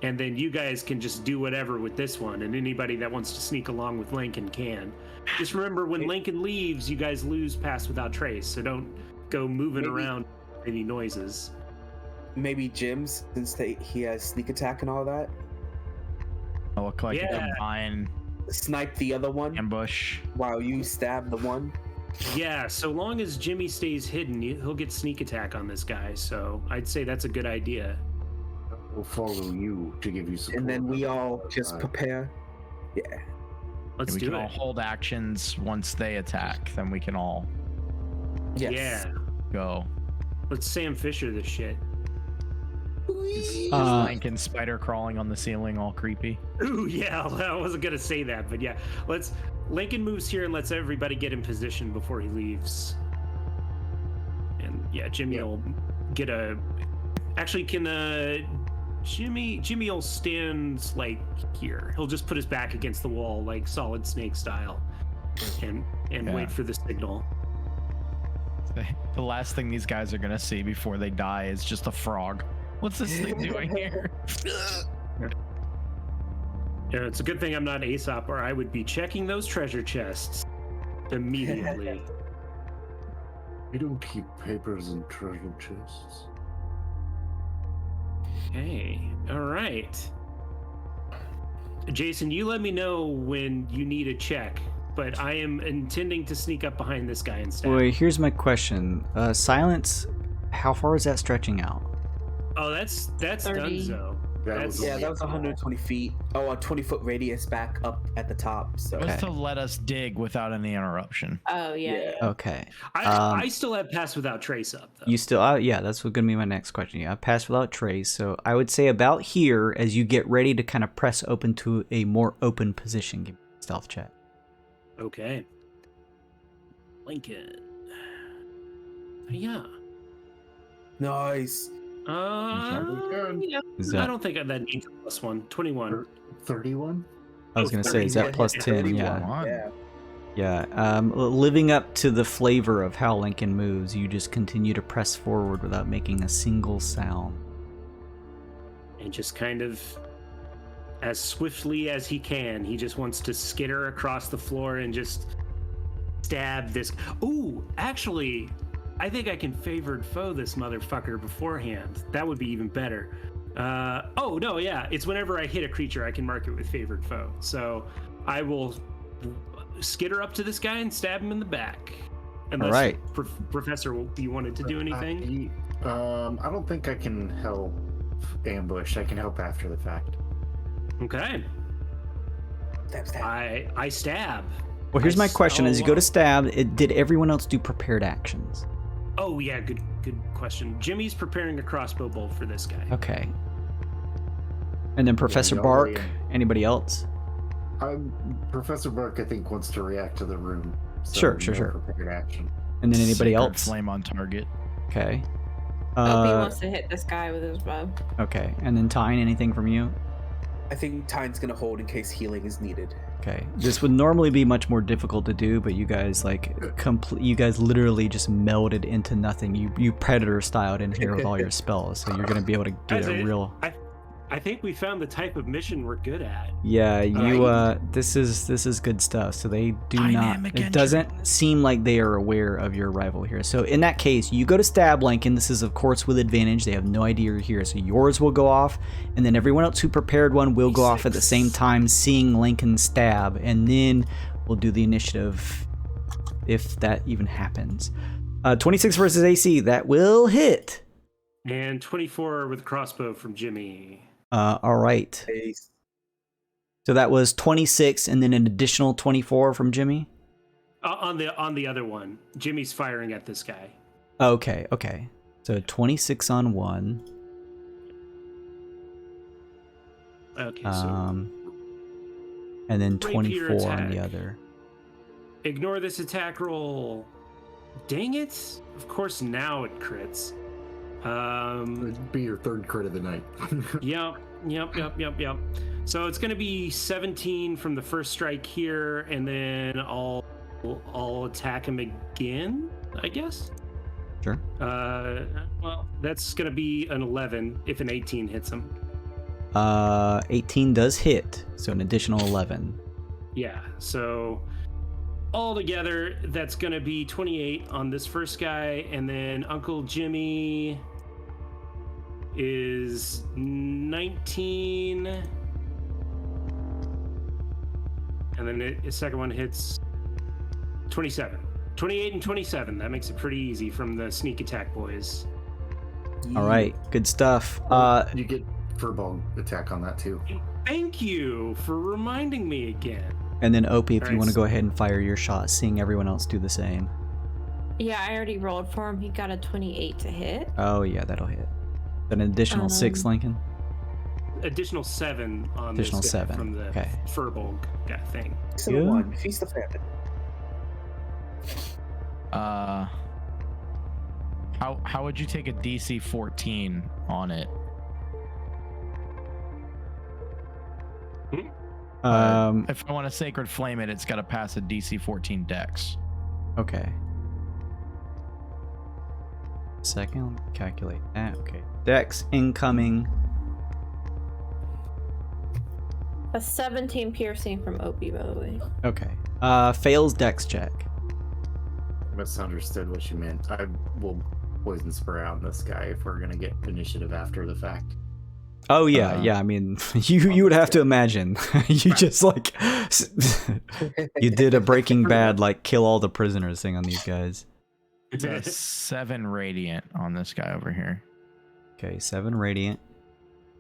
and then you guys can just do whatever with this one, and anybody that wants to sneak along with Lincoln can. Just remember, when Lincoln leaves, you guys lose Pass Without Trace, so don't go moving around any noises. Maybe Jim's, since he has sneak attack and all that. I look like a Yeah. combined Snipe the other one ambush. while you stab the one. Yeah, so long as Jimmy stays hidden, he'll get sneak attack on this guy, so I'd say that's a good idea. We'll follow you to give you support. And then we all just prepare. Yeah. Let's we do can it. all hold actions once they attack, then we can all Yes. Yeah, go. let's Sam Fisher this shit. Just Lincoln spider crawling on the ceiling, all creepy. Ooh, yeah, I wasn't gonna say that, but yeah, Lincoln moves here and lets everybody get in position before he leaves. And yeah, Jimmy will get a. Actually, can Jimmy will stand like here. He'll just put his back against the wall, like Solid Snake style, and Yeah. wait for the signal. The last thing these guys are gonna see before they die is just a frog. What's this thing doing here? Yeah, it's a good thing I'm not Aesop, or I would be checking those treasure chests immediately. We don't keep papers in treasure chests. Hey, all right. Jason, you let me know when you need a check, but I am intending to sneak up behind this guy and stab. Wait, here's my question. Silence, how far is that stretching out? Oh, that's 30. Dunzo. That was Yeah, that was 120 feet. Oh, a 20-foot radius back up at the top. So It was to let us dig without any interruption. Oh yeah. Okay. I still have Pass Without Trace up, though. You still, yeah, that's going to be my next question. Yeah, Pass Without Trace. So I would say about here, as you get ready to kind of press open to a more open position, give me a stealth check. Okay. Lincoln. Yeah. nice. Is I that, don't think that needs a +1. 21. 31? I was going to say, is that 30, plus 10? 31. Yeah. Yeah. Yeah. Living up to the flavor of how Lincoln moves, you just continue to press forward without making a single sound. And just kind of, as swiftly as he can, he just wants to skitter across the floor and just stab this. Ooh, actually, I think I can favored foe this motherfucker beforehand. That would be even better. Oh, no, yeah. It's whenever I hit a creature, I can mark it with favored foe. So I will skitter up to this guy and stab him in the back. Unless, All right. Professor, you wanted to do anything? I don't think I can help ambush. I can help after the fact. Okay. Stab. I stab. Well, here's my question. As you go to Oh, stab, did everyone else do prepared actions? Oh yeah, good question. Jimmy's preparing a crossbow bolt for this guy. Okay. And then Professor we Bark, already- anybody else? Professor Burke, I think, wants to react to the room. So Sure. no prepared action. And then anybody Sacred else? Flame on target. Opie wants to hit this guy with his bow. Okay. And then Tyne, anything from you? I think Tyne's gonna hold in case healing is needed. Okay, this would normally be much more difficult to do, but you guys you guys literally just melded into nothing. You predator styled in here with all your spells, so you're gonna be able to get a real. I think we found the type of mission we're good at. Yeah, this is good stuff. So they do Dynamic not. It doesn't seem like they are aware of your arrival here. So in that case, you go to stab Lincoln. This is of course with advantage. They have no idea you're here. So yours will go off, and then everyone else who prepared one will go off at the same time, seeing Lincoln stab, and then we'll do the initiative if that even happens. 26 versus AC, that will hit. And 24 with crossbow from Jimmy. All right. So that was 26 and then an additional 24 from Jimmy? On the other one. Jimmy's firing at this guy. Okay. So 26 on one. Okay, so and then rapier 24 on the attack. other. Ignore this attack roll. Dang it. Of course now it crits. It'd be your third crit of the night. Yep. So it's gonna be 17 from the first strike here, and then I'll attack him again, I guess. Sure. Well, that's gonna be an 11 if an 18 hits him. 18 does hit, so an additional 11. Yeah. So altogether, that's gonna be 28 on this first guy, and then Uncle Jimmy is 19, and then the second one hits 27. 28 and 27. That makes it pretty easy from the sneak attack boys. All right, good stuff. You get furball attack on that too. Thank you for reminding me again. And then Opie, if you Alright, want to go ahead and fire your shot, seeing everyone else do the same. Yeah, I already rolled for him. He got a 28 to hit. Oh yeah, that'll hit. An additional 6, Lincoln. Additional 7 on Additional this guy 7. from the Okay. furball guy thing. Feast of the one. Feast of famine. How would you take a DC 14 on it? If I want to sacred flame it, it's got to pass a DC 14 dex. Okay. Second, let me calculate that. Okay. Dex incoming. A 17 piercing from Opie, by the way. Okay. Fails Dex check. Misunderstood what you meant. I will poison spray out this guy if we're gonna get initiative after the fact. Oh yeah, yeah. I mean, you would have to imagine you just like you did a Breaking Bad like kill all the prisoners thing on these guys. It's a 7 radiant on this guy over here. Okay, 7 radiant.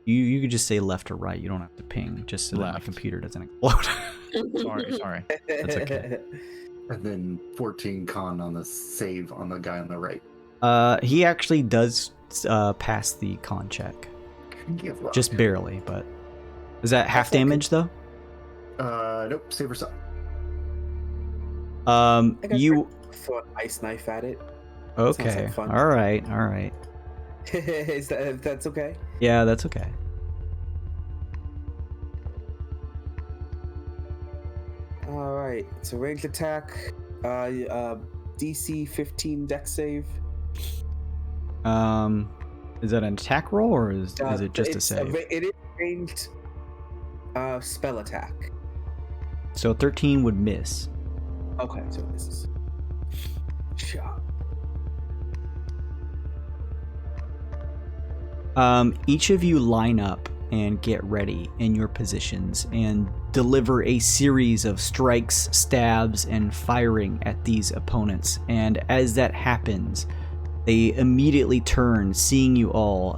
You could just say left or right. You don't have to ping, just so that my Left. computer doesn't explode. Sorry. That's okay. And then 14 con on the save on the guy on the right. He actually does pass the con check, just barely. But is that half damage though? Nope. Save or stop. You Throw an ice knife at it. okay? like fun. All right. Is that's okay? Yeah, that's okay. All right. So ranged attack. DC 15 dex save. Is that an attack roll or is it just a It's save? it is ranged spell attack. So 13 would miss. Okay, so this is shot. Each of you line up and get ready in your positions and deliver a series of strikes, stabs, and firing at these opponents. And as that happens, they immediately turn, seeing you all,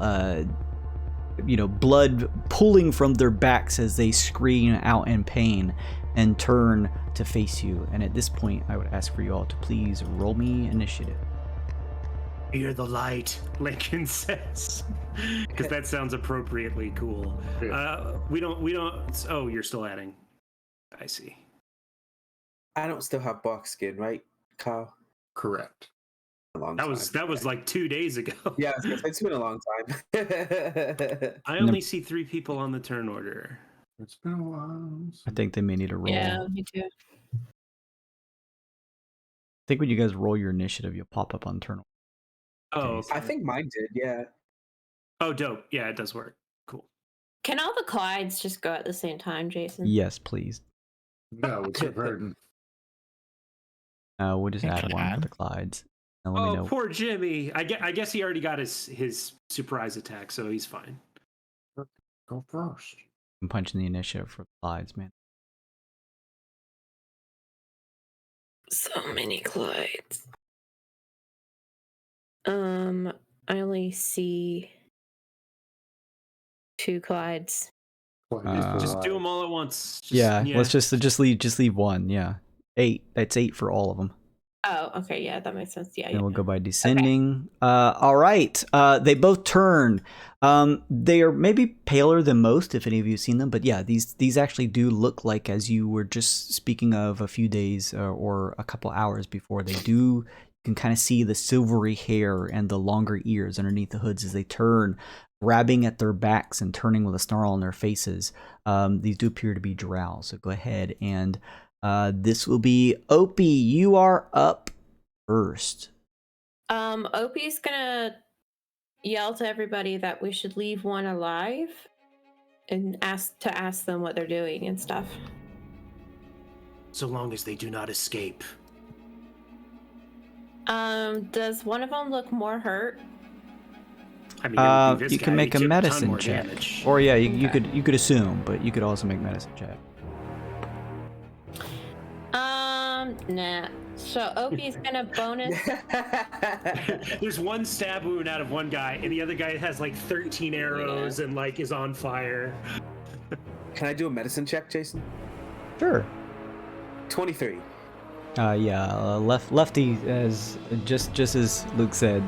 blood pooling from their backs as they scream out in pain and turn to face you. And at this point, I would ask for you all to please roll me initiative. Fear the light, Lincoln says, because that sounds appropriately cool. We don't. Oh, you're still adding. I see. I don't still have box skin, right, Kyle? Correct. A long That time. was like 2 days ago. Yeah, it's been a long time. I only see 3 people on the turn order. It's been a while. I think they may need a roll. Yeah, me too. I think when you guys roll your initiative, you'll pop up on turn. Oh, Okay. I think mine did. Yeah. oh, dope. Yeah, it does work. Cool. Can all the Clydes just go at the same time, Jason? Yes, please. No, it's your burden. We'll just Hey, add one for Clyde. the Clydes. And let me Oh, know. poor Jimmy. I guess he already got his surprise attack, so he's fine. Go first. I'm punching the initiative for the Clydes, man. So many Clydes. I only see 2 Clydes. Just do them all at once. Just, Yeah, let's just leave one. Yeah, 8. That's 8 for all of them. Oh, okay, yeah, that makes sense. Yeah, Then yeah. we'll go by descending. All right. They both turn. They are maybe paler than most, if any of you have seen them. But yeah, these actually do look like, as you were just speaking of a few days or a couple hours before, they do. You can kind of see the silvery hair and the longer ears underneath the hoods as they turn, grabbing at their backs and turning with a snarl on their faces. These do appear to be drow. So go ahead and this will be Opie. You are up first. Opie's gonna yell to everybody that we should leave one alive and ask them what they're doing and stuff. So long as they do not escape. Does one of them look more hurt? I mean, it would be this You guy. can make He a took ton medicine more check, damage. or yeah, you Okay. could assume, but you could also make medicine check. Nah. So Opie's gonna bonus. There's one stab wound out of one guy, and the other guy has like 13 arrows and like is on fire. Can I do a medicine check, Jason? Sure. 23. Lefty, as just as Luke said,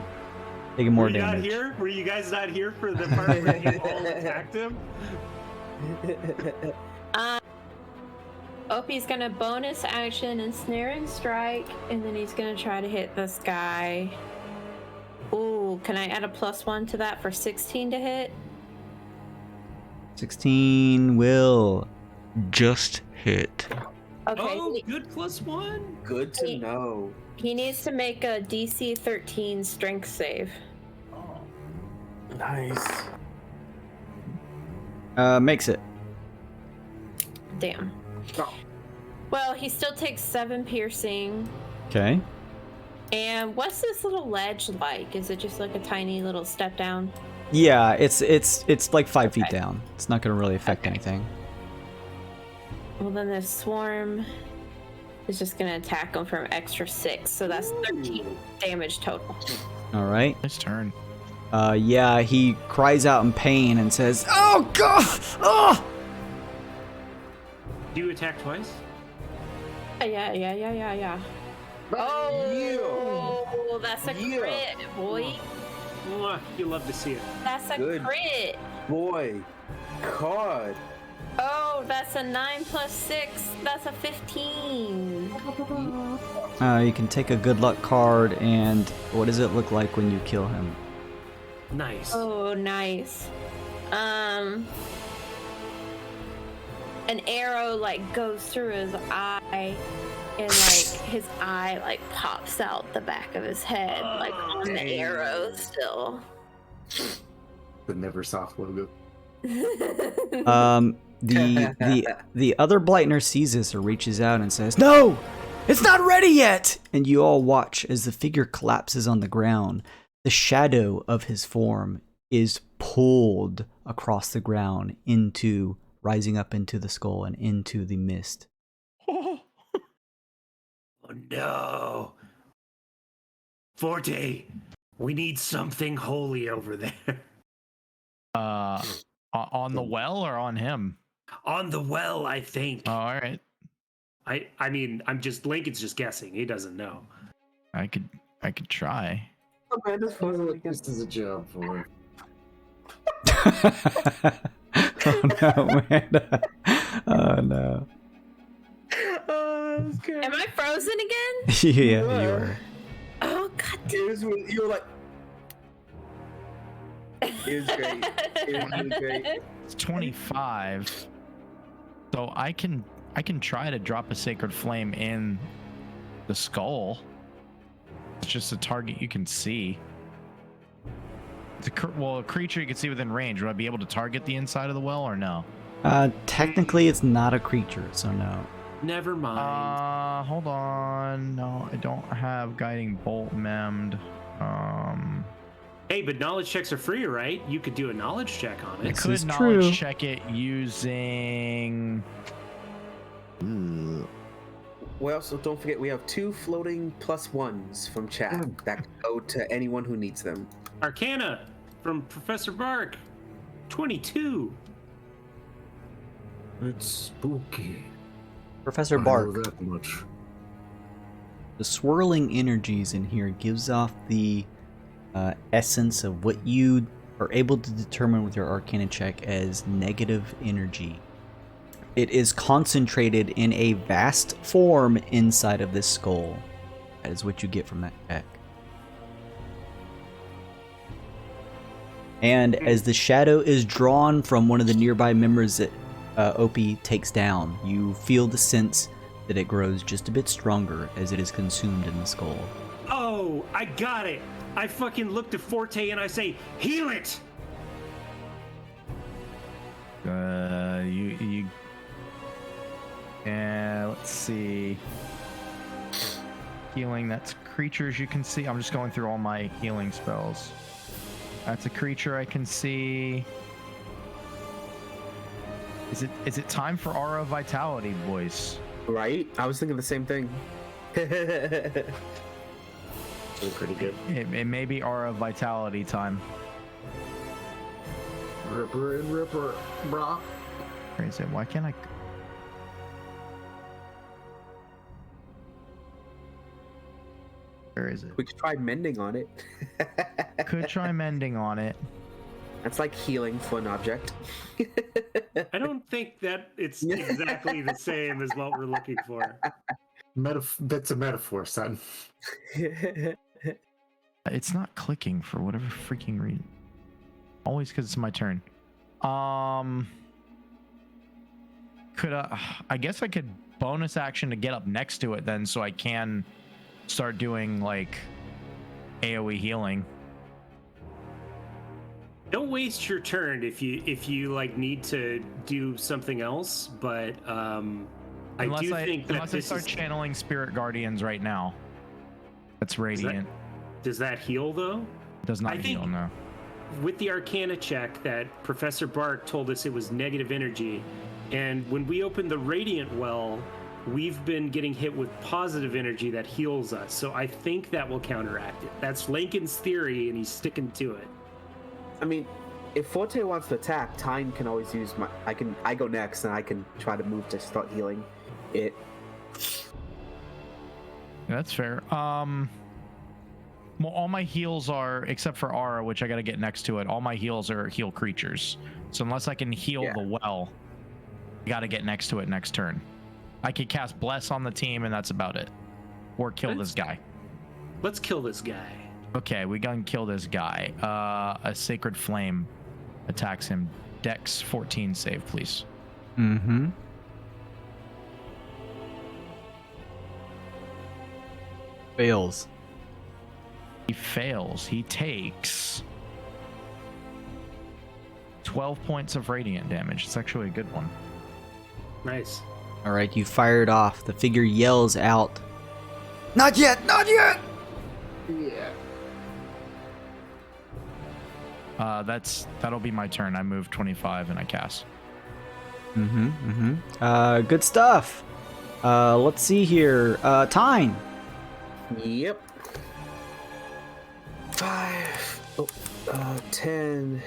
taking more Were you damage. not here? Were you guys not here for the part where you all attacked him? Opie's gonna bonus action and snare and strike, and then he's gonna try to hit this guy. Ooh, can I add a +1 to that for 16 to hit? 16 will just hit. Okay. Oh, good +1. Good to know. He needs to make a DC 13 strength save. Nice. Makes it. Damn. Well, he still takes 7 piercing. Okay. And what's this little ledge like? Is it just like a tiny little step down? Yeah, it's like 5 feet down. It's not going to really affect anything. Well, then the swarm is just gonna attack him for an extra 6, so that's 13 damage total. All right. Nice turn. Yeah, he cries out in pain and says, "Oh God! Oh!" Do you attack twice? Yeah. Oh, that's a crit, boy. Mwah, you love to see it. That's a Good. crit. Boy. God. Oh, that's a 9 + 6. That's a 15. You can take a good luck card, and what does it look like when you kill him? Nice. Oh, nice. An arrow like goes through his eye, and like his eye like pops out the back of his head, like on the arrow still. The Neversoft logo. The other Blightner sees this or reaches out and says, "No! It's not ready yet!" And you all watch as the figure collapses on the ground. The shadow of his form is pulled across the ground rising up into the skull and into the mist. Oh no. Forte, we need something holy over there. On the well or on him? On the well, I think. Oh, all right. I mean, Lincoln's just guessing. He doesn't know. I could try. This is a job for it. Oh no, man. Oh no. Am I frozen again? Yeah, you are. Oh god damn. You were like. It was great. It was really great. It's 25. So I can try to drop a sacred flame in the skull. It's just a target you can see. It's a creature you can see within range. Would I be able to target the inside of the well or no? Technically, it's not a creature, so no. Never mind. Hold on. No, I don't have guiding bolt memmed. Hey, but knowledge checks are free, right? You could do a knowledge check on it. I This could is knowledge true. check it using. We also don't forget we have 2 floating +1s from chat that can go to anyone who needs them. Arcana from Professor Bark. 22. It's spooky. Professor I know Bark, that much. the swirling energies in here gives off the essence of what you are able to determine with your Arcana check as negative energy. It is concentrated in a vast form inside of this skull. That is what you get from that check. And as the shadow is drawn from one of the nearby members that Opie takes down, you feel the sense that it grows just a bit stronger as it is consumed in the skull. Oh, I got it. I fucking look to Forte and I say, heal it. Let's see. Healing, that's creatures you can see. I'm just going through all my healing spells. That's a creature I can see. Is it time for Aura Vitality, boys? Right? I was thinking the same thing. They're pretty good. It may be Aura Vitality time. Ripper and Ripper, brah. Where is it? Why can't I? Where is it? We could try mending on it. Could try mending on it. That's like healing for an object. I don't think that it's exactly the same as what we're looking for. That's a metaphor, son. It's not clicking for whatever freaking reason. Always because it's my turn. Could I guess I could bonus action to get up next to it then, so I can start doing like AoE healing. Don't waste your turn if you like need to do something else, but I do think that unless I start channeling spirit guardians right now. That's radiant. Does that heal though? Does not I think- heal, no. With the Arcana check that Professor Bark told us it was negative energy, and when we opened the Radiant Well, we've been getting hit with positive energy that heals us. So I think that will counteract it. That's Lincoln's theory, and he's sticking to it. I mean, if Forte wants to attack, Tyne can always use my. I go next, and I can try to move to start healing it. That's fair. Well, all my heals are, except for Aura, which I got to get next to it, all my heals are heal creatures. So unless I can heal the well, I got to get next to it next turn. I could cast Bless on the team, and that's about it. Or kill this guy. Let's kill this guy. Okay, we gonna kill this guy. A Sacred Flame attacks him. Dex 14 save, please. Mm-hmm. Fails. He fails. He takes 12 points of radiant damage. It's actually a good one. Nice. All right, you fire it off. The figure yells out, "Not yet! Not yet!" Yeah. That'll be my turn. I move 25 and I cast. Good stuff. Let's see here. Tyne. Yep. 5, 10,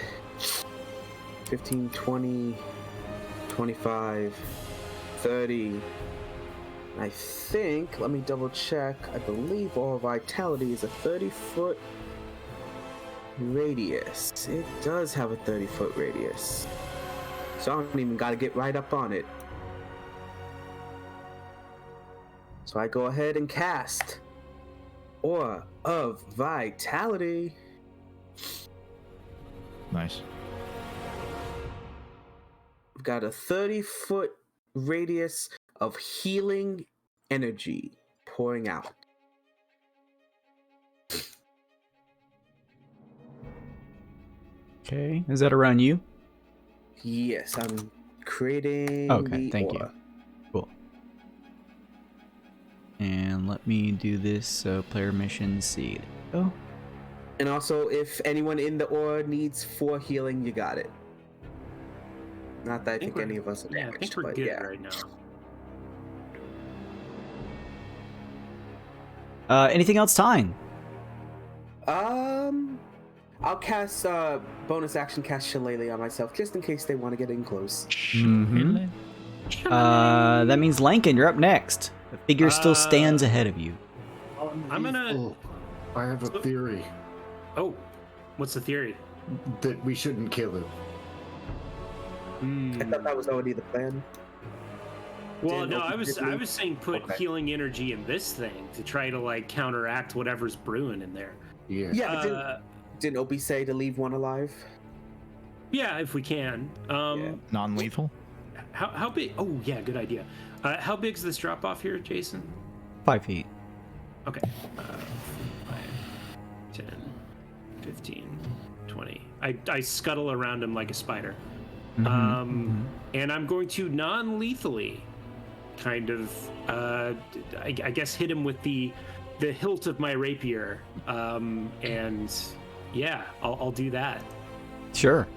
15, 20, 25, 30. I think, let me double check. I believe Aura Vitality is a 30-foot radius. It does have a 30-foot radius. So I don't even got to get right up on it. So I go ahead and cast Aura of Vitality. Nice. We've got a 30-foot radius of healing energy pouring out. Okay. Is that around you? Yes, I'm creating Okay, the thank aura. you. Cool. And let me do this. So player mission seed. Oh. And also, if anyone in the aura needs 4 healing, you got it. Not that I think any of us are Yeah, I damaged, think we're but good yeah. right now. Anything else, Tyne? I'll cast bonus action cast Shillelagh on myself just in case they want to get in close. Mhm. That means Lankin, you're up next. The figure still stands ahead of you. I'm gonna. Oh, I have a theory Oh, what's the theory? that we shouldn't kill him. I thought that was already the plan. Well, Didn't no, Opie I was just leave? saying put Okay. healing energy in this thing to try to like counteract whatever's brewing in there. Yeah. Yeah, didn't Opie say to leave one alive? Yeah, if we can. Non-lethal. How big? Oh, yeah, good idea. How big's this drop off here, Jason? 5 feet. Okay. 5, 10, 15, 20. I scuttle around him like a spider. And I'm going to non-lethally kind of, I guess, hit him with the hilt of my rapier. And yeah, I'll do that. Sure.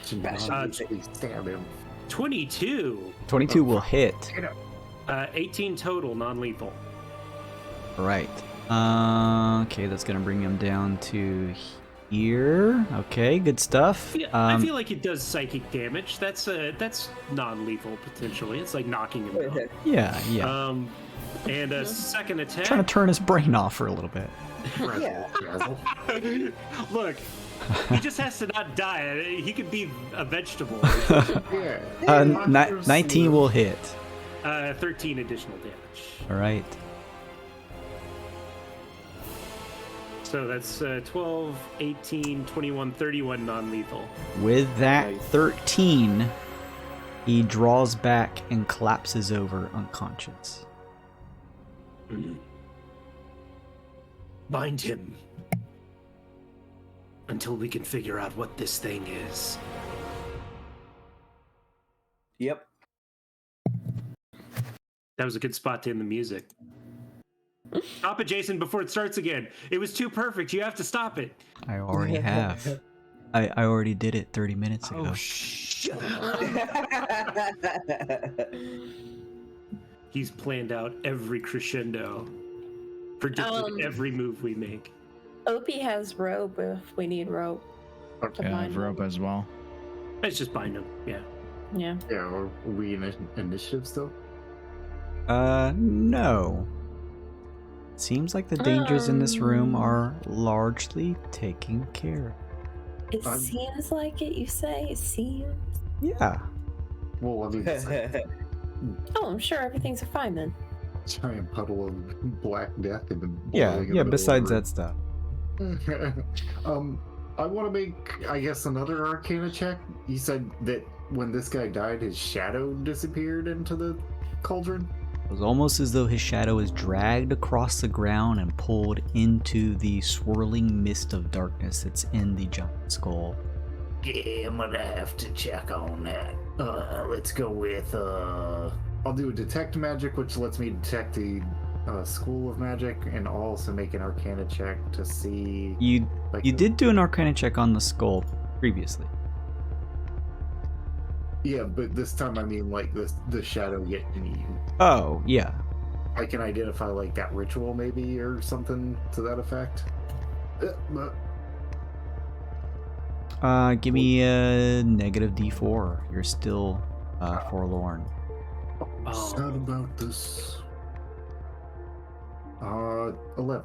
Stab him. 22. 22 will hit. 18 total, non-lethal. Right. Okay, that's gonna bring him down to here. Okay, good stuff. Yeah, I feel like it does psychic damage. That's non-lethal potentially. It's like knocking him out. Yeah. And a second attack. Trying to turn his brain off for a little bit. Yeah. Look, he just has to not die. He could be a vegetable. Yeah. 19 will hit. 13 additional damage. All right. So that's 12, 18, 21, 31 non-lethal. With that 13, he draws back and collapses over unconscious. Bind him until we can figure out what this thing is. Yep. That was a good spot to end the music. Stop it, Jason, before it starts again. It was too perfect. You have to stop it. I already have. I already did it 30 minutes ago. Oh, shit. He's planned out every crescendo, predicted every move we make. Opie has rope if we need rope. Yeah, I have rope as well. Let's just bind him. Yeah. Yeah. Yeah, are we in initiative still? No. Seems like the dangers in this room are largely taken care of. It seems like it, you say? It seems? Yeah. Well, I mean, it's like Oh, I'm sure everything's fine then. a giant puddle of black death and then Yeah, besides that stuff. I want to make, I guess, another Arcana check. You said that when this guy died, his shadow disappeared into the cauldron? It was almost as though his shadow was dragged across the ground and pulled into the swirling mist of darkness that's in the giant skull. Yeah, I'm gonna have to check on that. Let's go with, I'll do a detect magic, which lets me detect the school of magic, and I'll also make an Arcana check to see... You like, did do an Arcana check on the skull previously. Yeah, but this time I mean like the shadow getting you. Oh, yeah. I can identify like that ritual maybe or something to that effect. Give me a negative D4. You're still forlorn. Sad about this. 11.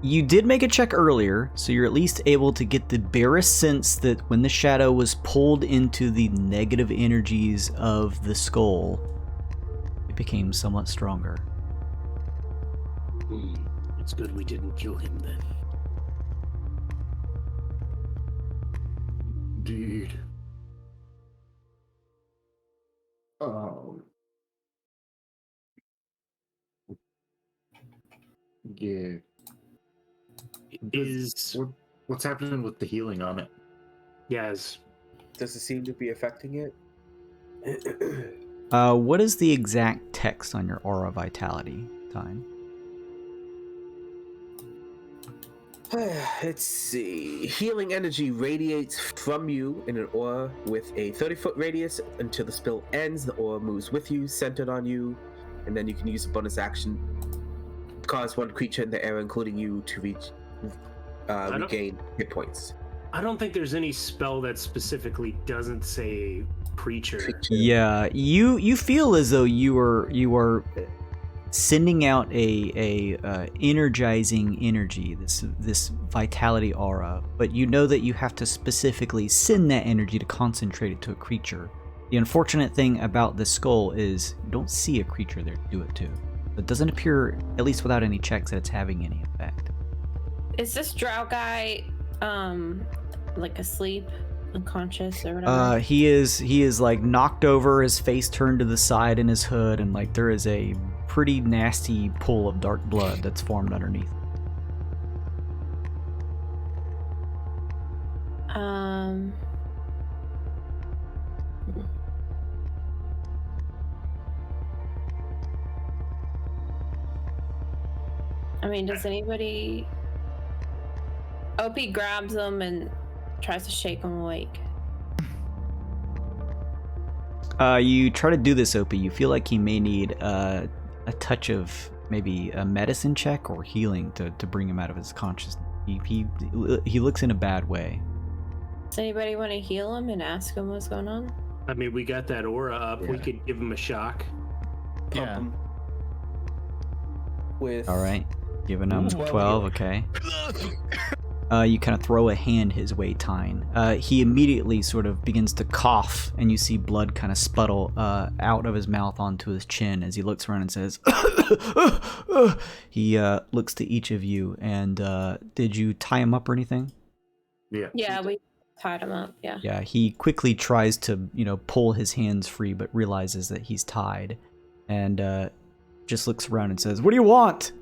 You did make a check earlier, so you're at least able to get the barest sense that when the shadow was pulled into the negative energies of the skull, it became somewhat stronger. It's good we didn't kill him then. Indeed. Yeah. Is What's happening with the healing on it? yes. Does it seem to be affecting it? What is the exact text on your aura vitality, Tyne? Let's see. Healing energy radiates from you in an aura with a 30-foot radius until the spell ends. The aura moves with you, centered on you, and then you can use a bonus action. Cause one creature in the area, including you, to regain hit points. I don't think there's any spell that specifically doesn't say creature. Yeah, you feel as though you are sending out a energizing energy, this vitality aura, but you know that you have to specifically send that energy to concentrate it to a creature. The unfortunate thing about this skull is you don't see a creature there to do it to. It doesn't appear, at least without any checks, that it's having any effect. Is this drow guy like asleep, unconscious, or whatever? He is like knocked over, his face turned to the side in his hood, and like there is a pretty nasty pool of dark blood that's formed underneath. I mean, does anybody... Opie grabs him and tries to shake him awake. You try to do this, Opie. You feel like he may need a touch of maybe a medicine check or healing to bring him out of his consciousness. He looks in a bad way. Does anybody want to heal him and ask him what's going on? I mean, we got that aura up. Yeah. We could give him a shock. Pump him with... All right, giving him 12. 12. Okay. You kind of throw a hand his way, Tyne. He immediately sort of begins to cough, and you see blood kind of sputtle out of his mouth onto his chin as he looks around and says, he looks to each of you, and did you tie him up or anything? Yeah. Yeah, we tied him up, yeah. Yeah, he quickly tries to, pull his hands free, but realizes that he's tied, and just looks around and says, "What do you want?"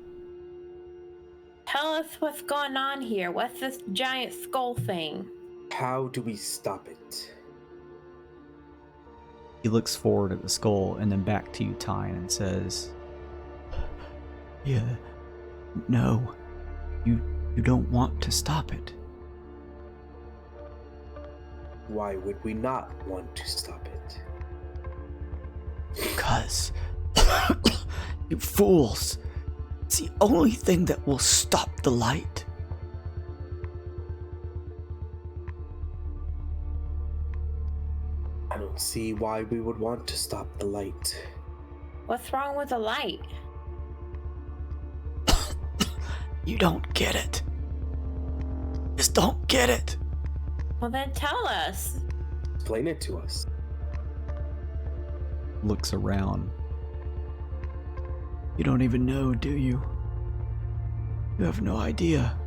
Tell us what's going on here. What's this giant skull thing? How do we stop it? He looks forward at the skull and then back to you, Tyne, and says, "Yeah, no, you don't want to stop it." Why would we not want to stop it? Because, you fools, it's the only thing that will stop the light. I don't see why we would want to stop the light. What's wrong with the light? You don't get it. Just don't get it. Well, then tell us. Explain it to us. Looks around. You don't even know, do you? You have no idea.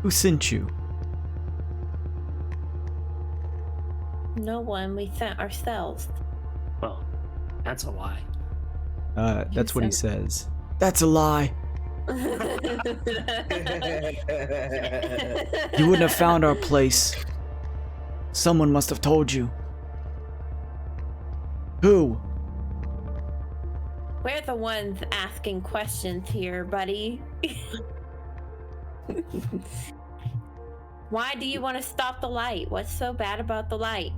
Who sent you? No one. We sent ourselves. Well, that's a lie. That's what he says. That's a lie. You wouldn't have found our place. Someone must have told you. Who? We're the ones asking questions here, buddy. Why do you want to stop the light? What's so bad about the light?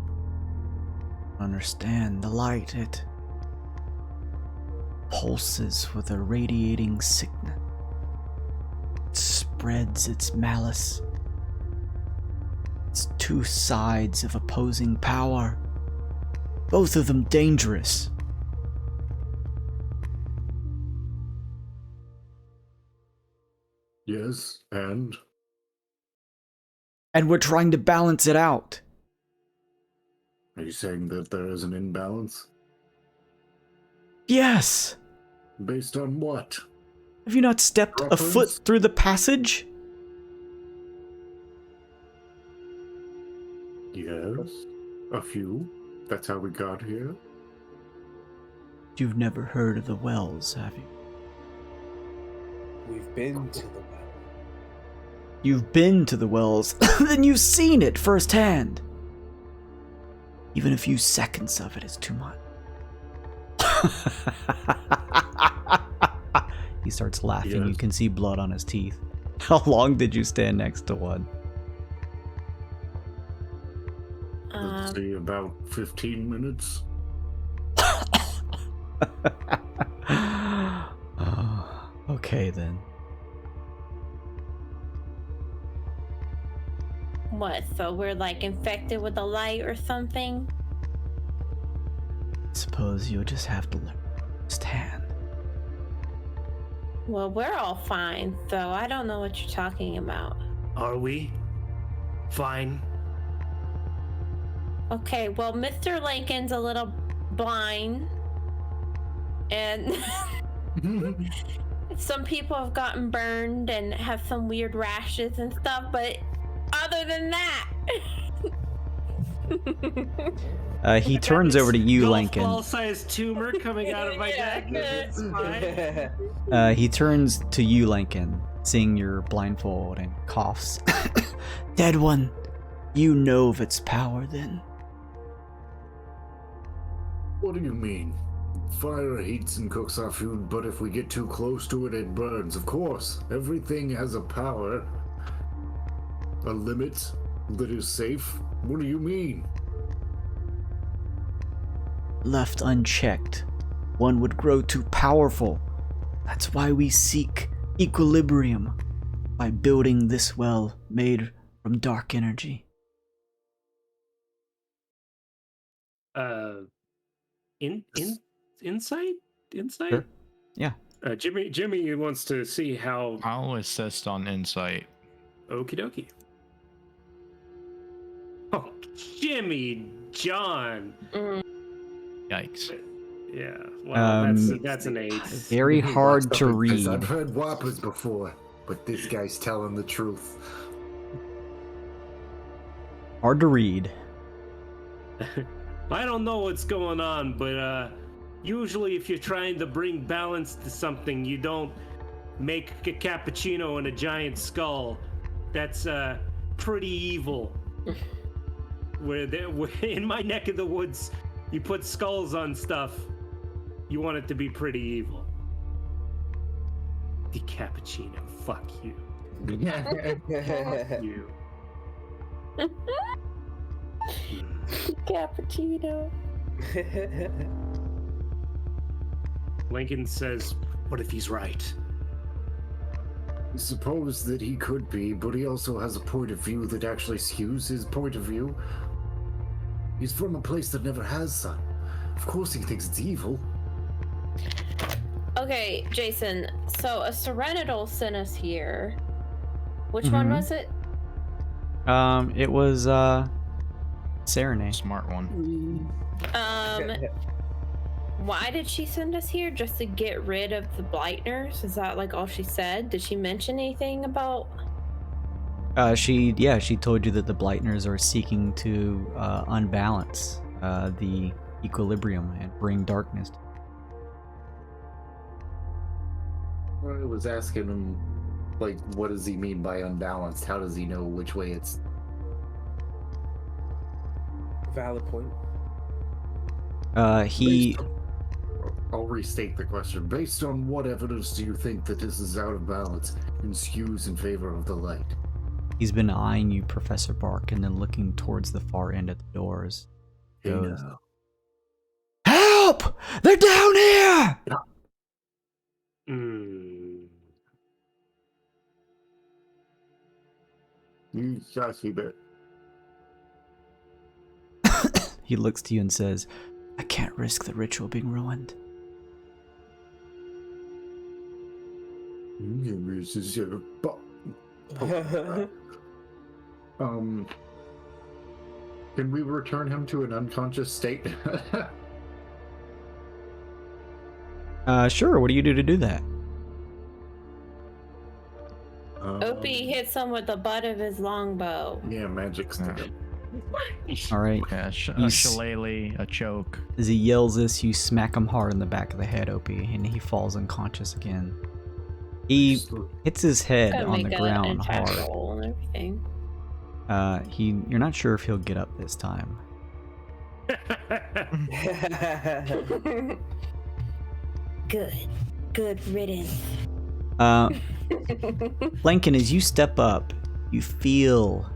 Understand the light, it pulses with a radiating sickness. It spreads its malice. It's two sides of opposing power, both of them dangerous. Yes, and And we're trying to balance it out. are you saying that there is an imbalance? Yes. Based on what? Have you not stepped a foot Preference? through the passage? Yes, a few. That's how we got here. You've never heard of the wells, have you? been to the well. You've been to the wells, then you've seen it firsthand. Even a few seconds of it is too much. He starts laughing. Yes. You can see blood on his teeth. How long did you stand next to one? Let's see, about 15 minutes. Okay then. What? So we're like infected with the light or something? Suppose you'll just have to learn firsthand. Well, we're all fine, so I don't know what you're talking about. Are we? Fine. Okay, well, Mr. Lincoln's a little blind, and some people have gotten burned and have some weird rashes and stuff, but other than that... He turns over to you, Lincoln. Ball-sized tumor coming out of my neck. It's fine. He turns to you, Lincoln, seeing your blindfold, and coughs. Dead one, you know of its power then. What do you mean? Fire heats and cooks our food, but if we get too close to it, it burns. Of course, everything has a power. A limit that is safe? What do you mean? Left unchecked, one would grow too powerful. That's why we seek equilibrium by building this well made from dark energy. Insight? Sure. Yeah. Jimmy wants to see how. I'll assist on insight. Okie dokie. Oh, Jimmy John. Yikes. Yeah. Well, that's an 8. Very hard to read. I've heard whoppers before, but this guy's telling the truth. Hard to read. I don't know what's going on, but usually if you're trying to bring balance to something, you don't make a cappuccino in a giant skull. That's pretty evil. Where in my neck of the woods, you put skulls on stuff, you want it to be pretty evil. The cappuccino, fuck you. Fuck you. Cappuccino. Lincoln says, what if he's right? Suppose that he could be, but he also has a point of view that actually skews his point of view. He's from a place that never has sun. Of course he thinks it's evil. Okay, Jason, so a Serenidal sent us here. Which one was it? It was Serenade. Smart one. Why did she send us here? Just to get rid of the Blightners? Is that like all she said? Did she mention anything about? She told you that the Blightners are seeking to unbalance the equilibrium and bring darkness. I was asking him, like, what does he mean by unbalanced? How does he know which way it's... Valid point. I'll restate the question. Based on what evidence do you think that this is out of balance and skews in favor of the light? He's been eyeing you, Professor Bark, and then looking towards the far end of the doors. Hey, Goes, now. Help! They're down here! You sassy bit. He looks to you and says, I can't risk the ritual being ruined. Can we return him to an unconscious state? Sure, what do you do to do that? Opie hits him with the butt of his longbow. Yeah, magic stick him. Alright. Yeah, a shillelagh, a choke. As he yells this, you smack him hard in the back of the head, Opie, and he falls unconscious again. He hits his head Gotta on the make ground an attack hard. roll and everything. You're not sure if he'll get up this time. Good riddance. Lincoln, as you step up, you feel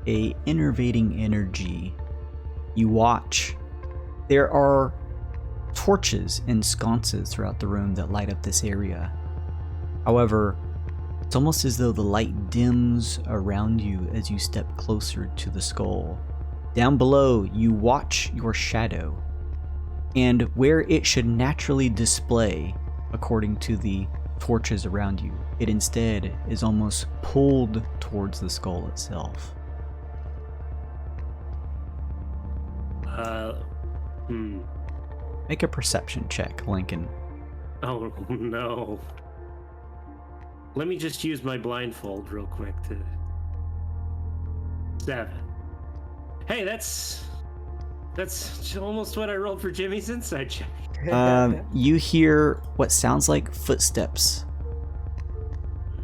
a innervating energy. You watch. There are torches and sconces throughout the room that light up this area. However, it's almost as though the light dims around you as you step closer to the skull. Down below, you watch your shadow, and where it should naturally display, according to the torches around you, it instead is almost pulled towards the skull itself. Make a perception check, Lincoln. Oh no. Let me just use my blindfold real quick to... 7. Hey, that's almost what I rolled for Jimmy's insight check. You hear what sounds like footsteps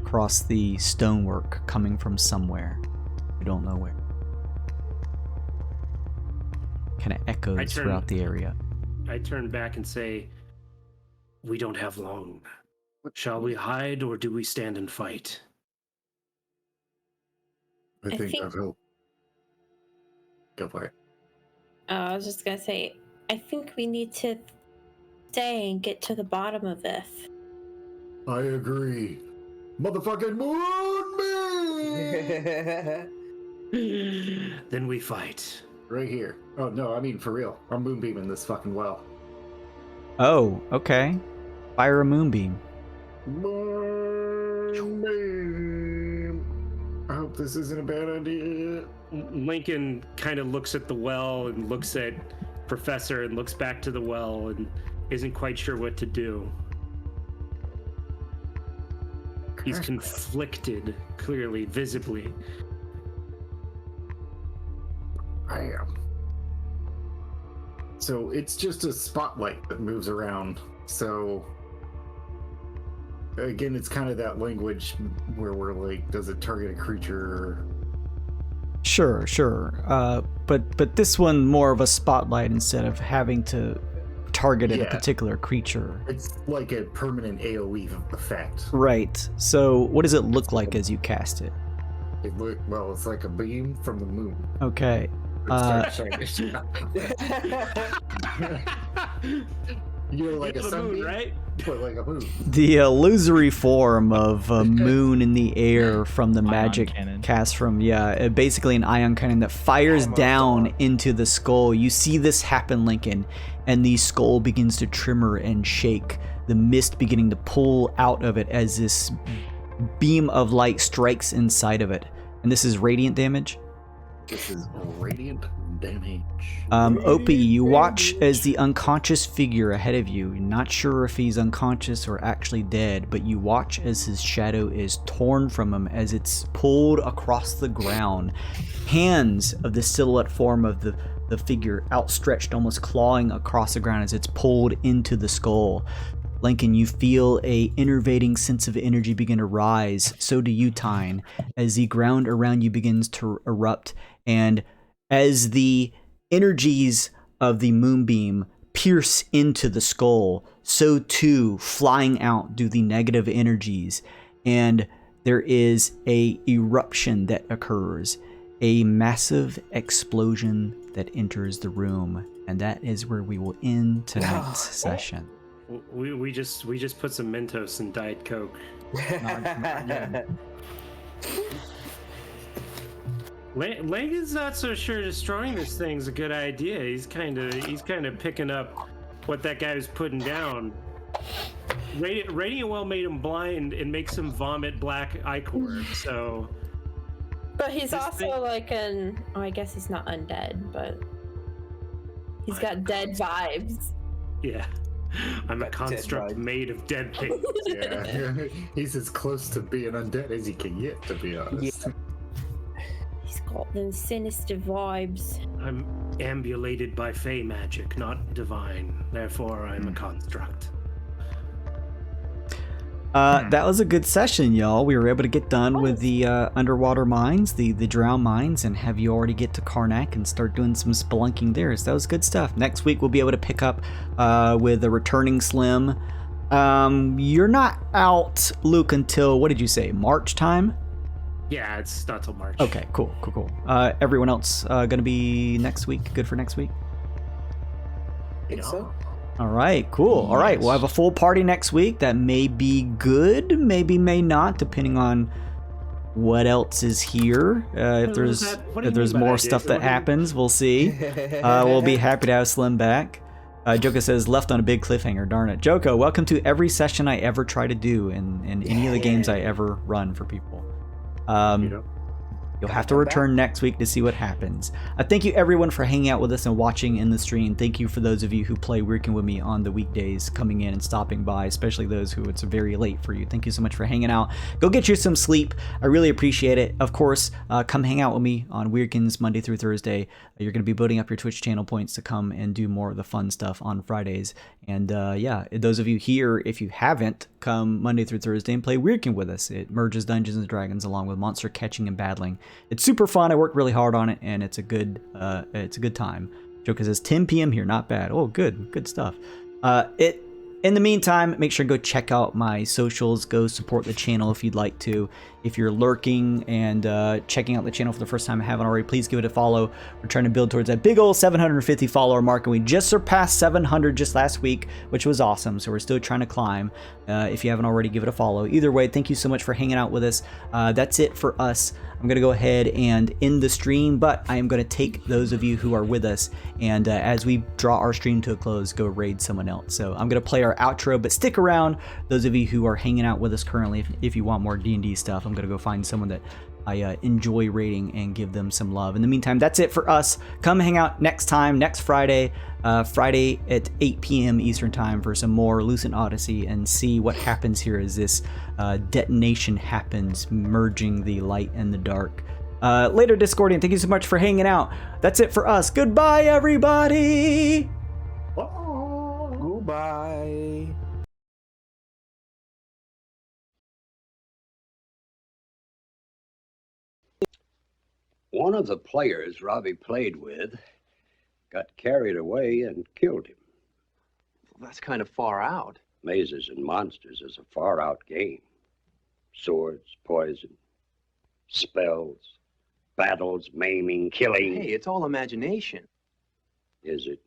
across the stonework coming from somewhere. You don't know where. Kind of echoes throughout the area. I turn back and say, we don't have long. Shall we hide or do we stand and fight? I I think think- I've helped. Go for it. I was just gonna say, I think we need to stay and get to the bottom of this. I agree. Motherfucking moonbeam! Then we fight. Right here. Oh no, I mean for real. I'm moonbeaming this fucking well. Oh, okay. Fire a moonbeam. Moonbeam. I hope this isn't a bad idea. Lincoln kind of looks at the well and looks at Professor and looks back to the well and isn't quite sure what to do. He's conflicted, clearly, visibly. I am. So it's just a spotlight that moves around. So again, it's kind of that language where we're like, does it target a creature? Or... Sure. But this one more of a spotlight instead of having to target a particular creature. It's like a permanent AoE effect. Right. So what does it look like as you cast it? It's like a beam from the moon. Okay. It starts shining. You're like a The moon, sunbeam, right? but like a moon. The illusory form of a moon in the air from the Ion magic cannon. cast from, basically an ion cannon that fires down into the skull. You see this happen, Lincoln, and the skull begins to tremor and shake, the mist beginning to pull out of it as this beam of light strikes inside of it. And this is radiant damage. This is radiant damage. Opie, you watch as the unconscious figure ahead of you, you're not sure if he's unconscious or actually dead, but you watch as his shadow is torn from him as it's pulled across the ground. Hands of the silhouette form of the figure outstretched, almost clawing across the ground as it's pulled into the skull. Lincoln, you feel a innervating sense of energy begin to rise. So do you, Tyne, as the ground around you begins to erupt, and as the energies of the moonbeam pierce into the skull, so too flying out do the negative energies, and there is a eruption that occurs, a massive explosion that enters the room, and that is where we will end tonight's session. We just put some Mentos in Diet Coke. Lincoln's not so sure destroying this thing's a good idea. He's kind of picking up what that guy was putting down. Radiant Well made him blind and makes him vomit black ichor. So, But he's also like I guess he's not undead, but he's got dead vibes. yeah, I'm a construct made of dead things. Yeah, he's as close to being undead as he can get, to be honest. He's got them sinister vibes. I'm ambulated by fey magic, not divine. Therefore, I'm a construct. That was a good session, y'all. We were able to get done with the underwater mines, the drown mines, and have you already get to Karnak and start doing some spelunking there. So that was good stuff. Next week we'll be able to pick up with a returning Slim. You're not out, Luke, until, what did you say, March time? Yeah, it's not till March. Okay, cool. Everyone else gonna be next week? Good for next week? I think so. All right, cool. All right, we'll have a full party next week. That may be good, maybe may not, depending on what else is here. If there's more stuff that happens, we'll see. We'll be happy to have Slim back. Joko says, left on a big cliffhanger, darn it. Joko, welcome to every session I ever try to do in any of the games I ever run for people. You'll have to return next week to see what happens. Thank you everyone for hanging out with us and watching in the stream. Thank you for those of you who play Working with me on the weekdays, coming in and stopping by, especially those who it's very late for you. Thank you so much for hanging out. Go get you some sleep. I really appreciate it. Of course, come hang out with me on Weirdkins Monday through Thursday. You're going to be building up your Twitch channel points to come and do more of the fun stuff on Fridays. And yeah, those of you here, if you haven't, come Monday through Thursday and play Weirdkin with us. It merges Dungeons and Dragons along with monster catching and battling. It's super fun. I worked really hard on it, and it's a good time. Joker says 10 p.m. here, not bad. Oh, good stuff. In the meantime, make sure to go check out my socials. Go support the channel if you'd like to. If you're lurking and checking out the channel for the first time and haven't already, please give it a follow. We're trying to build towards that big old 750 follower mark, and we just surpassed 700 just last week, which was awesome. So we're still trying to climb. If you haven't already, give it a follow. Either way, thank you so much for hanging out with us. That's it for us. I'm going to go ahead and end the stream, but I am going to take those of you who are with us, and as we draw our stream to a close, go raid someone else. So I'm going to play our outro, but stick around, those of you who are hanging out with us currently, if you want more D&D stuff. I'm going to go find someone that I enjoy raiding and give them some love. In the meantime, that's it for us. Come hang out next Friday at 8 p.m. Eastern Time for some more Lucent Odyssey, and see what happens here as this detonation happens, merging the light and the dark. Later, Discordian, thank you so much for hanging out. That's it for us. Goodbye, everybody! Goodbye. One of the players Robbie played with got carried away and killed him. Well, that's kind of far out. Mazes and Monsters is a far-out game. Swords, poison, spells, battles, maiming, killing. Hey, it's all imagination. Is it?